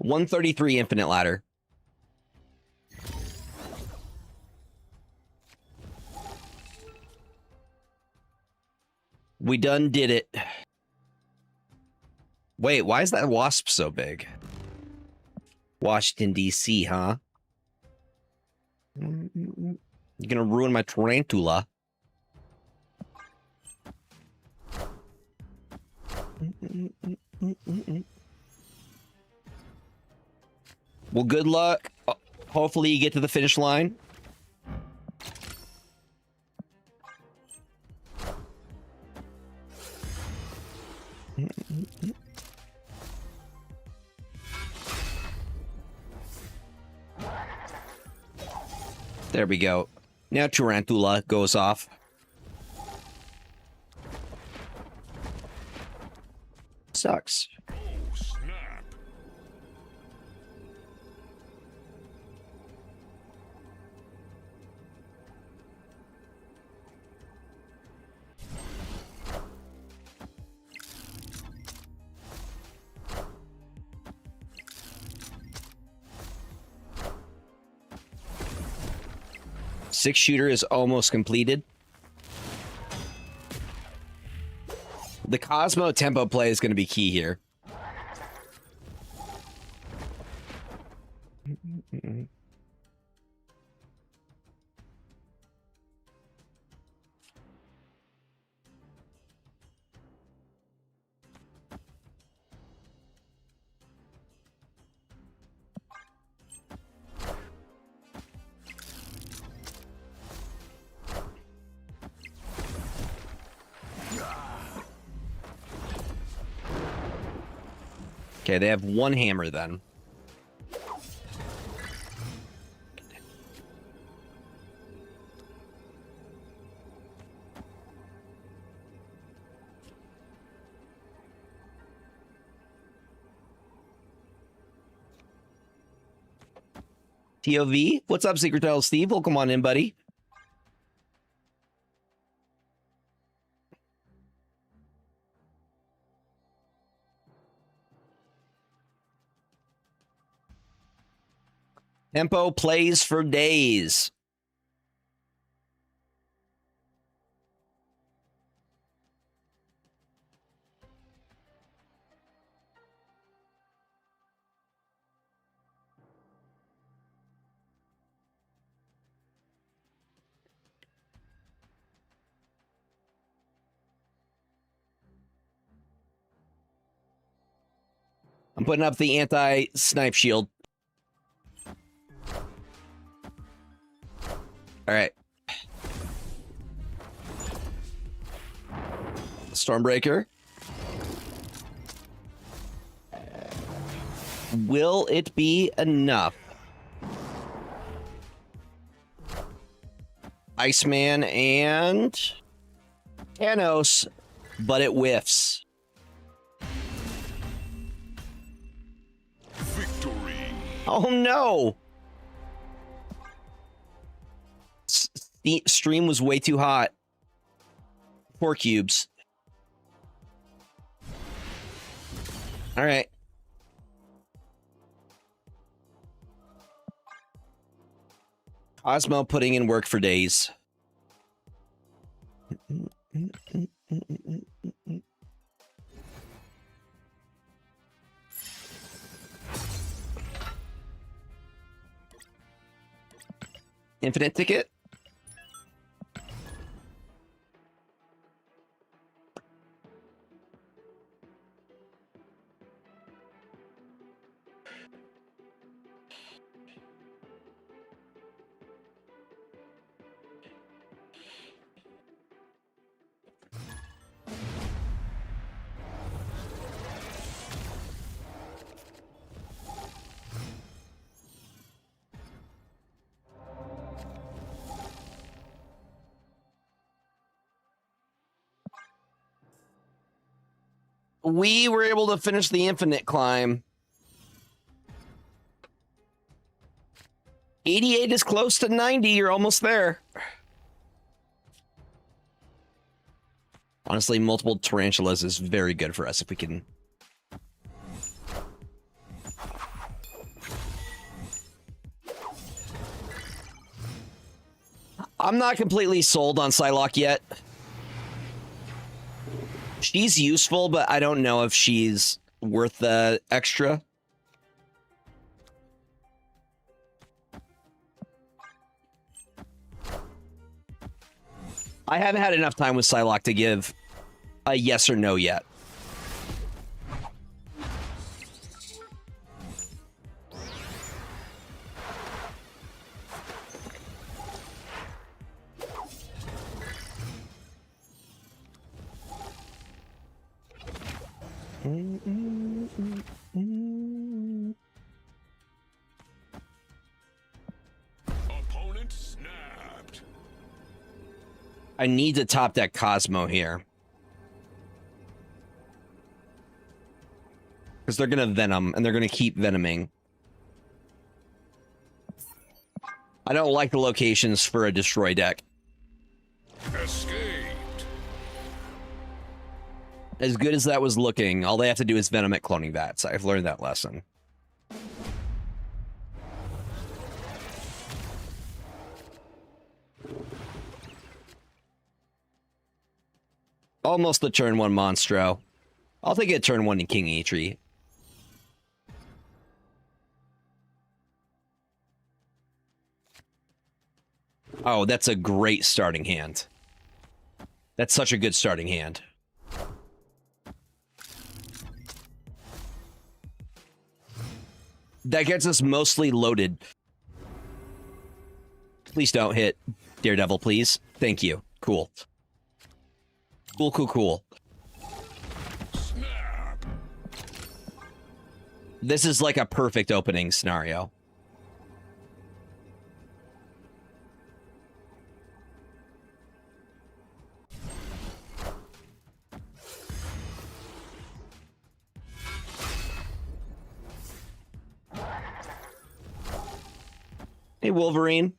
$133 infinite ladder. We done did it. Wait, why is that wasp so big? Washington, D.C., huh? You're gonna ruin my tarantula. Well, good luck. Hopefully you get to the finish line. There we go. Now Tarantula goes off. Sucks. Oh, snap. Six shooter is almost completed. The Cosmo tempo play is going to be key here. Okay, they have one hammer then. TOV, what's up, Secret Title Steve? Welcome on in, buddy. Tempo plays for days. I'm putting up the anti-snipe shield. All right. Stormbreaker. Will it be enough? Iceman and Thanos, but it whiffs. Victory. Oh no! Stream was way too hot. 4 cubes. All right. Cosmo putting in work for days. Infinite ticket. We were able to finish the infinite climb. 88 is close to 90. You're almost there. Honestly, multiple tarantulas is very good for us if we can. I'm not completely sold on Psylocke yet. She's useful, but I don't know if she's worth the extra. I haven't had enough time with Psylocke to give a yes or no yet. Opponent snapped. I need to top that Cosmo here. Because they're going to Venom, and they're going to keep Venoming. I don't like the locations for a Destroy deck. Escaped. As good as that was looking, all they have to do is Venom at cloning Vats. I've learned that lesson. Almost the turn 1 Monstro. I'll take it turn 1 in King Atri. Oh, that's a great starting hand. That's such a good starting hand. That gets us mostly loaded. Please don't hit Daredevil, please. Thank you. Cool. Cool, cool, cool. Snap. This is like a perfect opening scenario. Hey, Wolverine.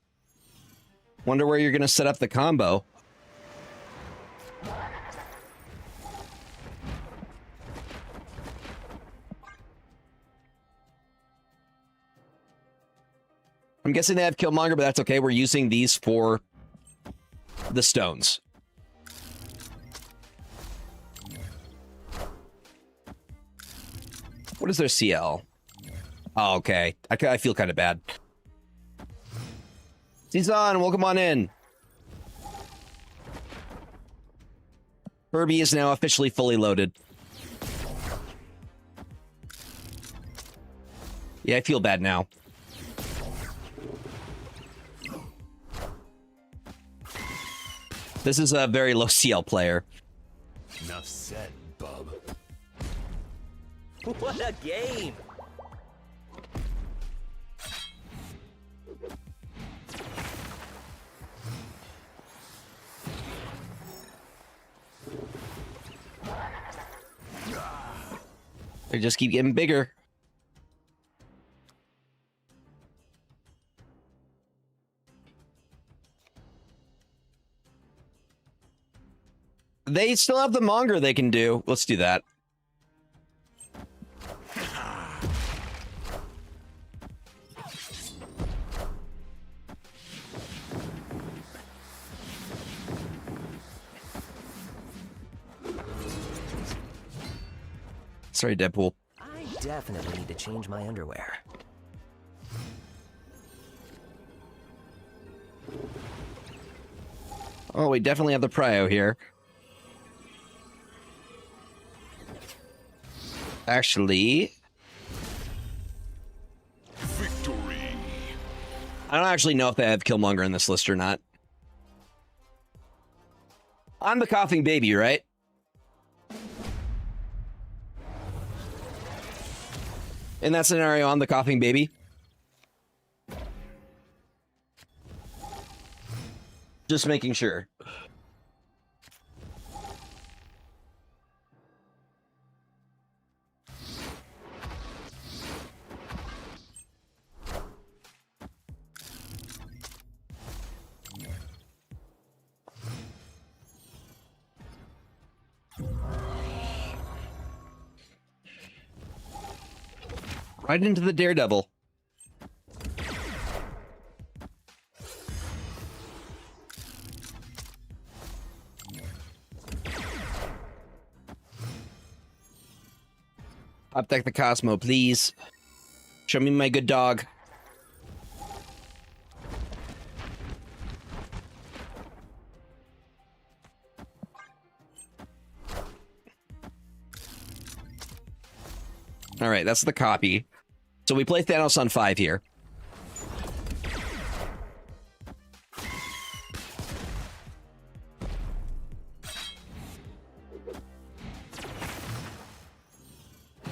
Wonder where you're going to set up the combo. I'm guessing they have Killmonger, but that's okay. We're using these for the stones. What is their CL? Oh, okay. I feel kind of bad. Zizan, welcome on in. Herbie is now officially fully loaded. Yeah, I feel bad now. This is a very low CL player. Enough said, bub. What a game! They just keep getting bigger. They still have the monger they can do. Let's do that. Sorry, Deadpool. I definitely need to change my underwear. Oh, we definitely have the prio here. Actually, Victory. I don't actually know if they have Killmonger in this list or not. I'm the coughing baby, right? In that scenario, I'm the coughing baby. Just making sure. Right into the Daredevil. Up deck the Cosmo, please. Show me my good dog. All right, that's the copy. So we play Thanos on 5 here.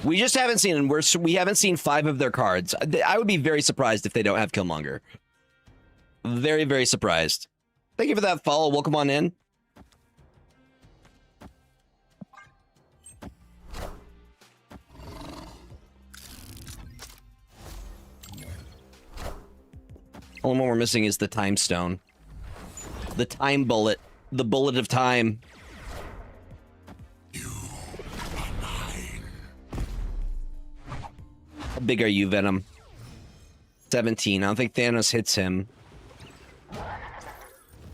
We just haven't seen, we haven't seen 5 of their cards. I would be very surprised if they don't have Killmonger. Very, very surprised. Thank you for that follow. Welcome on in. Only one we're missing is the time stone. The time bullet. The bullet of time. You are mine. How big are you, Venom? 17. I don't think Thanos hits him.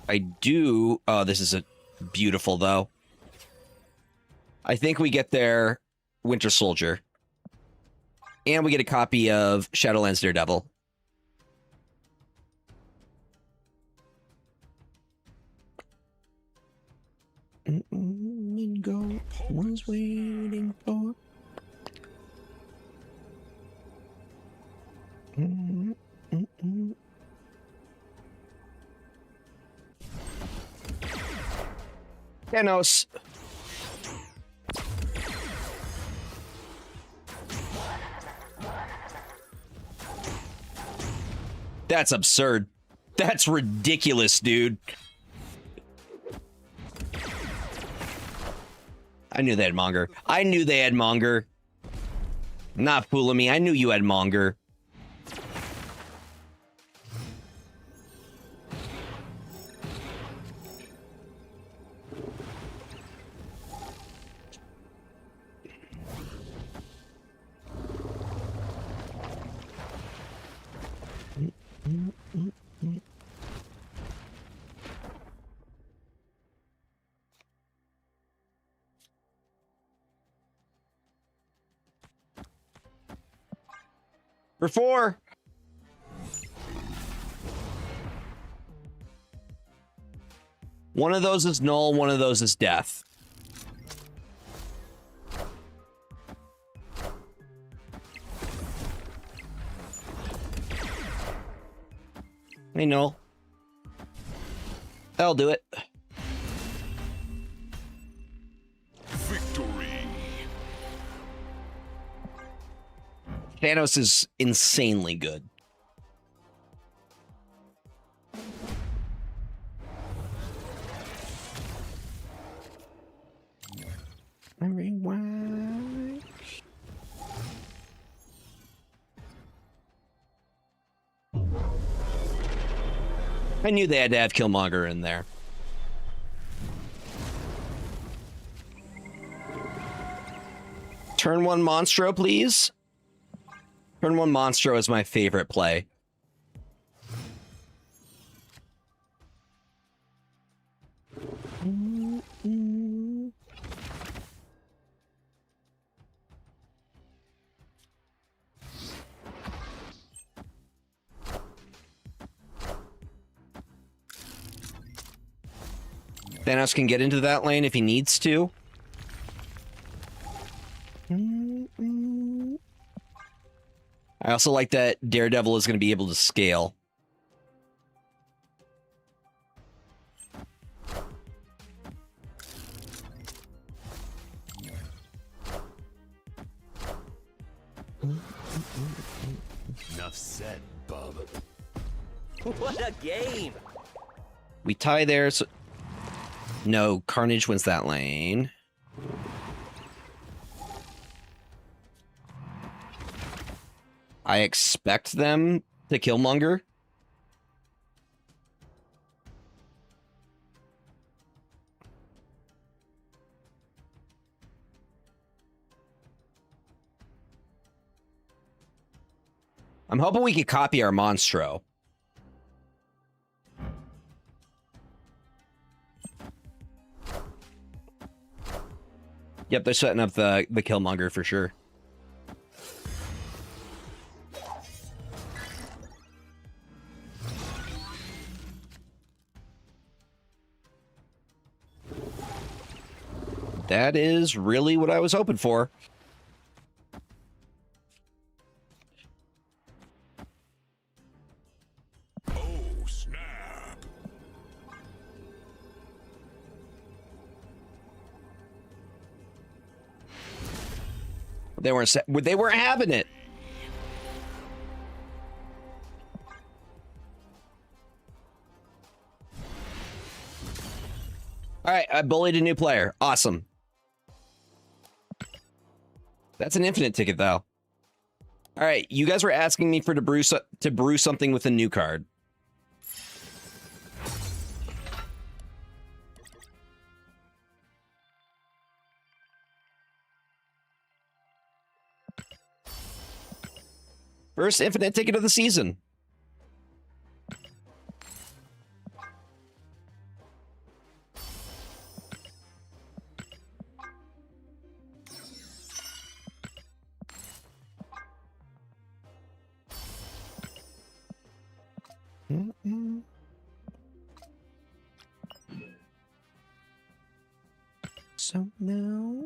I do. Oh, this is a beautiful, though. I think we get their Winter Soldier. And we get a copy of Shadowlands Daredevil. Go was waiting for. Thanos. That's absurd. That's ridiculous, dude. I knew they had Monger. I knew they had Monger. Not fooling me. I knew you had Monger. For 4. One of those is null, one of those is death. I know. That'll do it. Victory. Thanos is insanely good. Rewind. I knew they had to have Killmonger in there. Turn 1 Monstro, please. Turn 1 Monstro is my favorite play. Thanos can get into that lane if he needs to. I also like that Daredevil is going to be able to scale. Enough said, bub. What a game! We tie there, so... No, Carnage wins that lane. I expect them to Killmonger. I'm hoping we could copy our Monstro. Yep, they're setting up the Killmonger for sure. That is really what I was hoping for. Oh, snap. They weren't having it. All right, I bullied a new player. Awesome. That's an infinite ticket, though. All right, you guys were asking me for to brew something with a new card. First infinite ticket of the season. So now...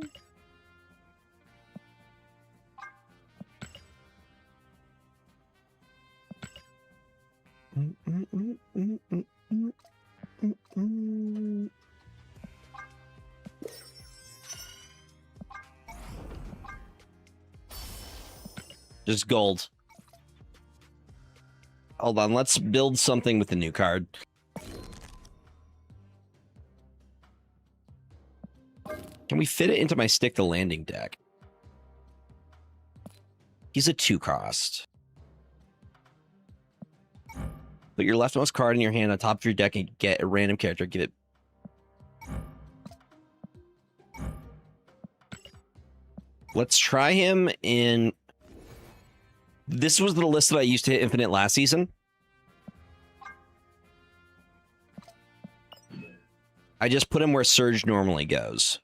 Just gold. Hold on, let's build something with the new card. Can we fit it into my Stick the Landing deck? He's a 2-cost. Put your leftmost card in your hand on top of your deck and get a random character. Give it... Let's try him in... This was the list that I used to hit Infinite last season. I just put him where Surge normally goes.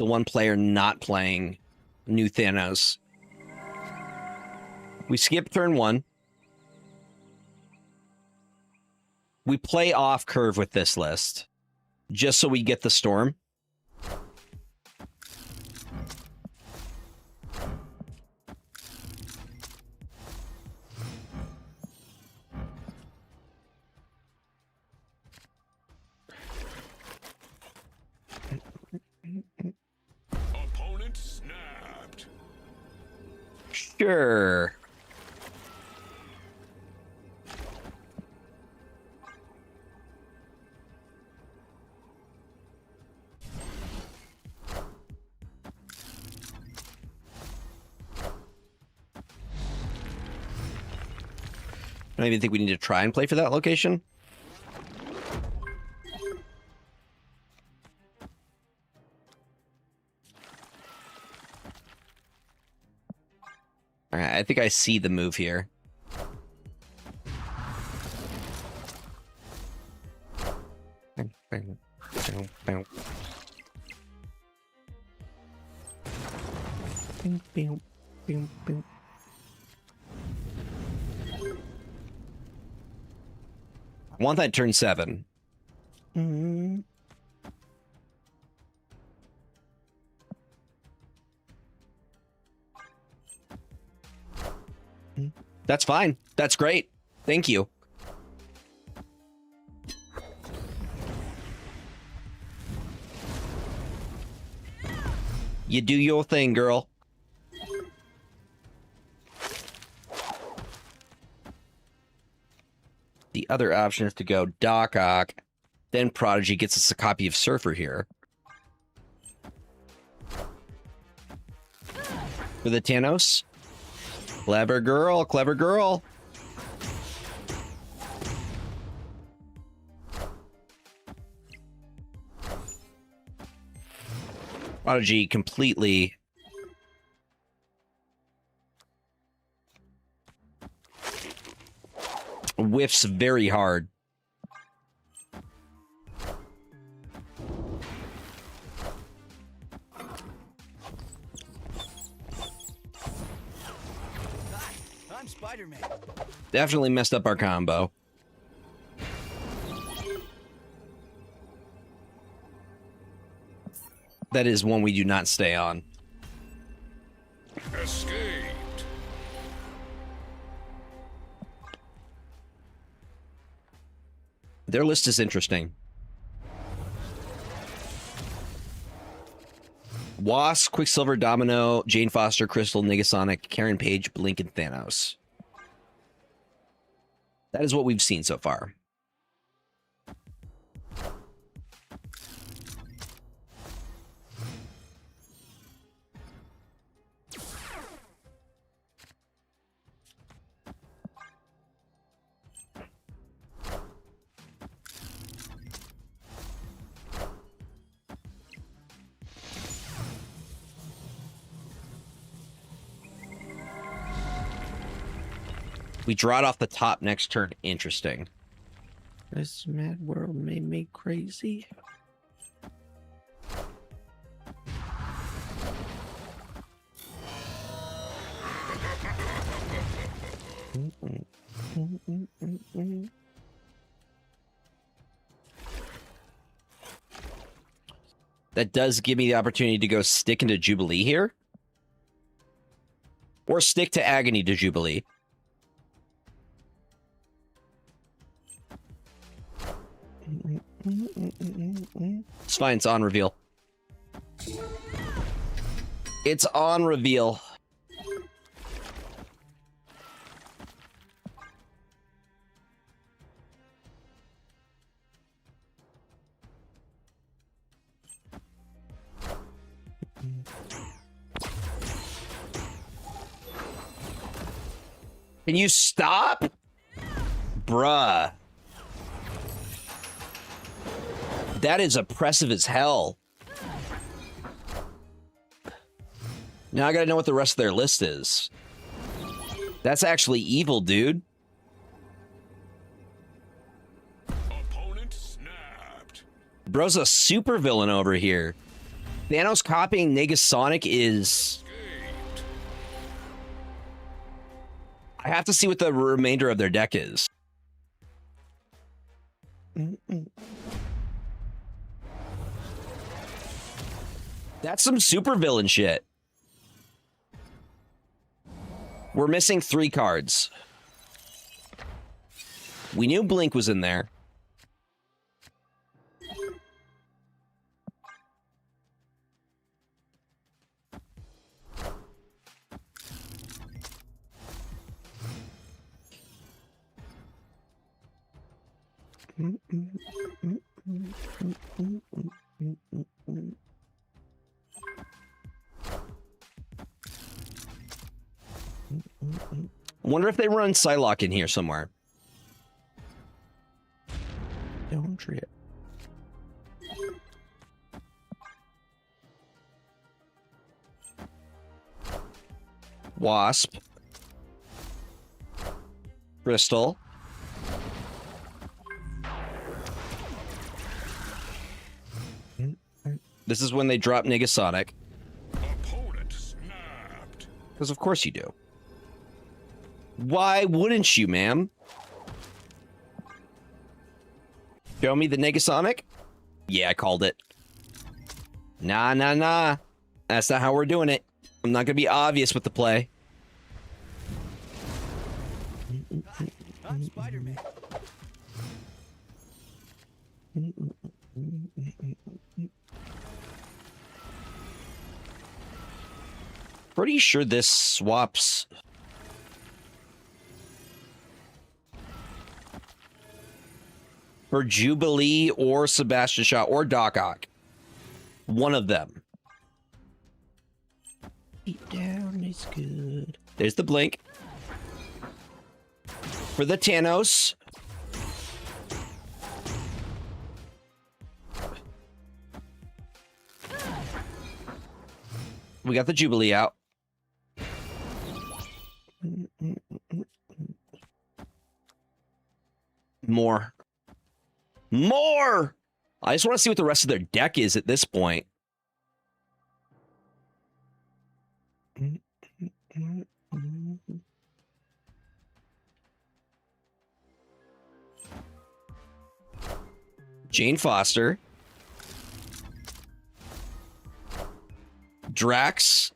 the one player not playing new Thanos. We skip turn 1. We play off curve with this list, just so we get the storm. Opponent snapped. Sure. I don't even think we need to try and play for that location. All right, I think I see the move here. I want that turn 7. That's fine. That's great. Thank you. You do your thing, girl. The other option is to go Doc Ock, then Prodigy gets us a copy of Surfer here. For the Thanos. Clever girl, clever girl. Prodigy completely whiffs very hard. I'm Spider-Man. Definitely messed up our combo. That is one we do not stay on. Escaped. Their list is interesting. Wasp, Quicksilver, Domino, Jane Foster, Crystal, Negasonic, Karen Page, Blink, and Thanos. That is what we've seen so far. We draw it off the top next turn. Interesting. This mad world made me crazy. That does give me the opportunity to go stick into Jubilee here. Or stick to Agony to Jubilee. It's fine, it's on reveal. It's on reveal. Can you stop? Bruh. That is oppressive as hell. Now I gotta know what the rest of their list is. That's actually evil, dude. Opponent snapped. Bro's a super villain over here. Thanos copying Negasonic is... I have to see what the remainder of their deck is. That's some supervillain shit. We're missing 3 cards. We knew Blink was in there. Wonder if they run Psylocke in here somewhere. Don't trip. Wasp. Crystal. This is when they drop Negasonic. Opponent snapped. Because of course you do. Why wouldn't you, ma'am? Show me the Negasonic? Yeah, I called it. Nah, nah, nah. That's not how we're doing it. I'm not gonna be obvious with the play. I'm Spider-Man. Pretty sure this swaps. For Jubilee or Sebastian Shaw or Doc Ock. One of them. Deep down is good. There's the Blink. For the Thanos. We got the Jubilee out. More. More! I just want to see what the rest of their deck is at this point. Jane Foster. Drax.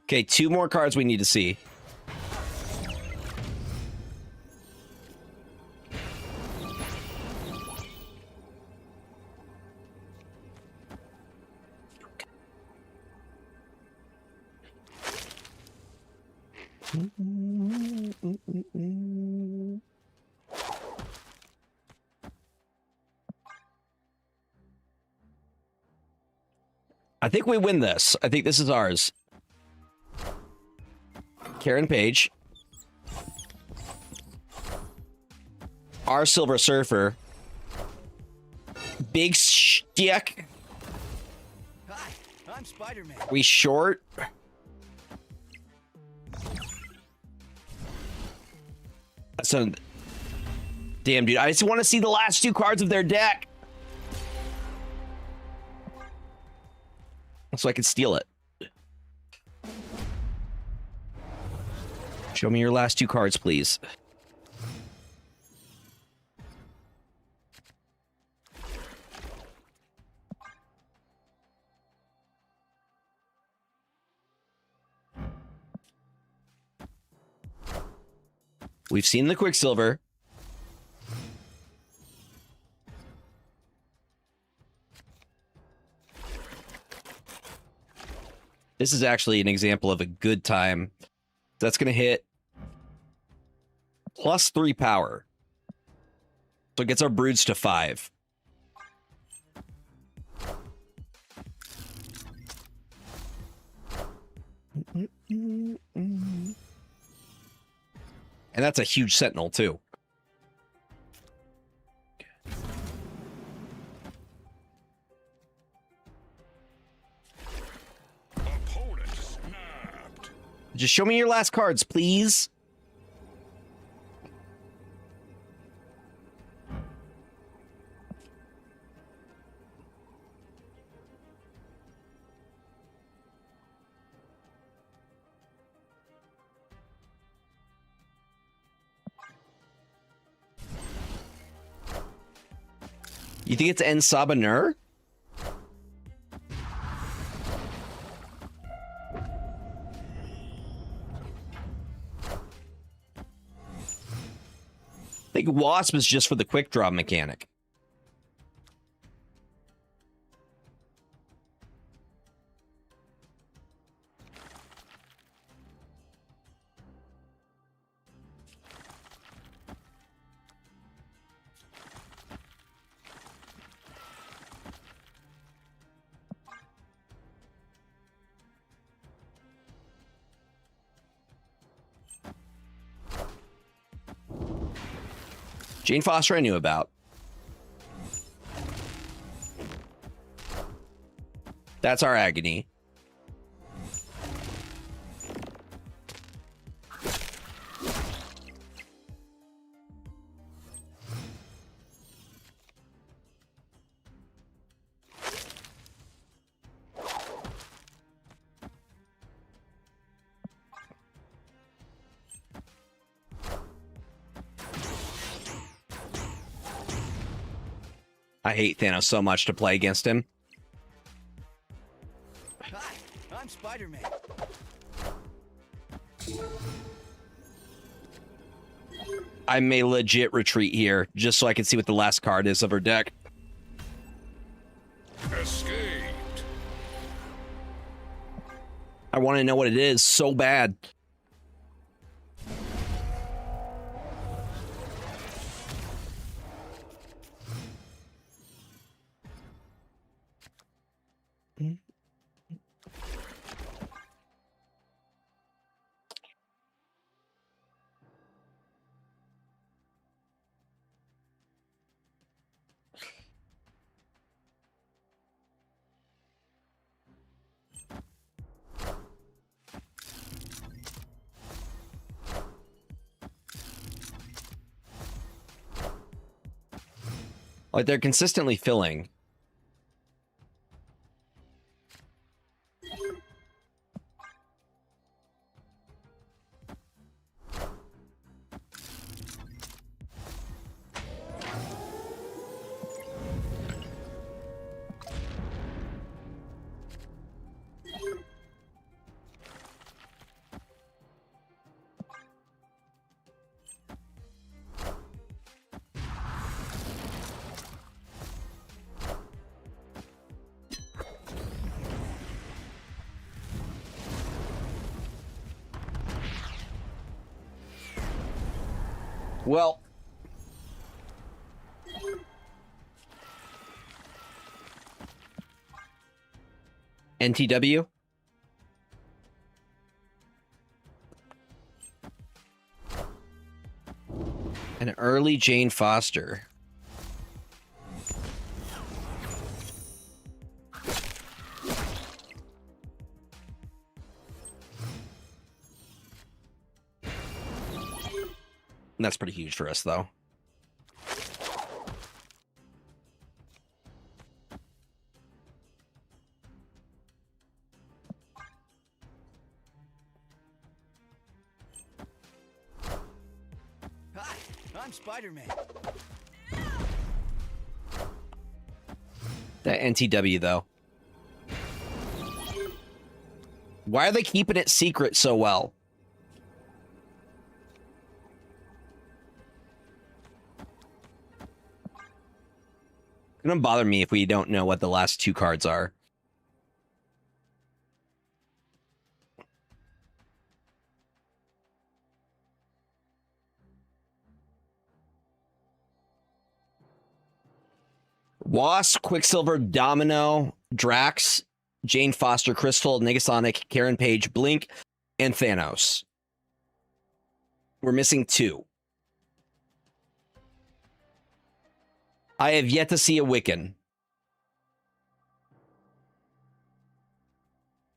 Okay, 2 more cards we need to see. I think we win this. I think this is ours. Karen Page. Our Silver Surfer. Big Stick. Hi, I'm Spider-Man. We short. That's a... Damn, dude. I just want to see the last 2 cards of their deck. So I can steal it. Show me your last 2 cards, please. We've seen the Quicksilver. This is actually an example of a good time. That's going to hit +3 power. So it gets our broods to 5. And that's a huge sentinel, too. Opponent snapped. Just show me your last cards, please. You think it's En Sabanur? I think Wasp is just for the quick draw mechanic. Jane Foster I knew about. That's our agony. I hate Thanos so much to play against him. Hi, I'm Spider-Man. I may legit retreat here just so I can see what the last card is of her deck. Escaped. I want to know what it is so bad. Like, they're consistently filling. Well, NTW. An early Jane Foster. That's pretty huge for us, though. Hi, I'm Spider-Man. That NTW, though. Why are they keeping it secret so well? It doesn't bother me if we don't know what the last two cards are. Wasp, Quicksilver, Domino, Drax, Jane Foster, Crystal, Negasonic, Karen Page, Blink, and Thanos. We're missing two. I have yet to see a Wiccan.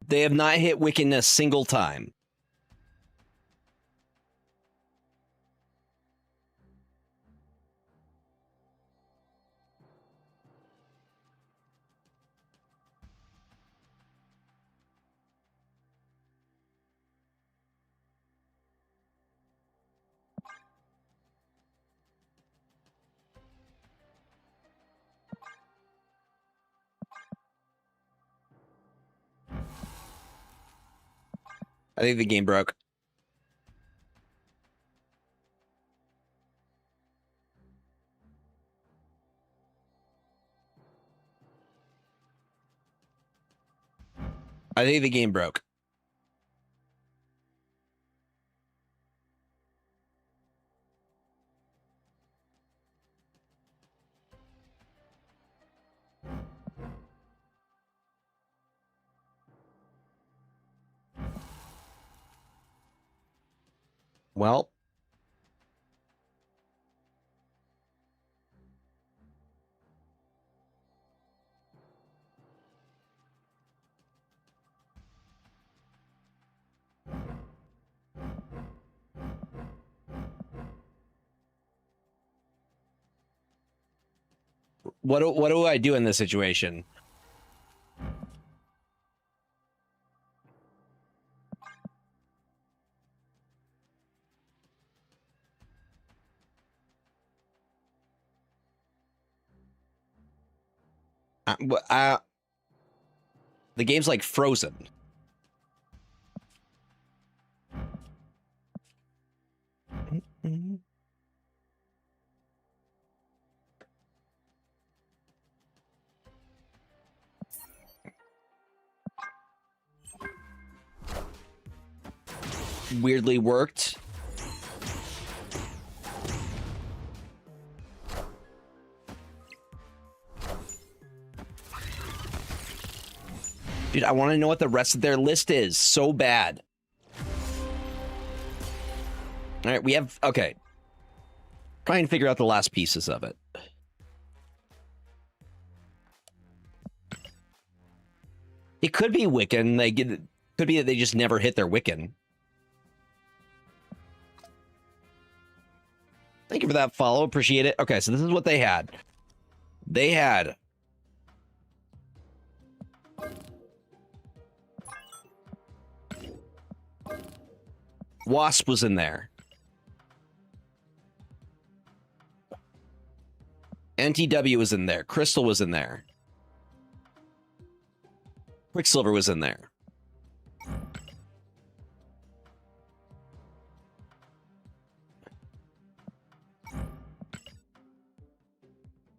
They have not hit Wiccan a single time. I think the game broke. I think the game broke. Well, what do I do in this situation? The game's like frozen. Weirdly worked. Dude, I want to know what the rest of their list is so bad. All right, we have... Okay. Try and figure out the last pieces of it. It could be Wiccan. Could be that they just never hit their Wiccan. Thank you for that follow. Appreciate it. Okay, so this is what they had. They had... Wasp was in there. NTW was in there. Crystal was in there. Quicksilver was in there.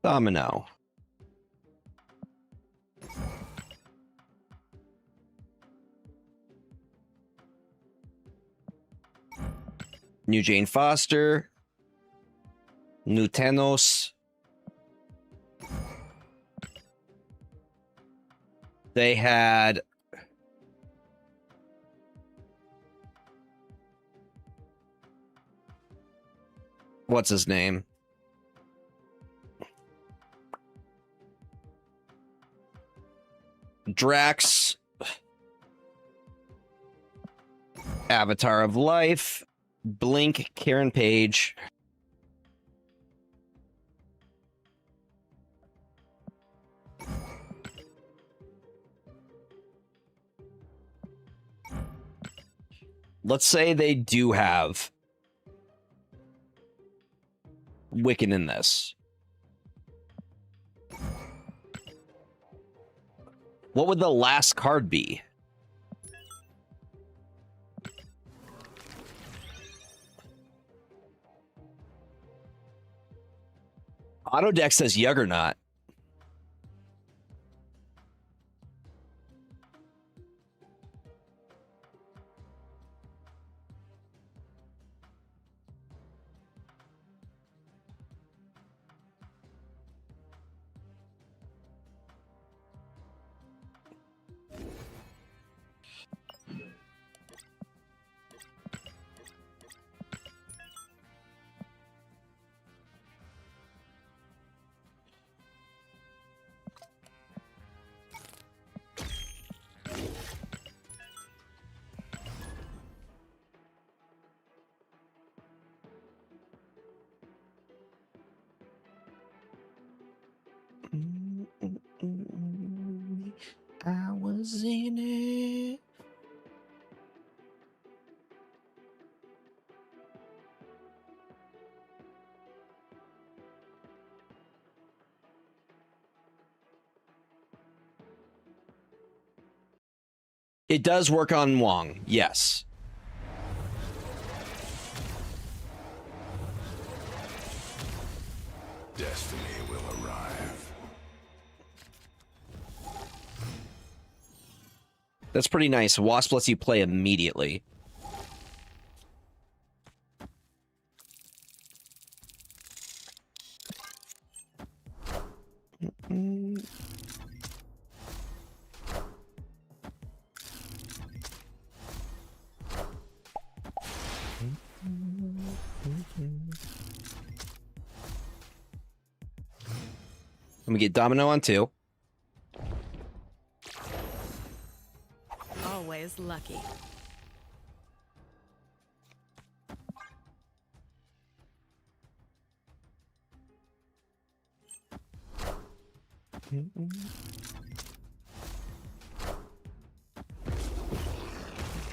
Domino. New Jane Foster. New Thanos. They had... What's his name? Drax. Avatar of Life. Blink, Karen Page. Let's say they do have Wiccan in this. What would the last card be? Autodeck says Juggernaut. I was in it. It does work on Wong, yes. That's pretty nice. Wasp lets you play immediately. Let me get Domino on 2. Always lucky.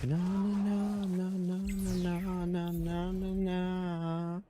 No, no, no, no, no, no, no, no, no.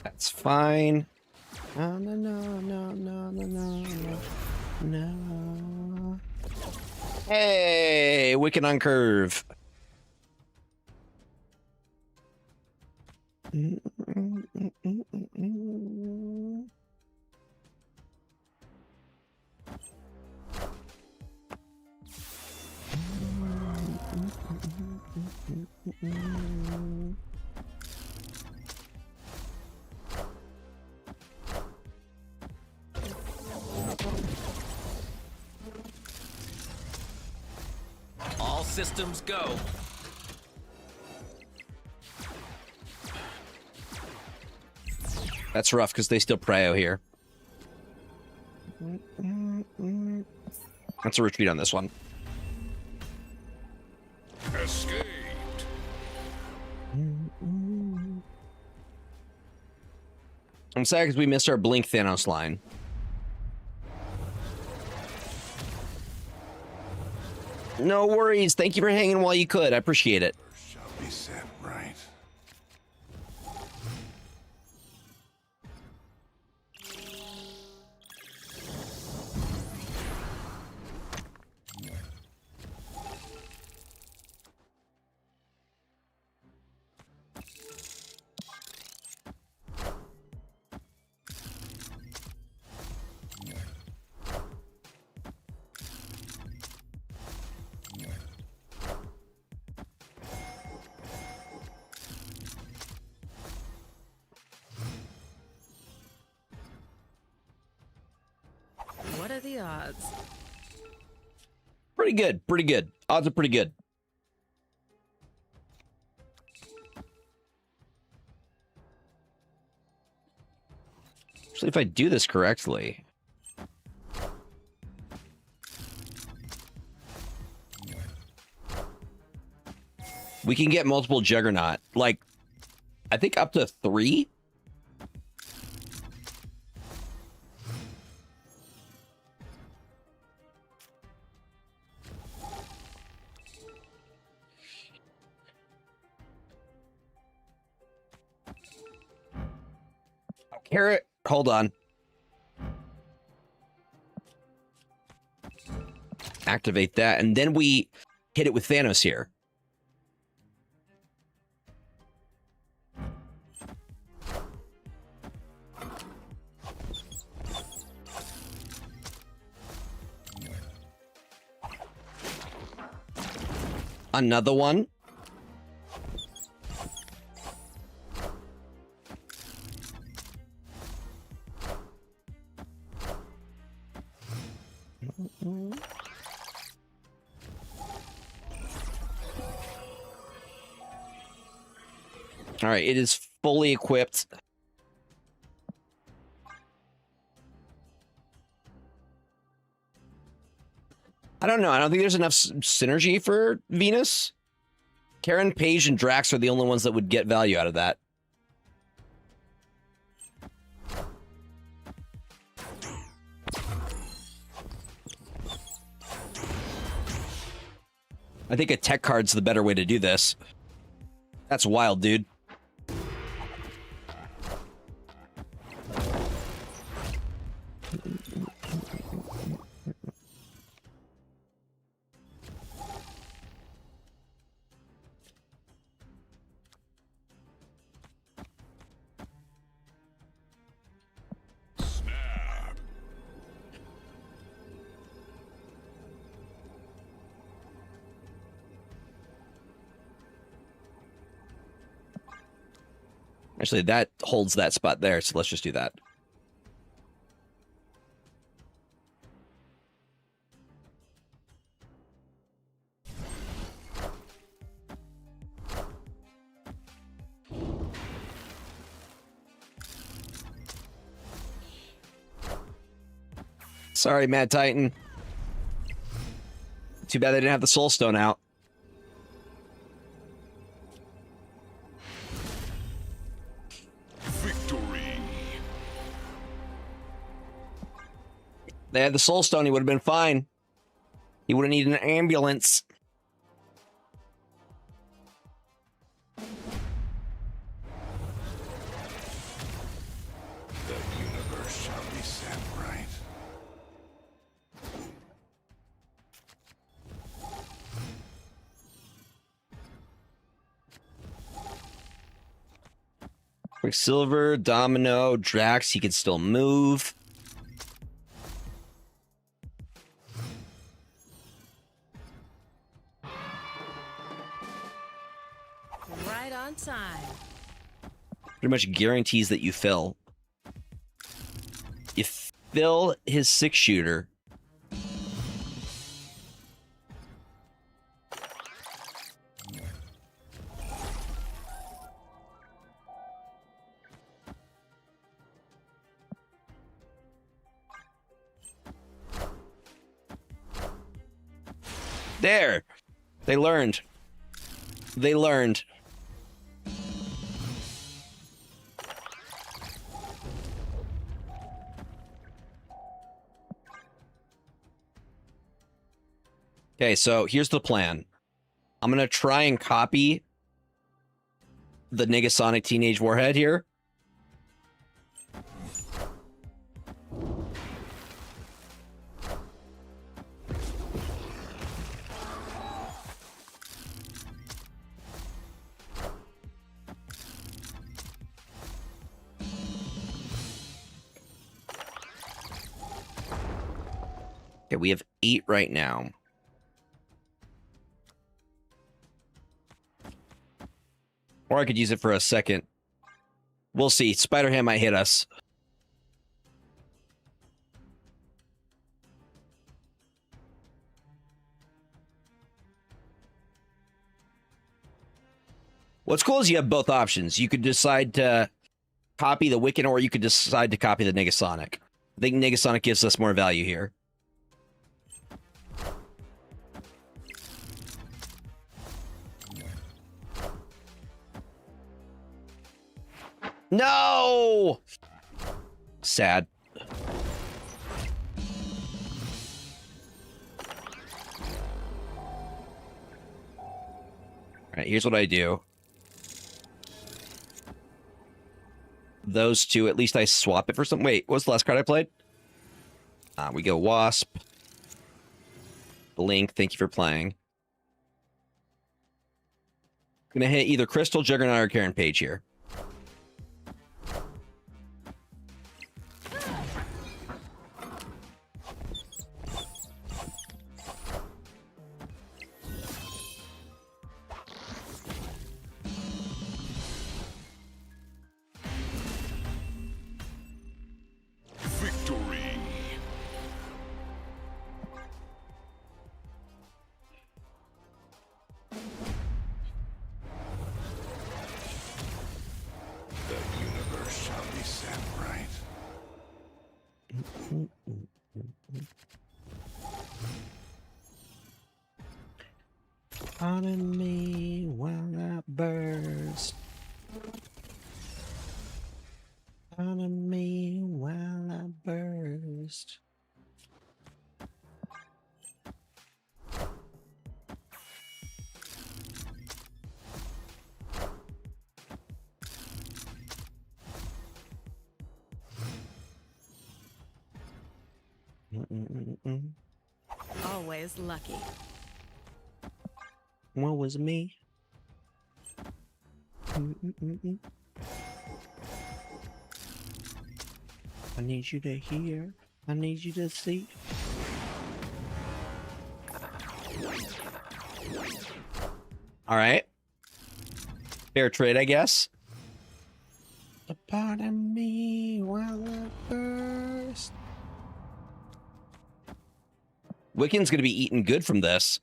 That's fine. No, no, no, no, no, no, no, no. Hey, Wicked on curve. All systems go. That's rough because they still prio here. That's a retreat on this one. Escaped. I'm sad because we missed our Blink Thanos line. No worries. Thank you for hanging while you could. I appreciate it. Shall be set right. What are the odds? Pretty good. Pretty good. Odds are pretty good. Actually, if I do this correctly. We can get multiple Juggernaut. Like, I think up to 3? Carrot, hold on. Activate that, and then we hit it with Thanos here. Another one. All right, it is fully equipped. I don't know. I don't think there's enough synergy for Venus. Karen, Paige, and Drax are the only ones that would get value out of that. I think a tech card's the better way to do this. That's wild, dude. Actually, that holds that spot there, so let's just do that. Sorry, Mad Titan. Too bad they didn't have the Soul Stone out. Victory. They had the Soul Stone, he would have been fine. He wouldn't need an ambulance. The universe shall be set right. Quicksilver, Domino, Drax, he could still move. Right on time. Pretty much guarantees that you fill. You fill his 6-shooter. There. They learned. They learned. Okay, so here's the plan. I'm going to try and copy the Negasonic Teenage Warhead here. Okay, we have 8 right now. Or I could use it for a second. We'll see. Spider-Ham might hit us. What's cool is you have both options. You could decide to copy the Wiccan, or you could decide to copy the Negasonic. I think Negasonic gives us more value here. No! Sad. All right, here's what I do. Those two, at least I swap it for some... Wait, what was the last card I played? We go Wasp. Blink, thank you for playing. Gonna hit either Crystal, Juggernaut, or Karen Page here. Victory. Pardon me while I burst. Pardon me while I burst. Always lucky. What was me? I need you to hear. I need you to see. All right. Fair trade, I guess. Pardon me while I burst. Wiccan's gonna be eating good from this.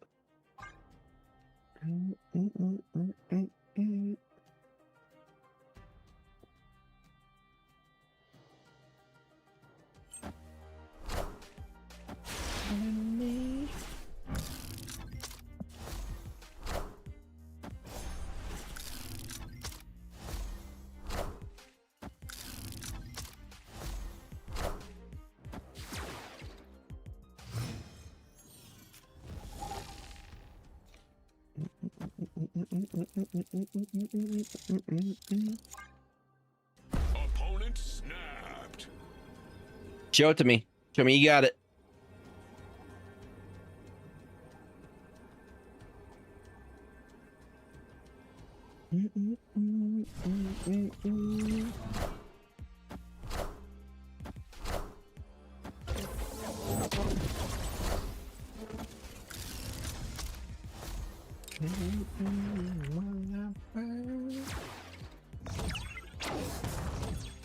Opponent snapped. Show it to me. Show me you got it.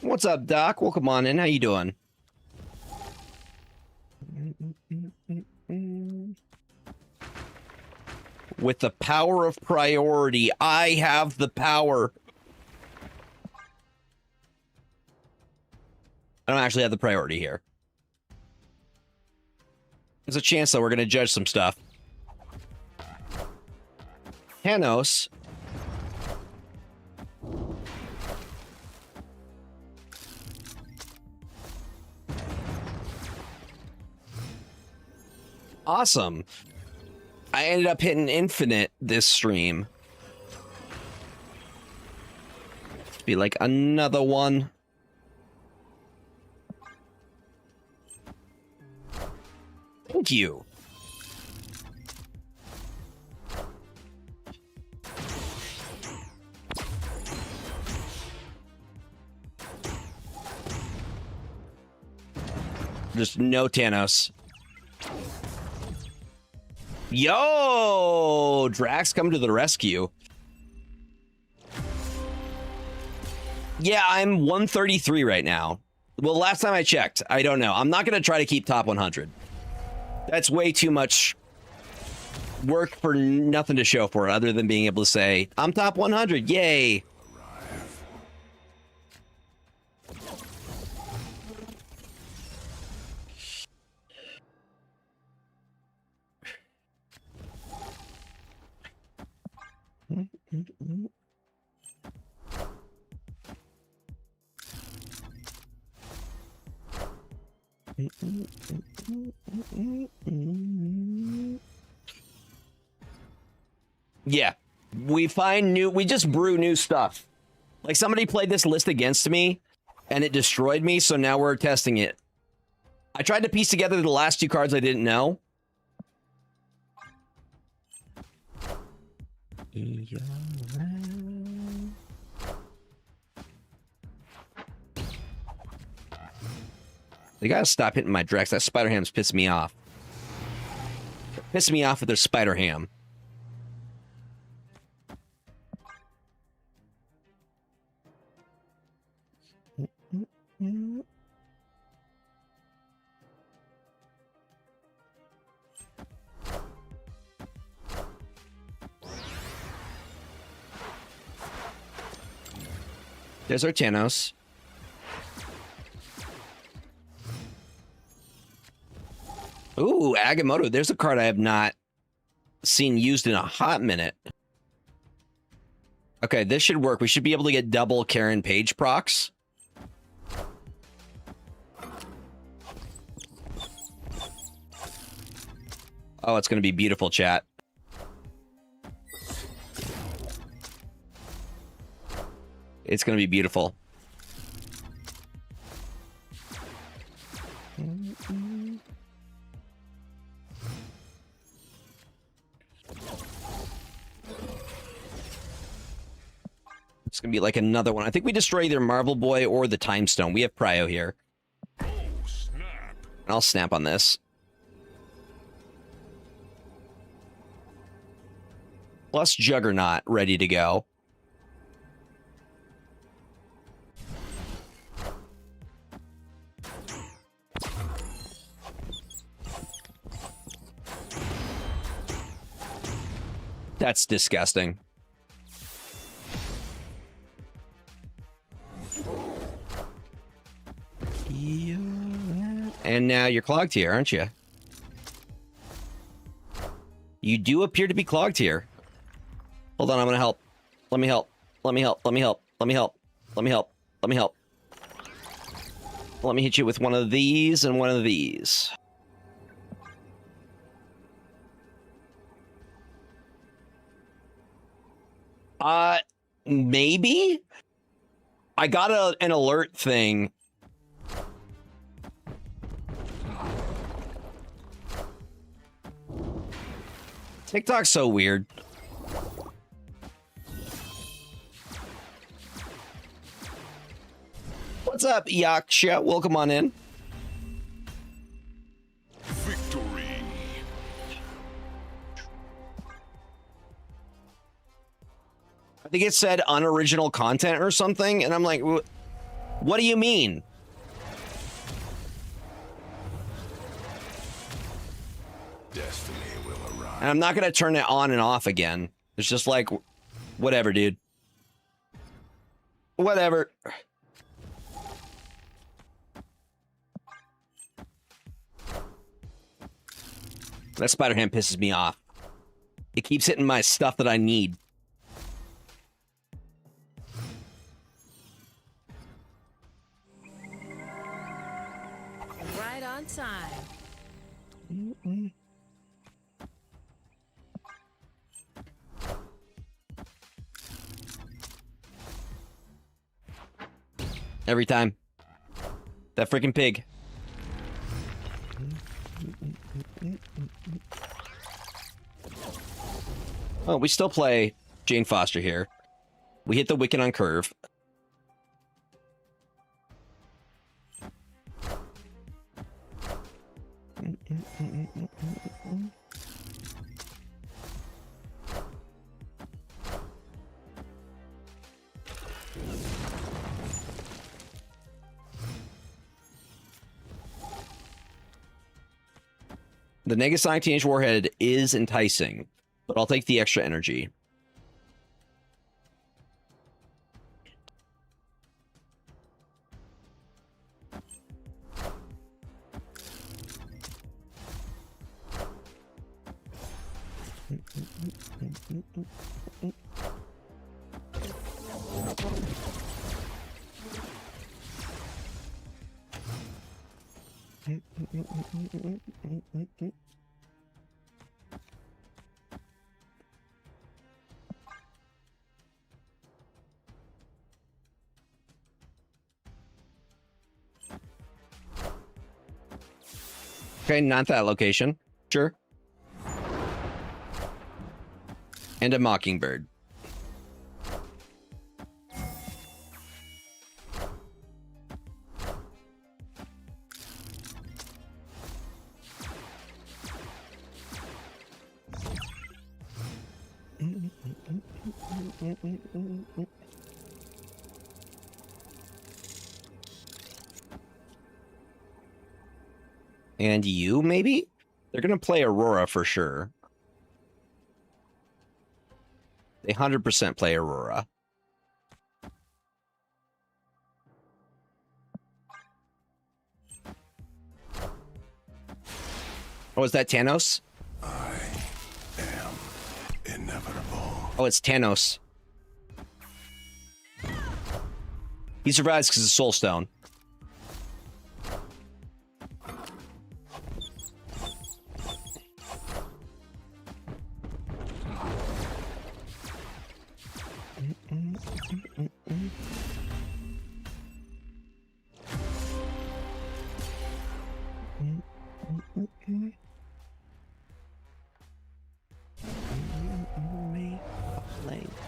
What's up, Doc? Welcome on in. How you doing? With the power of priority, I have the power. I don't actually have the priority here. There's a chance, though, we're going to judge some stuff. Thanos. Awesome. I ended up hitting infinite this stream. Be like another one. Thank you. Just no Thanos. Yo, Drax come to the rescue. Yeah, I'm 133 right now. Well, last time I checked, I don't know. I'm not going to try to keep top 100. That's way too much work for nothing to show for it other than being able to say, I'm top 100. Yay. Yeah, we just brew new stuff. Like somebody played this list against me and it destroyed me, so now we're testing it. I tried to piece together the last two cards I didn't know. They gotta stop hitting my Drex. That Spider Ham's pissing me off. Pissing me off with their Spider Ham. There's our Thanos. Ooh, Agamotto. There's a card I have not seen used in a hot minute. Okay, this should work. We should be able to get double Karen Page procs. Oh, it's going to be beautiful, chat. It's going to be beautiful. It's going to be like another one. I think we destroy either Marvel Boy or the Time Stone. We have Prio here. Oh, snap. I'll snap on this. Plus Juggernaut ready to go. That's disgusting. And now you're clogged here, aren't you? You do appear to be clogged here. Hold on, I'm gonna help. Let me help. Let me help. Let me help. Let me help. Let me help. Let me help. Let me hit you with one of these and one of these. Maybe? I got an alert thing. TikTok's so weird. What's up, Yaksha? Welcome on in. Victory. I think it said unoriginal content or something, and I'm like, what do you mean? Destiny will arrive. And I'm not gonna turn it on and off again. It's just like, whatever, dude. Whatever. That spider ham pisses me off. It keeps hitting my stuff that I need. Right on time. Every time. That freaking pig. Oh, we still play Jane Foster here. We hit the Wicked on curve. The Negasonic Teenage Warhead is enticing, but I'll take the extra energy. Okay, not that location. Sure. And a Mockingbird. And you, maybe? They're going to play Aurora for sure. They 100% play Aurora. Oh, is that Thanos? I am inevitable. Oh, it's Thanos. He survives because of Soul Stone.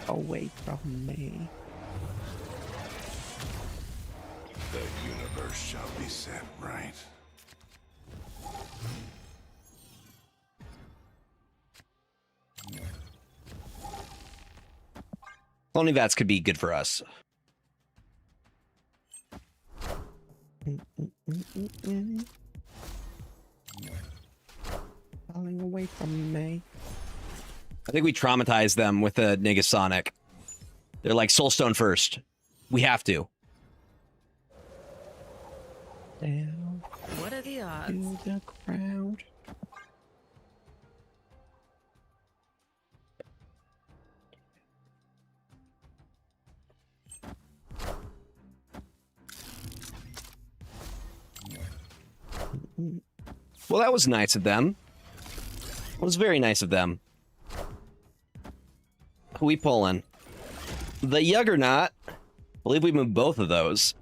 Away from me. The universe shall be set right. Only Vats could be good for us. Falling away from me. I think we traumatized them with a Negasonic. They're like Soulstone first. We have to. Down What are the odds? to the ground. Well, that was nice of them. It was very nice of them. Who we pulling? The Juggernaut. I believe we moved both of those.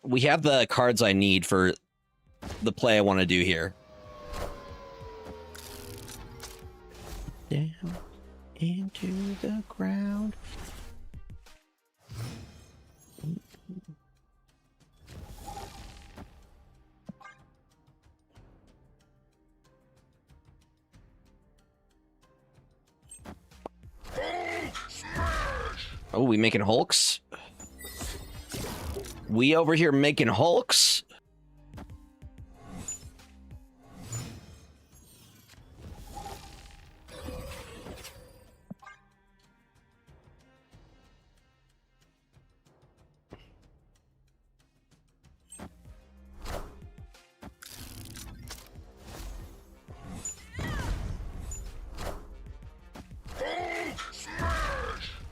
We have the cards I need for the play I want to do here. Down into the ground. Oh, we making Hulks? We over here making Hulks?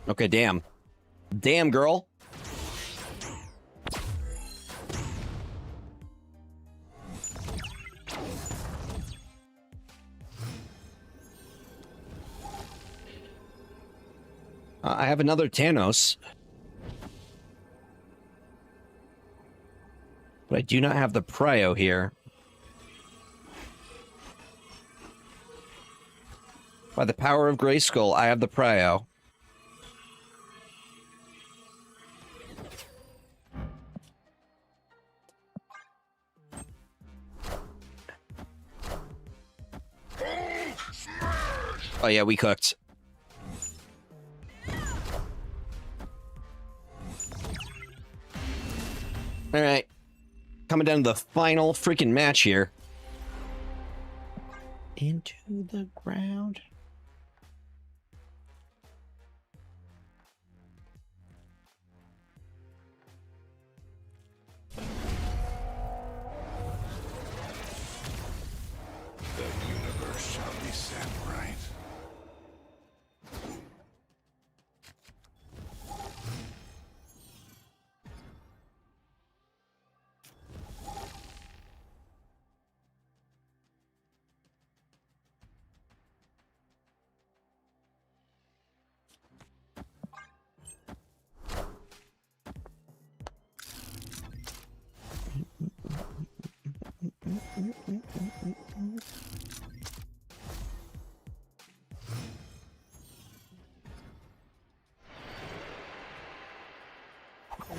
Okay, damn. Damn, girl. I have another Thanos. But I do not have the Prio here. By the power of Grayskull, I have the Prio. Oh yeah, we cooked. All right. Coming down to the final freaking match here. Into the ground. The universe shall be set right.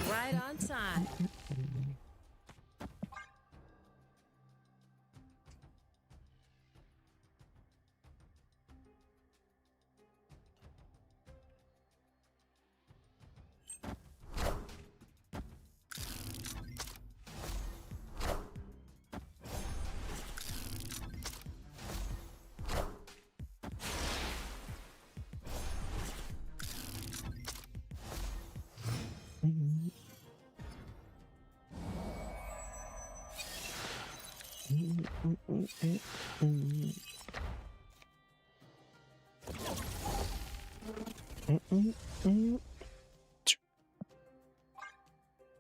Right on time.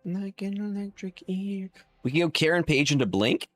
Like an electric ear. We can go Karen Page into Blink.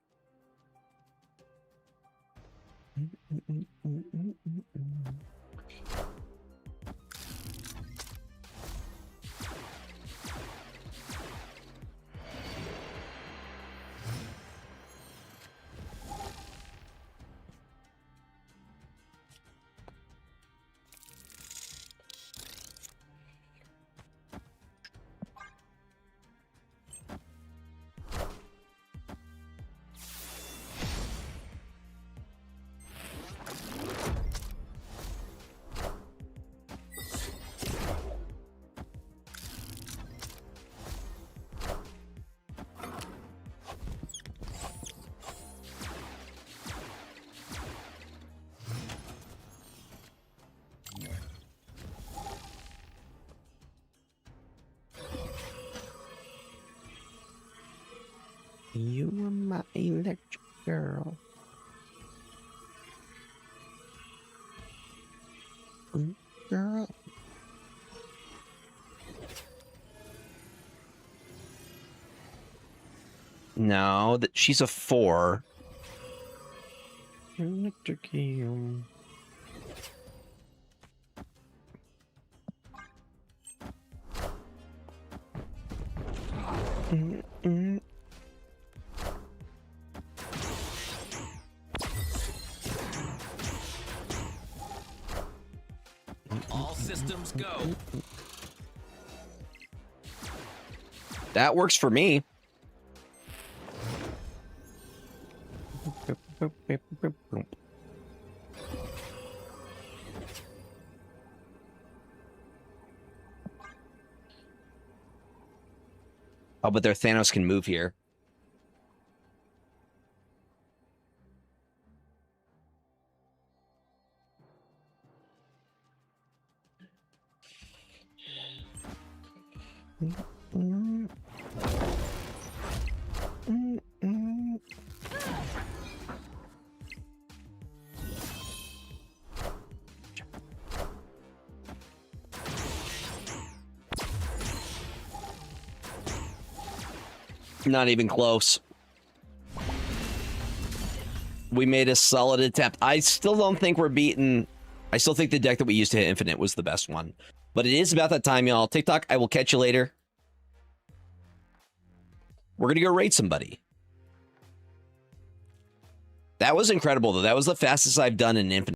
You were my electric girl. Girl. No, that she's a 4. Electric eel. All systems go. That works for me. Oh, but their Thanos can move here. Not even close. We made a solid attempt. I still don't think we're beaten. I still think the deck that we used to hit Infinite was the best one. But it is about that time, y'all. TikTok, I will catch you later. We're going to go raid somebody. That was incredible, though. That was the fastest I've done in Infinite.